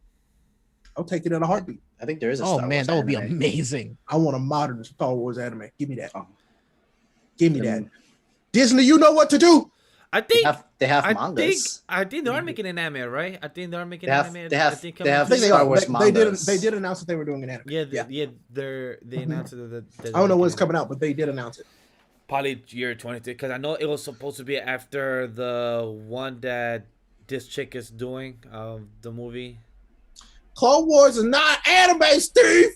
I'll take it in a heartbeat. I think there is a Oh Star man, Wars that would be anime. amazing. I want a modern Star Wars anime. Give me that. Oh. Give me that. Disney, you know what to do. I think They have I mangas. think they are making an anime, right? I think they are making They have- an anime. they have- I think they have I think Star Wars they mangas. did announce that they were doing an anime. Yeah, yeah. they announced that. I don't know when it's coming out, but they did announce it. Probably year 22, because I know it was supposed to be after the one that this chick is doing, the movie. Clone Wars is not anime, Steve.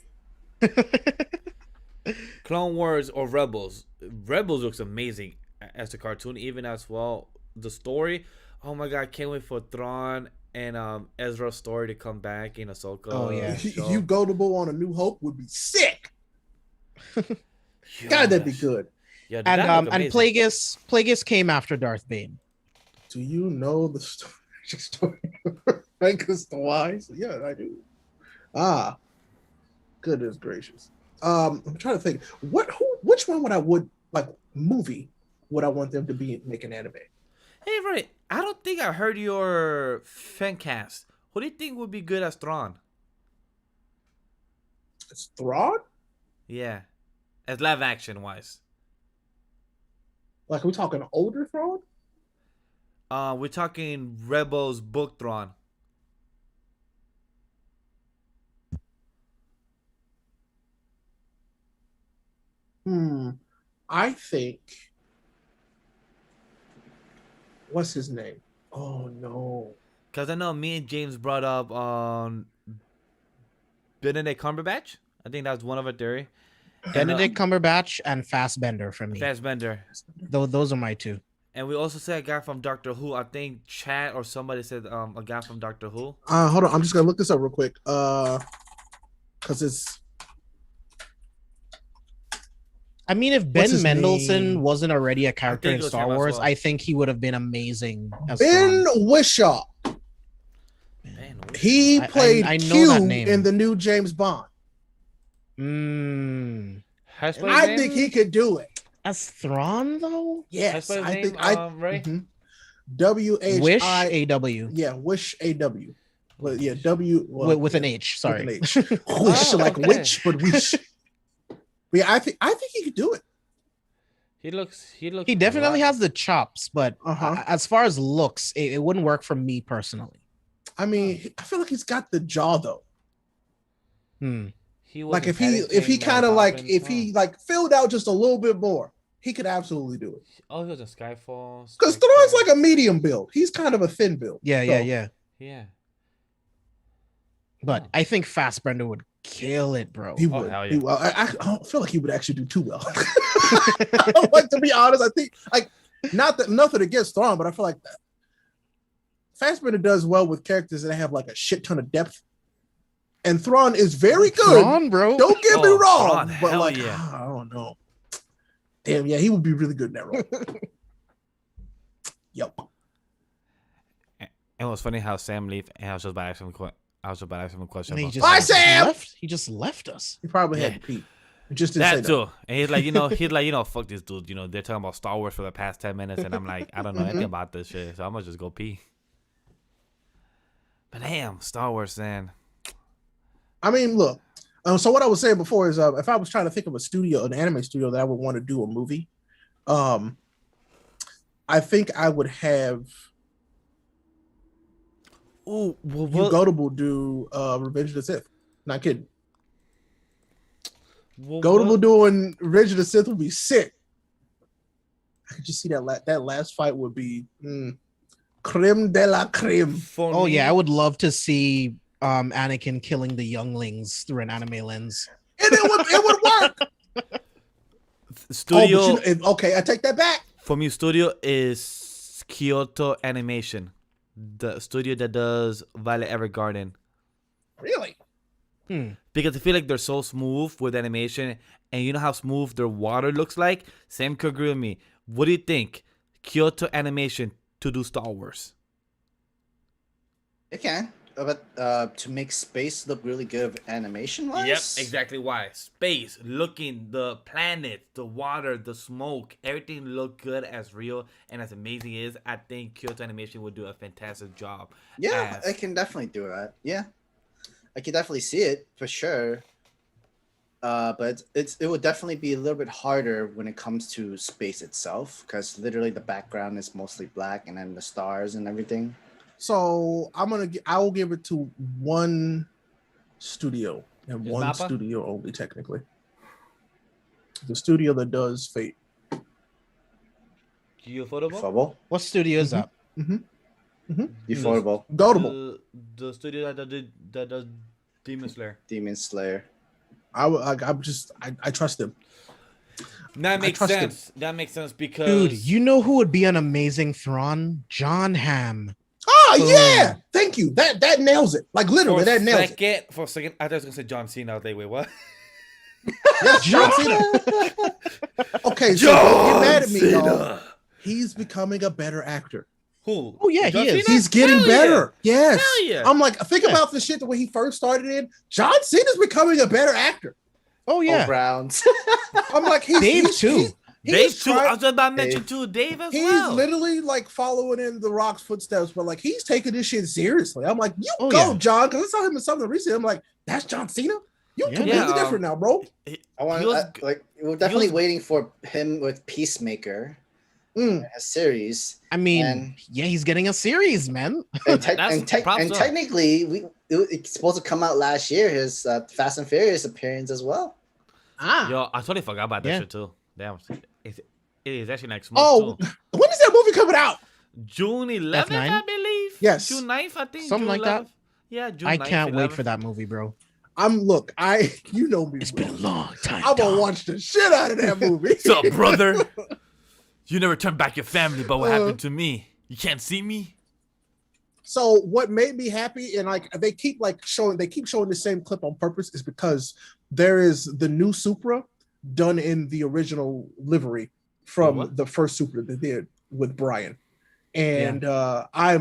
Clone Wars or Rebels. Rebels looks amazing as a cartoon, even as well. The story, oh my god, can't wait for Thrawn and Ezra's story to come back in Ahsoka. Oh, yeah. show. You Goatable on A New Hope would be sick. Yeah, God, that'd be good. Yeah, that And look and amazing. Plagueis came after Darth Bane. Do you know the story? Frankus the Wise? Yeah, I do. Goodness gracious. I'm trying to think. Which one movie would I want them to be making anime? Hey, Ronnie, I don't think I heard your fan cast. Who do you think would be good as Thrawn? It's Thrawn? Yeah, as live action wise. Like, are we talking older Thrawn? We're talking Rebels book Thrawn. I think. What's his name? Oh no. Cause I know me and James brought up Benedict Cumberbatch. I think that's one of our theory. Benedict Cumberbatch and Fassbender for me. Fassbender. Those are my two. And we also said a guy from Doctor Who. I think Chad or somebody said a guy from Doctor Who. Hold on. I'm just gonna look this up real quick. Because it's. I mean, if Ben What's his Mendelsohn name? wasn't already a character think in it was Star him as Wars, well. I think he would have been amazing as Ben Thrawn. Whishaw. Man, He I played know Q that name. in the new James Bond. Has And I think he could do it. As Thrawn though? Yes, That's I his think name, Ray? WH Wish AW Yeah, Wish AW. Well, yeah, W with an H. Sorry. With an H. Wish, like okay. witch, but wish. But yeah, I think he could do it. He looks. He definitely has the chops, but as far as looks, it wouldn't work for me personally. I mean, I feel like he's got the jaw though. He Like if he kind of like if he like filled out just a little bit more, he could absolutely do it. Oh, he was in Skyfall. Because Thrawn's like a medium build. He's kind of a thin build. Yeah. Yeah. Oh. But I think Fassbender would kill it, bro. He would. hell yeah. He will. I don't feel like he would actually do too well. Like, to be honest, I think like nothing against Thrawn, but I feel like Fassbender does well with characters that have like a shit ton of depth. And Thrawn is very good. Thrawn, bro. Don't get me Oh, wrong, Thrawn, but hell like yeah. I don't know. Damn, yeah, he would be really good in that role. Yep. It was funny how Sam left, and I was just about to ask him a question. And he about just, Bye, Thrawn. Sam! left. He just left us. He probably had Yeah. to pee. He just didn't say That that. too, and he's like, fuck this dude. They're talking about Star Wars for the past 10 minutes, and I'm like, I don't know anything about this shit, so I'm gonna just go pee. But damn, Star Wars, man. I mean, look. So what I was saying before is, if I was trying to think of an anime studio that I would want to do a movie, I think I would have Ooh, you Goatable do Revenge of the Sith. Not kidding. Goatable doing Revenge of the Sith would be sick. I could just see that last fight would be creme de la creme. Oh yeah, I would love to see Anakin killing the younglings through an anime lens. And it would work. Studio Oh, but okay, I take that back. for me. Studio is Kyoto Animation, the studio that does Violet Evergarden. Really? Because I feel like they're so smooth with animation, and you know how smooth their water looks like. Sam could agree with me. What do you think? Kyoto Animation to do Star Wars? It can. to make space look really good animation wise? Yep, exactly why. Space, looking, the planet, the water, the smoke, everything look good as real and as amazing as I think Kyoto Animation would do a fantastic job. Yeah, as- I can definitely do that. Yeah, I can definitely see it for sure. But it would definitely be a little bit harder when it comes to space itself, because literally the background is mostly black, and then the stars and everything. So I will give it to one studio and Is one Mappa? studio only, technically. The studio that does Fate. Ufotable? Ufotable? What studio is that? Ufotable. Goatable. The studio that does Demon Slayer. Demon Slayer. I trust them. That makes trust him. sense. That makes sense because Dude, you know who would be an amazing Thrawn? John Hamm. Oh Boom. yeah, thank you. That nails it. Like literally, that nails it. For a second, I thought I was gonna say John Cena. I was like, wait, what? Yes, John Cena. Okay, so don't get mad at me, y'all. He's becoming a better actor. Who? Oh, yeah, John he is. Cena? He's getting Hell better. Yes. Hell yeah. I'm like, think about the shit the way he first started in. John Cena's becoming a better actor. Oh yeah, Browns. I'm like, Dave too. Dave too. I was just about to Dave. mention too. Dave as He's well. literally like following in The Rock's footsteps, but like he's taking this shit seriously. I'm like, you Oh, go, yeah. John, because I saw him in something recently. I'm like, that's John Cena. You Yeah. completely Yeah, different now, bro. I want He was- like we're definitely was- waiting for him with Peacemaker, Mm. a series. I mean, And- yeah, he's getting a series, man. And, That's props up. technically, it's supposed to come out last year. His Fast and Furious appearance as well. Yo, I totally forgot about that Yeah. shit too. Damn, it is actually next month Oh, too. when is that movie coming out? June 11th, F9? I believe. Yes. June 9th, I think. Something June like that. 11th. Yeah, June I 9th, can't wait 11th. for that movie, bro. You know me. It's bro. been a long time. I'm gonna dog. watch the shit out of that movie. So, brother, you never turned back your family, but what Uh. happened to me? You can't see me? So what made me happy, and like they keep showing the same clip on purpose, is because there is the new Supra done in the original livery from What? the first Supra they did with Brian. And I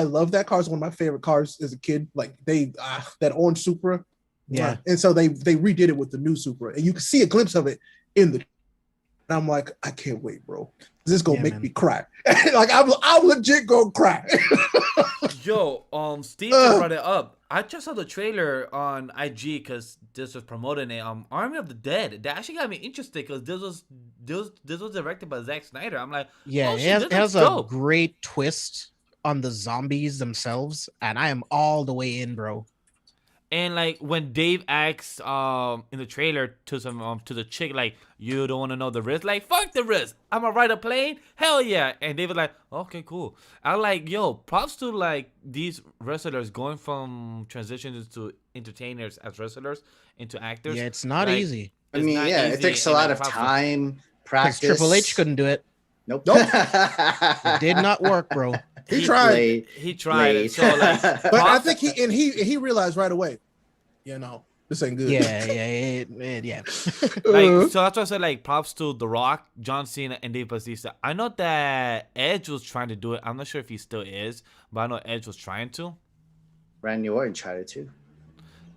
love that car. It's one of my favorite cars as a kid. Like that orange Supra. Yeah. And so they redid it with the new Supra. And you can see a glimpse of it in the, and I'm like, I can't wait, bro. This is gonna Yeah, make man. me cry. Like I'm legit gonna cry. Yo, Steve just brought it up. I just saw the trailer on IG because this was promoting it. Army of the Dead. That actually got me interested because this was directed by Zack Snyder. I'm like, Yeah, oh, it shit, has, this it has looks a dope. great twist on the zombies themselves, and I am all the way in, bro. And like when Dave asks in the trailer to the chick, like, you don't want to know the risk, like, fuck the risk, I'm gonna ride a plane, hell yeah. And Dave was like, okay, cool. I like, yo, props to like these wrestlers going from transitions to entertainers as wrestlers into actors. Yeah, it's not Like, easy. I it's mean, not yeah, it easy, takes a and lot like, of props to- time, 'Cause practice. Triple H couldn't do it. Nope. It did not work, bro. He tried. He tried it. So like, But I think he realized right away, this ain't good. Yeah. like, so that's why I said, like, props to The Rock, John Cena, and Dave Bautista. I know that Edge was trying to do it. I'm not sure if he still is, but I know Edge was trying to. Randy Orton tried it too.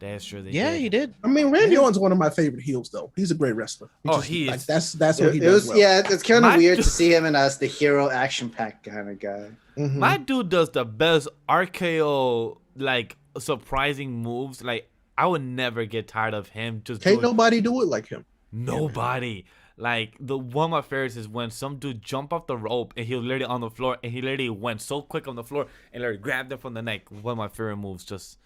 That's true. Yeah, he did. I mean, Randy Orton's one of my favorite heels, though. He's a great wrestler. He like, is. That's what he It does was well. yeah, it's kind My of weird dude- to see him as the hero action pack kind of guy. Mhm. My dude does the best RKO, like, surprising moves. Like, I would never get tired of him just Can't doing nobody do it like him. nobody. Like, the one of my favorites is when some dude jump off the rope and he was literally on the floor and he literally went so quick on the floor and literally grabbed him from the neck. One of my favorite moves. Just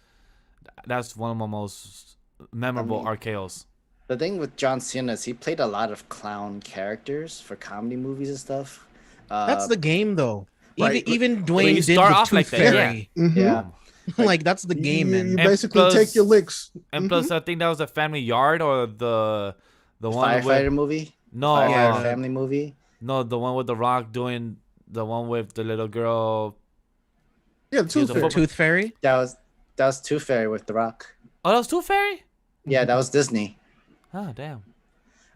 that's one of my most memorable RKOs. The thing with John Cena is he played a lot of clown characters for comedy movies and stuff. That's the game, though. Right. Even you Dwayne did start with off Tooth like that, Fairy. Mhm. yeah. Like that's the game, You man. And basically plus- take your licks. And plus, I think that was a Family Yard or the one Firefighter with movie. no Firefighter uh, family movie. no the one with The Rock doing the one with the little girl. Yeah, He's Tooth a Fairy. football- Tooth Fairy. That was Tooth Fairy with The Rock. Oh, that was Tooth Fairy. Yeah, that was Disney. Oh, damn.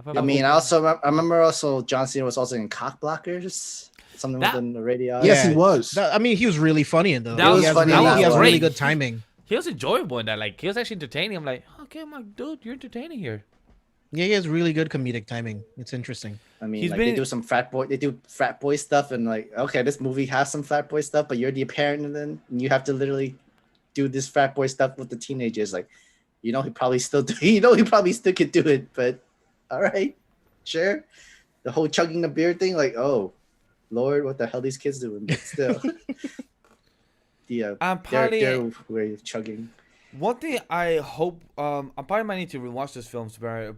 I mean, I remember also John Cena was also in Cock Blockers. Something That- within the radio. Yes, he was. I mean, he was really funny in those. That was he has, funny really, in he that has really one. good timing. He was enjoyable in that. Like he was actually entertaining. I'm like, okay, I'm like, dude, you're entertaining here. Yeah, he has really good comedic timing. It's interesting. I mean, He's like been- they do frat boy stuff, and like, okay, this movie has some frat boy stuff, but you're the parent, and then you have to literally do this frat boy stuff with the teenagers. Like, he probably still could do it, but all right, sure. The whole chugging the beer thing, like, oh, Lord, what the hell these kids doing? But still, I'm probably they're way of chugging. one thing I hope. I probably might need to rewatch this film,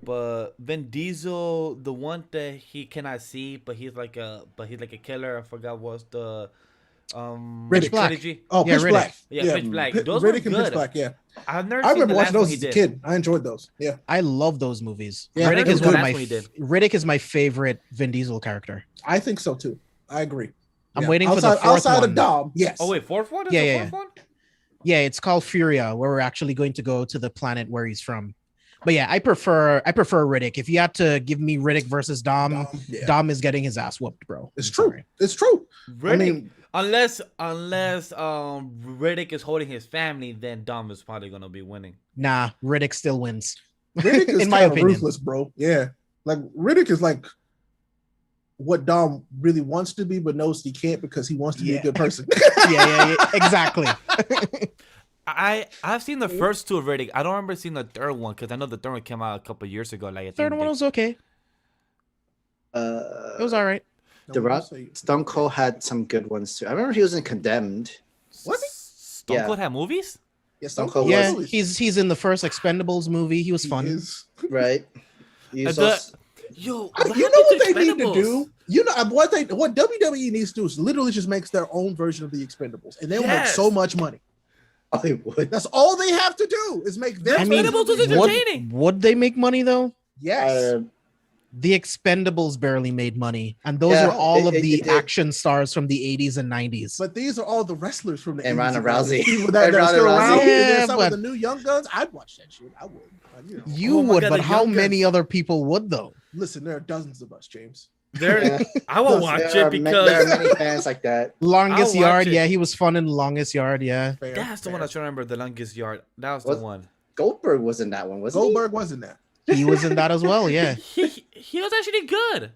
but Vin Diesel, the one that he cannot see, but he's like a killer. I forgot what's the Riddick. trilogy. Oh, Yeah, Pitch Riddick. Black. Yeah, Pitch Black. Those Riddick were and good. Pitch Black. Yeah, I've never. I seen remember the watching last one those he as a did. kid. I enjoyed those. Yeah, I love those movies. Yeah, Riddick those is were one the of last my one he did. Riddick is my favorite Vin Diesel character. I think so too. I agree. I'm Yeah. waiting for the fourth outside one. of Dom. Yes. Oh wait, fourth one? That's Yeah, the yeah, fourth one? Yeah, it's called Furia, where we're actually going to go to the planet where he's from. But yeah, I prefer Riddick. If you had to give me Riddick versus Dom, Yeah. Dom is getting his ass whooped, bro. It's I'm true. sorry. It's true. Riddick, I mean, unless Riddick is holding his family, then Dom is probably gonna be winning. Nah, Riddick still wins. Riddick is In my kind of opinion. ruthless, bro. Yeah, like Riddick is like what Dom really wants to be, but knows he can't because he wants to be a Yeah. good person. yeah, exactly. I've seen the first two of Riddick. I don't remember seeing the third one because I know the third one came out a couple years ago. Like I think Third one was okay. It was all right. The Rock, Stone Cold had some good ones too. I remember he was in Condemned. Was he? Stone Yeah. Cold had movies. Yeah, Stone Cold Yeah, was. he's in the first Expendables movie. He was fun. Right. He was The- also- Yo, You know what they need to do? You know what WWE needs to do is literally just makes their own version of the Expendables, and they'll make Yes. so much money. Hollywood. That's all they have to do is make their. I mean, version of the Expendables was Expendables. entertaining. would they make money though? Yes. The Expendables barely made money, and those Yeah, are all of it the did. action stars from the 80s and 90s. But these are all the wrestlers from the And 80s Ronda Rousey. People that And are Ronda still Rousey. around. Yeah, There's some but- of the new young guns. I'd watch that shit. I would. You know. You Oh my would, God, but the how young many guns. other people would though? Listen, there are dozens of us, James. There, I will watch There it are because many fans like that. Longest I'll watch Yard, it. yeah, he was fun in Longest Yard, yeah. Fair, that's the one I was trying to remember. The Longest Yard. That was What? the one. Goldberg was in that one, wasn't Goldberg wasn't that. He was in that as well, yeah. He was actually good.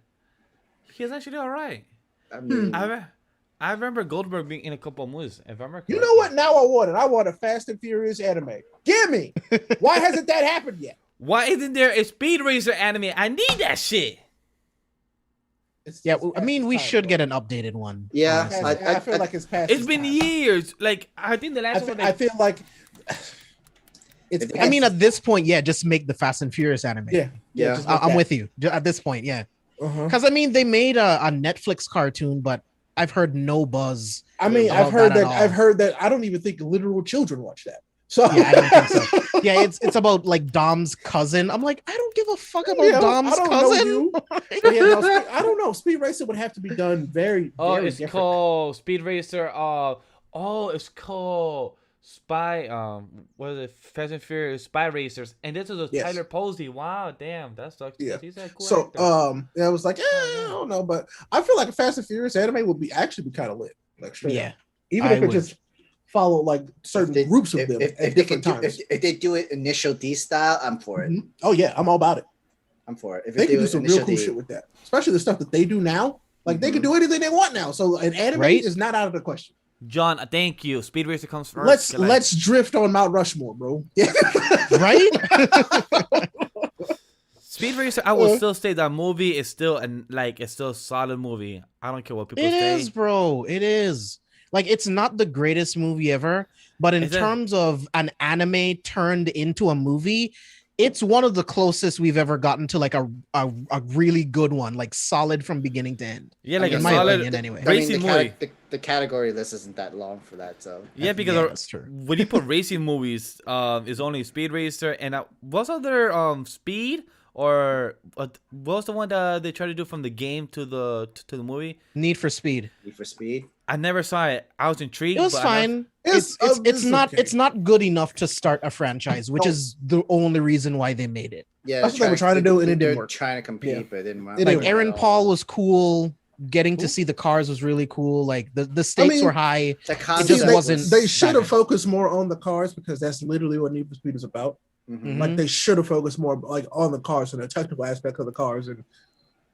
He was actually all right. he? I mean, I remember Goldberg being in a couple of movies. If I remember You know what? Now I want it. I want a Fast and Furious anime. Give me. Why hasn't that happened yet? Why isn't there a Speed Racer anime? I need that shit. Yeah, It's I mean, past we time, should bro. get an updated one. Yeah, honestly. I feel like it's past. It's its been time. years. Like I think the last one. I feel like it's. If- I mean, at this point, yeah, just make the Fast and Furious anime. yeah, Yeah. just I'm like with you. At this point, yeah. that. Uh-huh. Because I mean, they made a Netflix cartoon, but I've heard no buzz. I mean, about I've heard that that. at all. I've heard that. I don't even think literal children watch that. So Yeah, I don't think so. Yeah, it's about like Dom's cousin. I'm like, I don't give a fuck about Yeah, Dom's I don't cousin. know you. But yeah, no, I don't know. Speed Racing would have to be done very. Oh, very it's different. called Speed Racer. It's called Spy. What is it? Fast and Furious Spy Racers. And this is a Yes. Tyler Posey. Wow, damn, that sucks. Yeah. He's a cool So actor. yeah, I was like, I don't know, but I feel like a Fast and Furious anime would be actually be kind of lit. Like straight Yeah, up. Even I if it would. just follow like certain If they- groups of if- them if at they can different do, times. if they do it initial D style, I'm for it. Mhm. Oh yeah, I'm all about it. I'm for it. If They they can do it some real initial cool D, shit with that, especially the stuff that they do now. Like they can do anything they want now. So an anime Right? is not out of the question. John, thank you. Speed Racer comes first. Let's drift on Mount Rushmore, bro. Yeah. right? Speed Racer. I will still say that movie is still it's still a solid movie. I don't care what people It say. is, bro. It is. Like, it's not the greatest movie ever, but in Is it? terms of an anime turned into a movie, it's one of the closest we've ever gotten to like a really good one, like solid from beginning to end. Yeah, like I a mean, my solid. opinion, anyway. I mean, Racing the, movie. the category list isn't that long for that, so Yeah, because Yeah, that's true. when you put racing movies, is only Speed Racer and what's other Speed or what was the one that they tried to do from the game to the movie? Need for Speed. Need for Speed. I never saw it. I was intrigued. It was but I never- fine. It's not okay. it's not good enough to start a franchise, which is the only reason why they made it. Yeah, That's what they were trying to do, and it didn't they're work. trying to compete, Yeah. but it didn't work. It Like didn't Aaron at all. Paul was cool. getting to see the cars was really cool. Like the stakes were high. The It concept just they, wasn't. They should that have good. focused more on the cars because that's literally what Need for Speed is about. Mhm. Like they should have focused more like on the cars and the technical aspect of the cars. And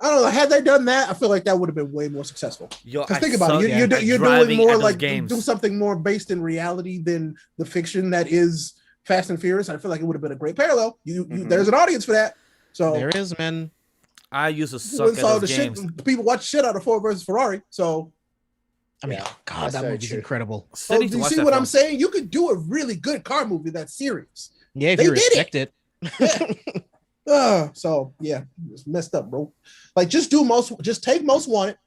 I don't know, had they done that, I feel like that would have been way more successful. Yo, Because I think about suck it, you're at doing driving more at those like games. do something more based in reality than the fiction that is Fast and Furious. I feel like it would have been a great parallel. There's an audience for that. So There is, man. I used to people suck at saw those the games. shit. People watch shit out of Ford versus Ferrari. So I mean, Yeah, God, that's that very movie's true. incredible. Still need do to you watch see that what film. I'm saying? You could do a really good car movie that's serious. Yeah, if They you did respect it. So yeah, it's messed up, bro. Like just take Most Wanted,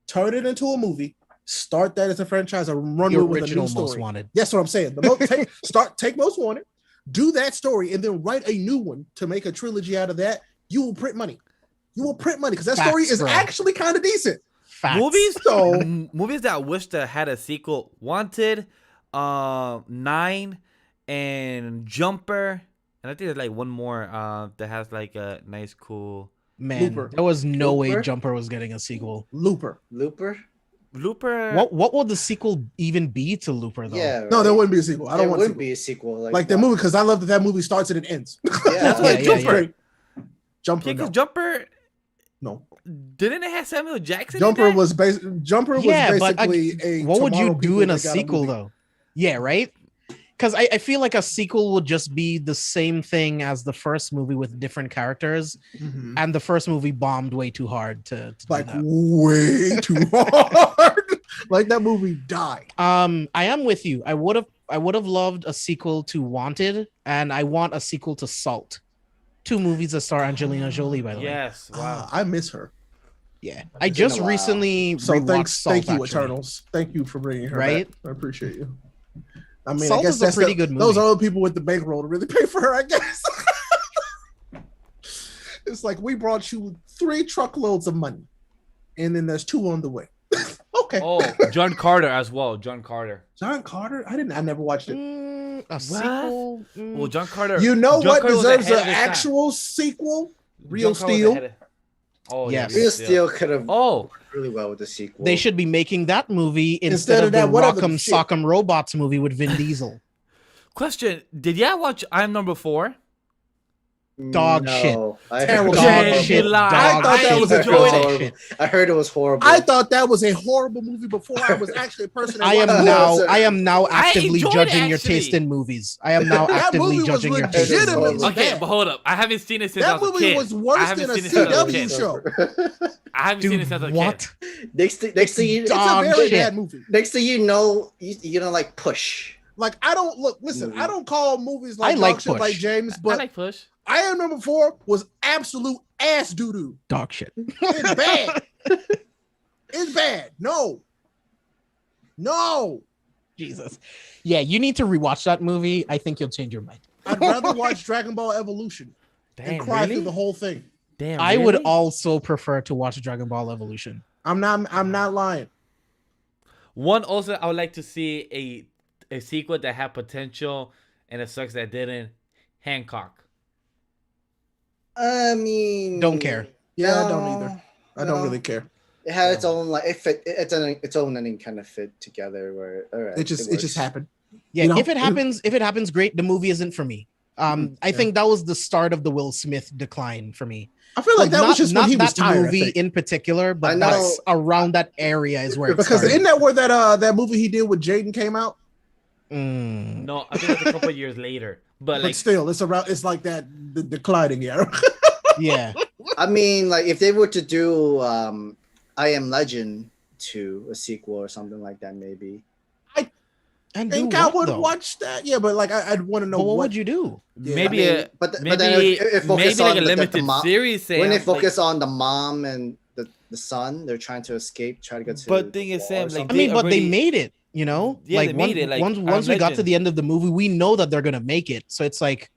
turn it into a movie, start that as a franchise, and run The with a original new Most story. Wanted. That's what I'm saying. Take Most Wanted, do that story, and then write a new one to make a trilogy out of that. You will print money. You will print money because that story Facts, is bro. actually kind of decent. Facts. Movies, So movies that I wish that had a sequel: Wanted, 9, and Jumper, and I think there's like one more that has like a nice, cool Man, Looper. there was no way Looper? Jumper was getting a sequel. Looper. Looper. Looper. What would the sequel even be to Looper though? Yeah. No, there right? wouldn't be a sequel. I don't There want a wouldn't sequel. be a sequel. Like that movie because I love that movie starts and it ends. Yeah. why Yeah, Jumper. yeah. Jumper. Yeah, 'cause No. Jumper No. didn't it have Samuel Jackson? Jumper in that? was Yeah, but basically a. What would you Tomorrow do People in a that got sequel movie. though? Yeah, right? Because I feel like a sequel would just be the same thing as the first movie with different characters, Mhm. and the first movie bombed way too hard to do Like that. way too hard. Like that movie died. I am with you. I would have loved a sequel to Wanted, and I want a sequel to Salt. 2 movies that star Angelina Jolie, by the way. Yes. Wow. I miss her. Yeah. It's I been just a while. recently So rewatched Salt. thank you, actually. Eternals. Thank you for bringing her Right? back. I appreciate you. I mean, Salt I guess is a that's pretty good Those movie. are other people with the bankroll to really pay for her, I guess. It's like we brought you 3 truckloads of money, and then there's 2 on the way. Okay. Oh, John Carter as well. John Carter. John Carter? I never watched it. A sequel? Well, John Carter. You know John what Carter was deserves ahead an of his time. actual sequel? Real John Carter was Steel. ahead of- Oh Yes. yeah. Real Steel could have Oh, really well with the sequel. They should be making that movie Instead instead of of that, the what other Rock'em shit? Sock'em Robots movie with Vin Diesel. question. Did y'all watch I'm Number 4? Dog shit. I Terrible. Dog Jay, shit. you lied. I thought that was a enjoyed good- it. I heard it was horrible. I thought that was a horrible movie before I was actually a person. That I am watched it. now I am now I actively enjoyed it, judging your actually. taste in movies. I am now That actively movie was judging your taste in legitimately movies. Okay, bad. but hold up. I haven't seen it since I That was a movie kid. was I worse haven't than a seen it since I was a CW kid. show. I haven't seen it since I was a kid. What? next thing you, It's a Dog very shit. bad movie. next thing you know, you don't like Push. Like I don't listen. Movie. I don't call movies like I like dog shit Push. like James, I but like Push. I Am Number 4 was absolute ass doo doo. Dog shit. It's bad. It's bad. No. Jesus. Yeah, you need to rewatch that movie. I think you'll change your mind. I'd rather watch Dragon Ball Evolution and Damn, cry really? through the whole thing. Damn, I would really? also prefer to watch Dragon Ball Evolution. I'm not lying. One also, I would like to see a sequel that had potential, and it sucks that didn't. Hancock. I mean, Don't care. Yeah, I no, don't either. I don't no. really care. It had its own like its own ending kind of fit together. Where all right, It just works. happened. Yeah, You know? if it happens, great. The movie isn't for me. I think that was the start of the Will Smith decline for me. I feel like that was just when he was that tired. I movie think. in particular, I but know. that's around that area is where it Because started. isn't that where that movie he did with Jaden came out? Mm. No, I think it's a couple years later. But But like, still, it's like that the declining era. Yeah, I mean, like if they were to do I Am Legend to a sequel or something like that, maybe. and I think do I what, would though? watch that. Yeah, but like I'd want to know But what would you do? Yeah, maybe I mean, but then maybe it focus maybe like on a the limited mom- series. Sam, when they like- focus on the mom and the son, they're trying to escape, try to get to. But thing is, the Sam, wall or like, I something. mean, They but they already- made it. You know, Yeah, they made it, like, once we got to Legend. the end of the movie, we know that they're gonna make it. So it's like,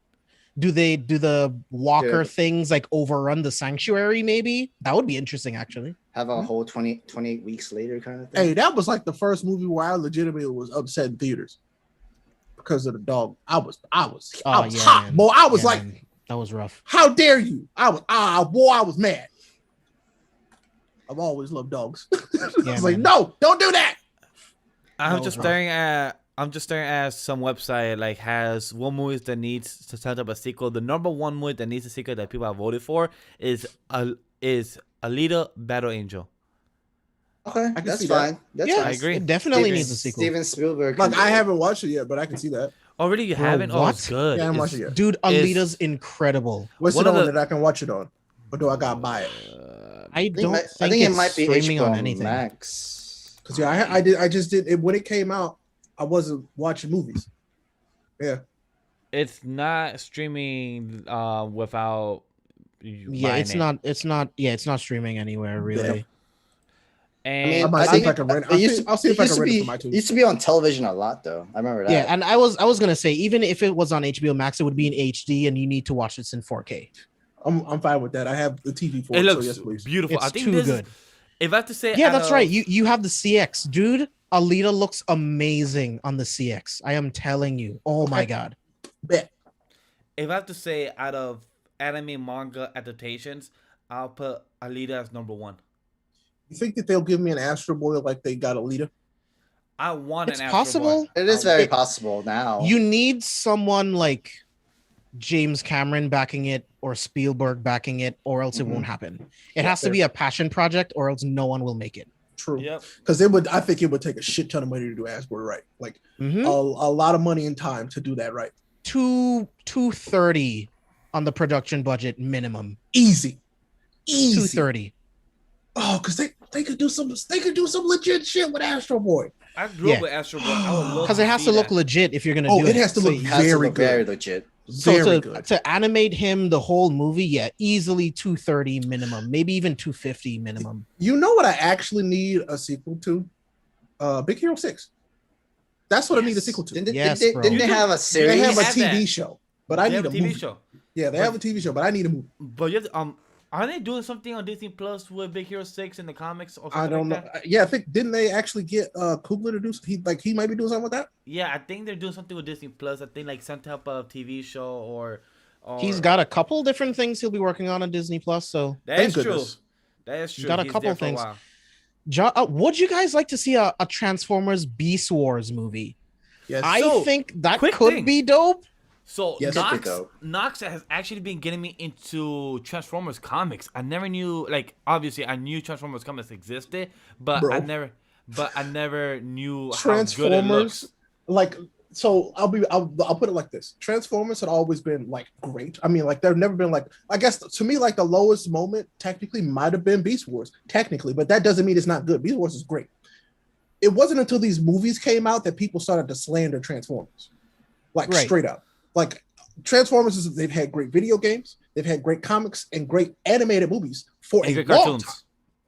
do the Walker Yeah. things like overrun the sanctuary? Maybe that would be interesting, actually. have a whole 28 weeks later kind of thing. Hey, that was like the first movie where I legitimately was upset in theaters because of the dog. I was Oh, yeah, hot, man. boy. I was Yeah, like, man. That was rough. how dare you? I was mad. I've always loved dogs. Yeah, It's like, man. no, don't do that. I'm No, just bro. staring at. I'm just staring at some website like has one movie that needs to set up a sequel. The number one movie that needs a sequel that people have voted for is Alita Battle Angel. Okay, can that's see that. fine. That's Yeah, fine. I agree. It definitely Steven- needs a sequel. Steven Spielberg. Like can do I it. haven't watched it yet, but I can see that. Already you Bro, haven't? Oh, it's what? good. Yeah, I haven't watched It's- it yet. Dude, It's- Alita's incredible. What's one it of on the- that I can watch it on? Or do I gotta buy it? I don't I think, think it it's might be streaming HBO on anything. Max. Because yeah, I just did it when it came out. I wasn't watching movies. Yeah, It's not streaming without. Yeah, buying it's it. not. It's not. Yeah, it's not streaming anywhere really. And I might see if I can rent. I'll see if I can rent it for my It two. used to be on television a lot, though. I remember that. Yeah, and I was gonna say even if it was on HBO Max, it would be in HD, and you need to watch this in 4K. I'm fine with that. I have the TV for it it, looks so yes, please. beautiful. I It's think too this good. Is, if I have to say, Yeah, out that's of- right. You have the CX, dude. Alita looks amazing on the CX. I am telling you. Oh my Okay. god. Bet. If I have to say, out of anime manga adaptations, I'll put Alita as number one. You think that they'll give me an Astro Boy like they got Alita? I want It's an Astro possible. Boy. It is I- very possible now. You need someone like James Cameron backing it or Spielberg backing it, or else it won't happen. It Yeah, has to fair. be a passion project, or else no one will make it. True. Yep. Because it would. I think it would take a shit ton of money to do Astro Boy right. Like Mhm. a lot of money and time to do that right. 230 on the production budget minimum. Easy. 230. Oh, because they could do some legit shit with Astro Boy. I grew Yeah. up with Astro Boy. I would love Because it has see to look that. legit if you're gonna Oh, do it has to look It has to very look very good. legit. Very So good. to animate him the whole movie, yeah, easily 230 minimum, maybe even 250 minimum. You know what I actually need a sequel to? Big Hero 6. That's what I need a Yes. sequel to. Didn't, Yes, didn't, bro. didn't they have a They series? have a had TV that. show, but I They need have a a TV movie. show. Yeah, they have a TV show, but I need a movie. But you have to, are they doing something on Disney Plus with Big Hero 6 in the comics or something I don't know. like that? Yeah, I think didn't they actually get Kugler to do? He might be doing something with that. Yeah, I think they're doing something with Disney Plus. I think like some type of TV show or He's got a couple different things he'll be working on Disney Plus. So, That's Thank true. goodness. That is true. got a He's couple there for a things. while. would you guys like to see a Transformers Beast Wars movie? Yes. I So, think that quick could thing. be dope. So Yes, that'd be Knox, dope. Knox has actually been getting me into Transformers comics. I never knew, like, obviously I knew Transformers comics existed, but Bro. I never knew how good it Transformers, looks. like, so I'll put it like this: Transformers had always been like great. I mean, like there've never been like, I guess to me, like the lowest moment technically might have been Beast Wars, technically, but that doesn't mean it's not good. Beast Wars is great. It wasn't until these movies came out that people started to slander Transformers, like Right. straight up. Like Transformers, they've had great video games, they've had great comics and great animated movies for And a good long cartoons. time.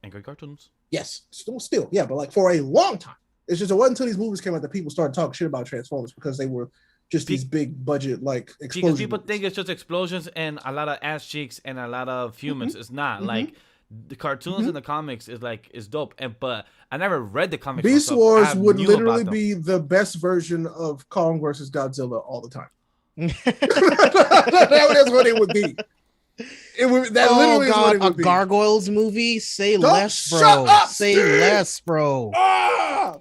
And good cartoons. Yes, still, yeah, but like for a long time. It's just it wasn't until these movies came out that people started talking shit about Transformers because they were just these big budget like Because explosions. people think it's just explosions and a lot of ass cheeks and a lot of humans. It's not. Like the cartoons and the comics is dope. But I never read the comics. Beast myself. Wars I would knew literally about them. be the best version of Kong versus Godzilla all the time. That's That's what it would be. It would. That oh literally is what god, it a would be. Gargoyles movie? Say Don't less, shut bro. up, Say Steve. less, bro.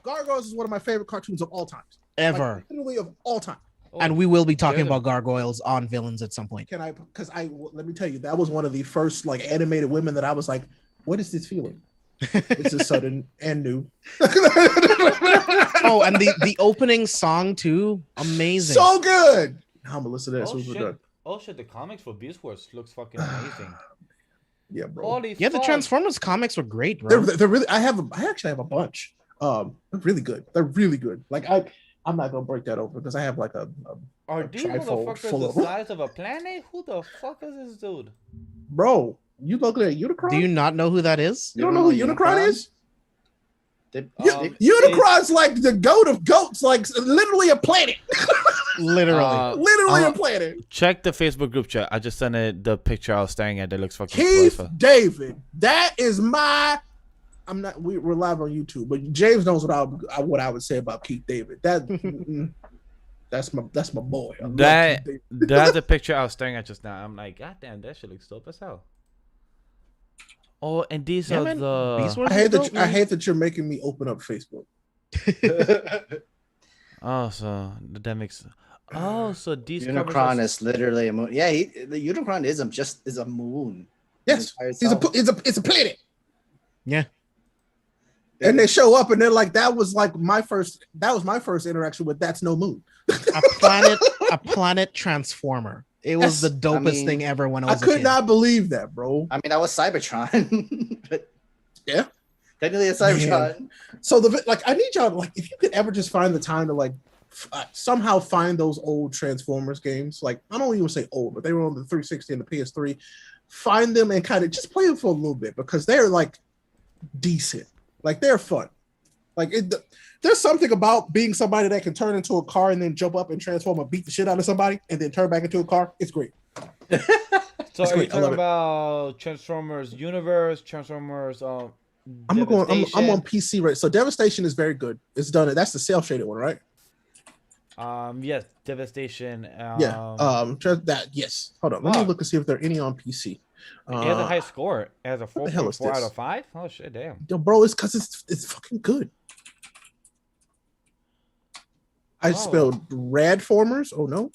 Gargoyles is one of my favorite cartoons of all time. Ever. Like, literally of all time. Oh, And we will be talking good. about gargoyles on villains at some point. Can I? Because let me tell you, that was one of the first like animated women that I was like, what is this feeling? This is sudden and new. Oh, and the opening song too, amazing. So good. Now I'm gonna listen to that as soon as we're done. Oh shit! The comics for Beast Wars looks fucking amazing. Yeah, bro. Holy yeah, the fuck. Transformers comics were great, bro. They're really. I actually have a bunch. They're really good. They're really good. Like I'm not gonna break that over because I have like a Are a these trifold motherfuckers full the of- size of a planet? Who the fuck is this dude? bro. You looking at Unicron? Do you not know who that is? You don't know who Unicron is? They- Unicron's like the goat of goats, like literally a planet. Literally. Literally uh, a planet. Check the Facebook group chat. I just sent it the picture I was staring at. That looks fucking Keith cool. David. That is my. I'm not. We're live on YouTube, but James knows what I would say about Keith David. That's my boy. I love That Keith David. that's the picture I was staring at just now. I'm like, God damn, that shit looks dope as hell. Oh, and these Yeah, are man. the. Beast Wars I is hate that. dope, I man. hate that you're making me open up Facebook. Oh, so that makes. Oh, so these covers Unicron are. is literally a moon. Yeah, the Unicron is a moon. Yes, By he's itself. it's a planet. Yeah. And they show up and they're like, that was my first interaction with That's No Moon. A planet transformer. It was Yes. the dopest thing ever when I was a could kid. not believe that, bro. I mean, that was Cybertron. But Yeah. technically, it's Cybertron. Man. So I need y'all to, if you could ever just find the time to somehow find those old Transformers games. I don't even say old, but they were on the 360 and the PS3. Find them and kind of just play them for a little bit because they're decent. They're fun. There's something about being somebody that can turn into a car and then jump up and transform and beat the shit out of somebody and then turn back into a car. It's great. So That's are you great. I love talking it. about Transformers Universe, Transformers? I'm on PC, right? So Devastation is very good. It's done. That's the cell shaded one, right? Yes, Devastation. Yes. Hold on. Let me look and see if there are any on PC. It has a high score. It has a what the hell is 4.4 out this? of 5. Oh shit, damn. Yo, bro, it's because it's fucking good. I spelled Radformers. Oh no.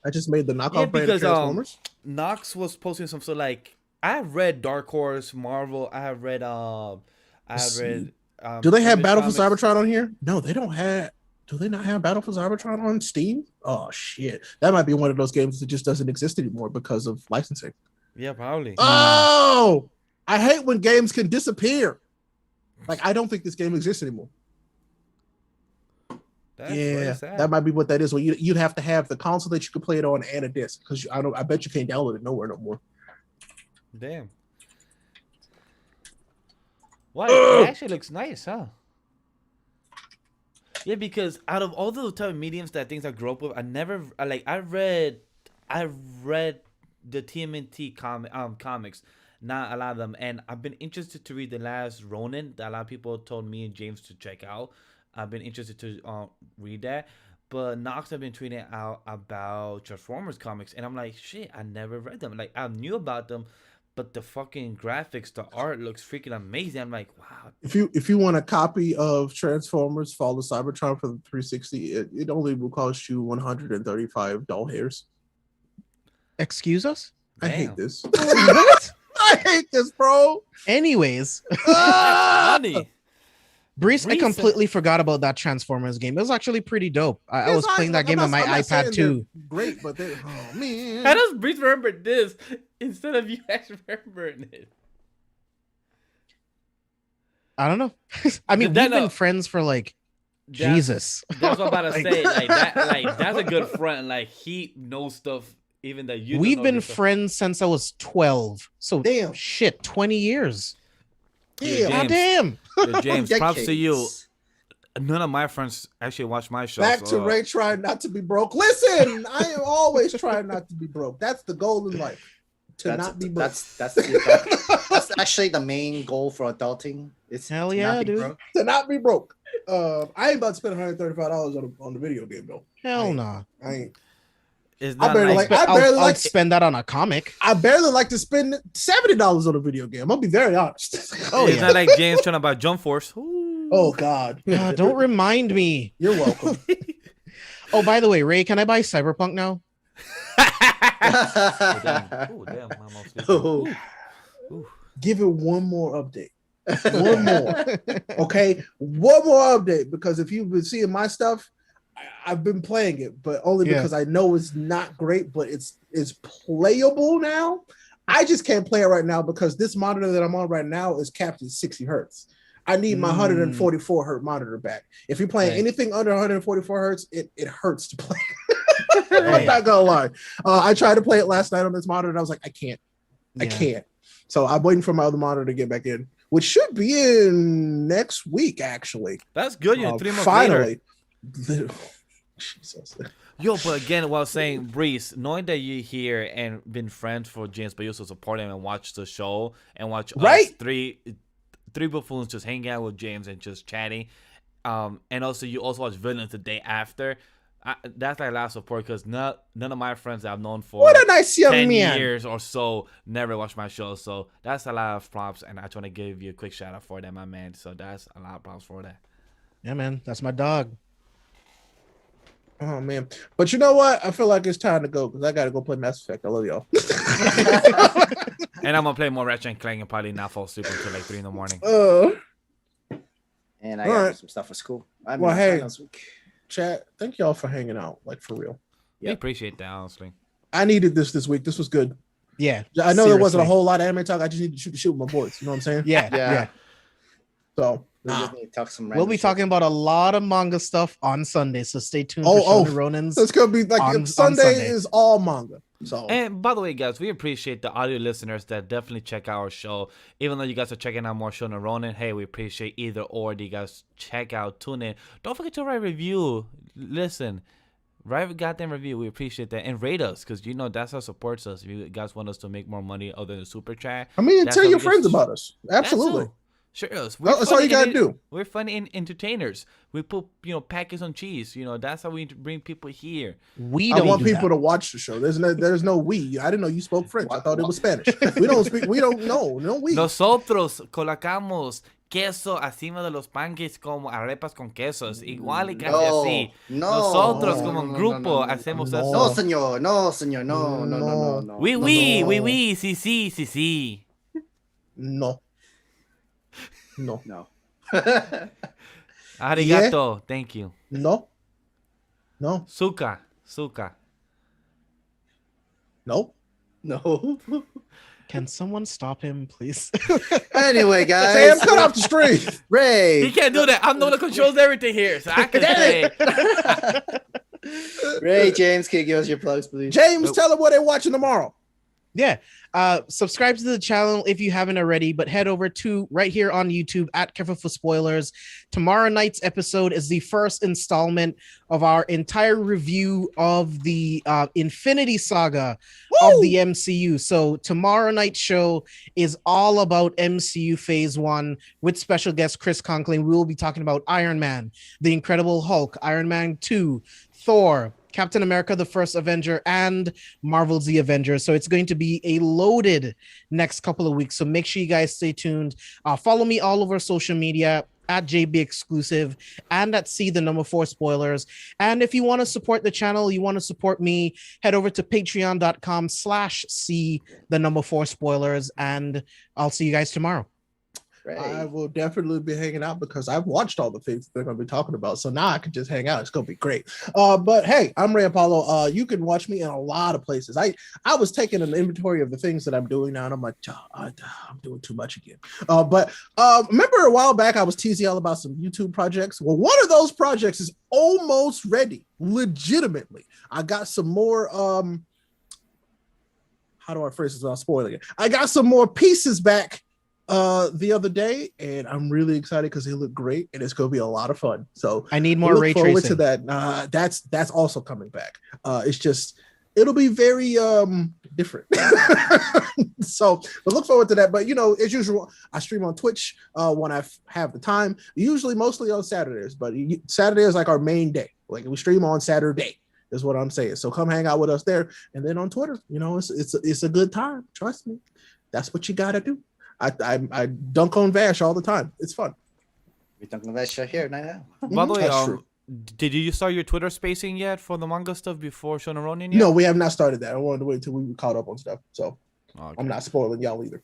I just made the knockoff brand of Transformers. Knox was posting some sort I have read Dark Horse, Marvel. I have read Do they have Image Battle for Comics. Cybertron on here? No, they don't have. Do they not have Battle for Cybertron on Steam? Oh shit, that might be one of those games that just doesn't exist anymore because of licensing. Yeah, probably. Oh, I hate when games can disappear. I don't think this game exists anymore. That's really sad. that might be what that is. Well, you'd have to have the console that you could play it on and a disc because I bet you can't download it nowhere no more. Damn. Wow, it actually looks nice, huh? Yeah, because out of all the type of mediums that things I grew up with, I read the TMNT comics, not a lot of them, and I've been interested to read The Last Ronin that a lot of people told me and James to check out. I've been interested to read that, but Knox have been tweeting out about Transformers comics, and I'm like, shit, I never read them. I knew about them, but the fucking graphics, the art looks freaking amazing. I'm like, wow. If you want a copy of Transformers Fall of Cybertron for the 360, it only will cost you $135 hairs. Excuse us? I hate Damn. this. What? I hate this, bro. Anyways, Money. Breeze, I Breeze- completely forgot about that Transformers game. It was actually pretty dope. I was playing that game on my iPad too. Great, but oh man. How does Breeze remember this instead of you actually remembering it? I don't know. I mean, That- we've been no. friends for That's- Jesus. That's what I'm about to say. That's a good friend. He knows stuff even that you. We've don't know been stuff. friends since I was 12. So Damn. shit, 20 years. Yeah, God James. damn. Yeah, James, props to you. Decades. None of my friends actually watch my show. Back so, to Ray trying not to be broke. Listen, I am always trying not to be broke. That's the goal in life. Not be broke. That's actually the main goal for adulting. It's Hell to yeah, not be dude. broke. To not be broke. I ain't about to spend $135 on the video game though. Hell nah. I ain't. It's I not barely like, I barely I'd spend that on a comic. I barely like to spend $70 on a video game. I'll be very honest. Oh, it's yeah. not like James trying to buy Jump Force. Ooh. Oh God. Don't remind me. You're welcome. Oh, by the way, Ray, can I buy Cyberpunk now? Oh, damn. Ooh, damn. I'm almost sleeping. Oh. Ooh. Give it one more update. One more. Okay. One more update. Because if you've been seeing my stuff, I've been playing it, but only Yeah. because I know it's not great, but it's playable now. I just can't play it right now because this monitor that I'm on right now is capped at 60 hertz. I need my 144 hertz monitor back. If you're playing Right. anything under 144 hertz, it hurts to play. I'm not gonna lie. I tried to play it last night on this monitor, and I was like, I can't. I Yeah. can't. So I'm waiting for my other monitor to get back in, which should be in next week, actually. That's good. You 3 months later. Finally. Jesus. Yo, but again, while saying Breeze, knowing that you're here and been friends for James, but you also support him and watch the show and watch Right. us three buffoons just hanging out with James and just chatting. And also you also watch Villains the day after. That's like last support because none of my friends that I've known for What a nice young 10 man. years or so never watched my show. So that's a lot of props, and I just want to give you a quick shout out for that, my man. So that's a lot of props for that. Yeah, man, that's my dog. Oh man, but you know what? I feel like it's time to go because I gotta go play Mass Effect. I love y'all. And I'm gonna play more Ratchet and Clank and probably not fall asleep until like 3 in the morning. And I All got right. some stuff for school. I Well, hey. this week. Chat, thank y'all for hanging out, like for real. We appreciate that, honestly. I needed this week. This was good. Yeah, I know there wasn't a seriously. whole lot of anime talk. I just need to shoot the shit with my boys. You know what I'm saying? Yeah, Yeah. yeah. So We just need to talk some We'll random be shit. talking about a lot of manga stuff on Sunday, so stay tuned Oh, for Shonen Ronin's. it's gonna be like On Sunday Sunday. is all manga. So And by the way, guys, we appreciate the audio listeners that definitely check our show. Even though you guys are checking out more Shonen Ronin, hey, we appreciate either or. You guys check out, tune in. Don't forget to write a review. Listen, write a goddamn review. We appreciate that. And rate us, because you know that's how supports us. If you guys want us to make more money other than Super Chat. I mean, That's tell how your we get friends about us. Absolutely. Sure is. That's all you gotta do. We're funny entertainers. We put packets on cheese. That's how we bring people here. We I don't want do people that. to watch the show. There's no we. I didn't know you spoke French. I thought it was Spanish. We don't speak. We don't know. No we. Nosotros colocamos queso encima de los pancakes como arepas con quesos. Igual y casi así. Nosotros como un grupo hacemos no. eso. No, señor. No, señor. No. Oui, oui, sí. No. No. No. Arigato. Thank you. No. No. Suka. No. No. Can someone stop him, please? Anyway, guys. Sam, cut off the stream. He Ray. can't do that. I'm the one that controls everything here. So I can say. Ray, James, can you give us your plugs, please? James, tell them what they're watching tomorrow. Yeah. Subscribe to the channel if you haven't already, but head over to right here on YouTube at Careful for Spoilers. Tomorrow night's episode is the first installment of our entire review of the Infinity Saga of the MCU. So tomorrow night's show is all about MCU Phase 1 with special guest Chris Conklin. We will be talking about Iron Man, The Incredible Hulk, Iron Man 2, Thor, Captain America, the First Avenger, and Marvel's The Avengers. So it's going to be a loaded next couple of weeks. So make sure you guys stay tuned. Follow me all over social media at JB Exclusive and at C4 Spoilers. And if you want to support the channel, you want to support me, head over to patreon.com/C4 Spoilers. And I'll see you guys tomorrow. Ray. I will definitely be hanging out because I've watched all the things they're going to be talking about. So now I can just hang out. It's going to be great. But hey, I'm Ray Apollo. You can watch me in a lot of places. I was taking an inventory of the things that I'm doing now, and I'm like, I'm doing too much again. But remember a while back, I was teasing y'all about some YouTube projects. Well, one of those projects is almost ready. Legitimately. I got some more, how do I phrase this without spoiling it? I got some more pieces back the other day, and I'm really excited because they look great, and it's gonna be a lot of fun. So I need more look ray forward tracing. to that. That's also coming back. It's just it'll be very different. So but look forward to that. But as usual, I stream on Twitch when I have the time, usually mostly on Saturdays, but Saturday is like our main day. Like we stream on Saturday is what I'm saying. So come hang out with us there, and then on Twitter, it's a good time. Trust me, that's what you gotta do. I dunk on Vash all the time. It's fun. We talking about that show here right now. By the way, That's true. did you start your Twitter spacing yet for the manga stuff before Shonen Ronin yet? No, we have not started that. I wanted to wait until we were caught up on stuff. So Okay. I'm not spoiling y'all either.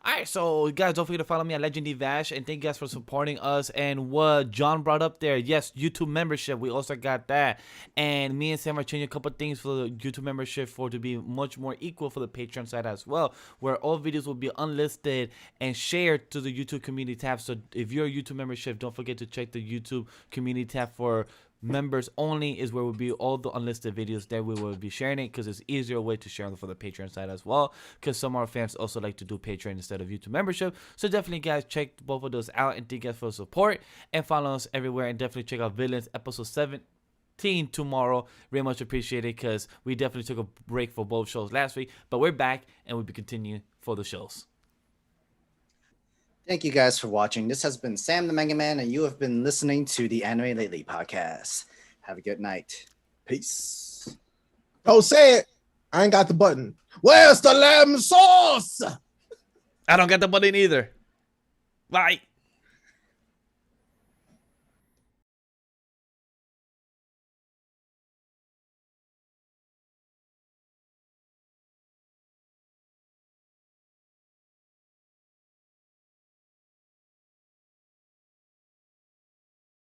All right, so guys, don't forget to follow me at Legendy Vash, and thank you guys for supporting us. And what John brought up there, yes, YouTube membership, we also got that. And me and Sam are changing a couple things for the YouTube membership to be much more equal for the Patreon side as well, where all videos will be unlisted and shared to the YouTube community tab. So if you're a YouTube membership, don't forget to check the YouTube community tab for members only is where will be all the unlisted videos that we will be sharing it, because it's easier way to share for the Patreon side as well, because some of our fans also like to do Patreon instead of YouTube membership. So definitely guys, check both of those out, and thank you guys for the support, and follow us everywhere, and definitely check out Villains episode 17 tomorrow. Very much appreciated, because we definitely took a break for both shows last week, but we're back and we'll be continuing for the shows. Thank you guys for watching. This has been Sam the Manga Man, and you have been listening to the Anime Lately podcast. Have a good night. Peace. Oh, say it. I ain't got the button. Where's the lamb sauce? I don't get the button either. Bye.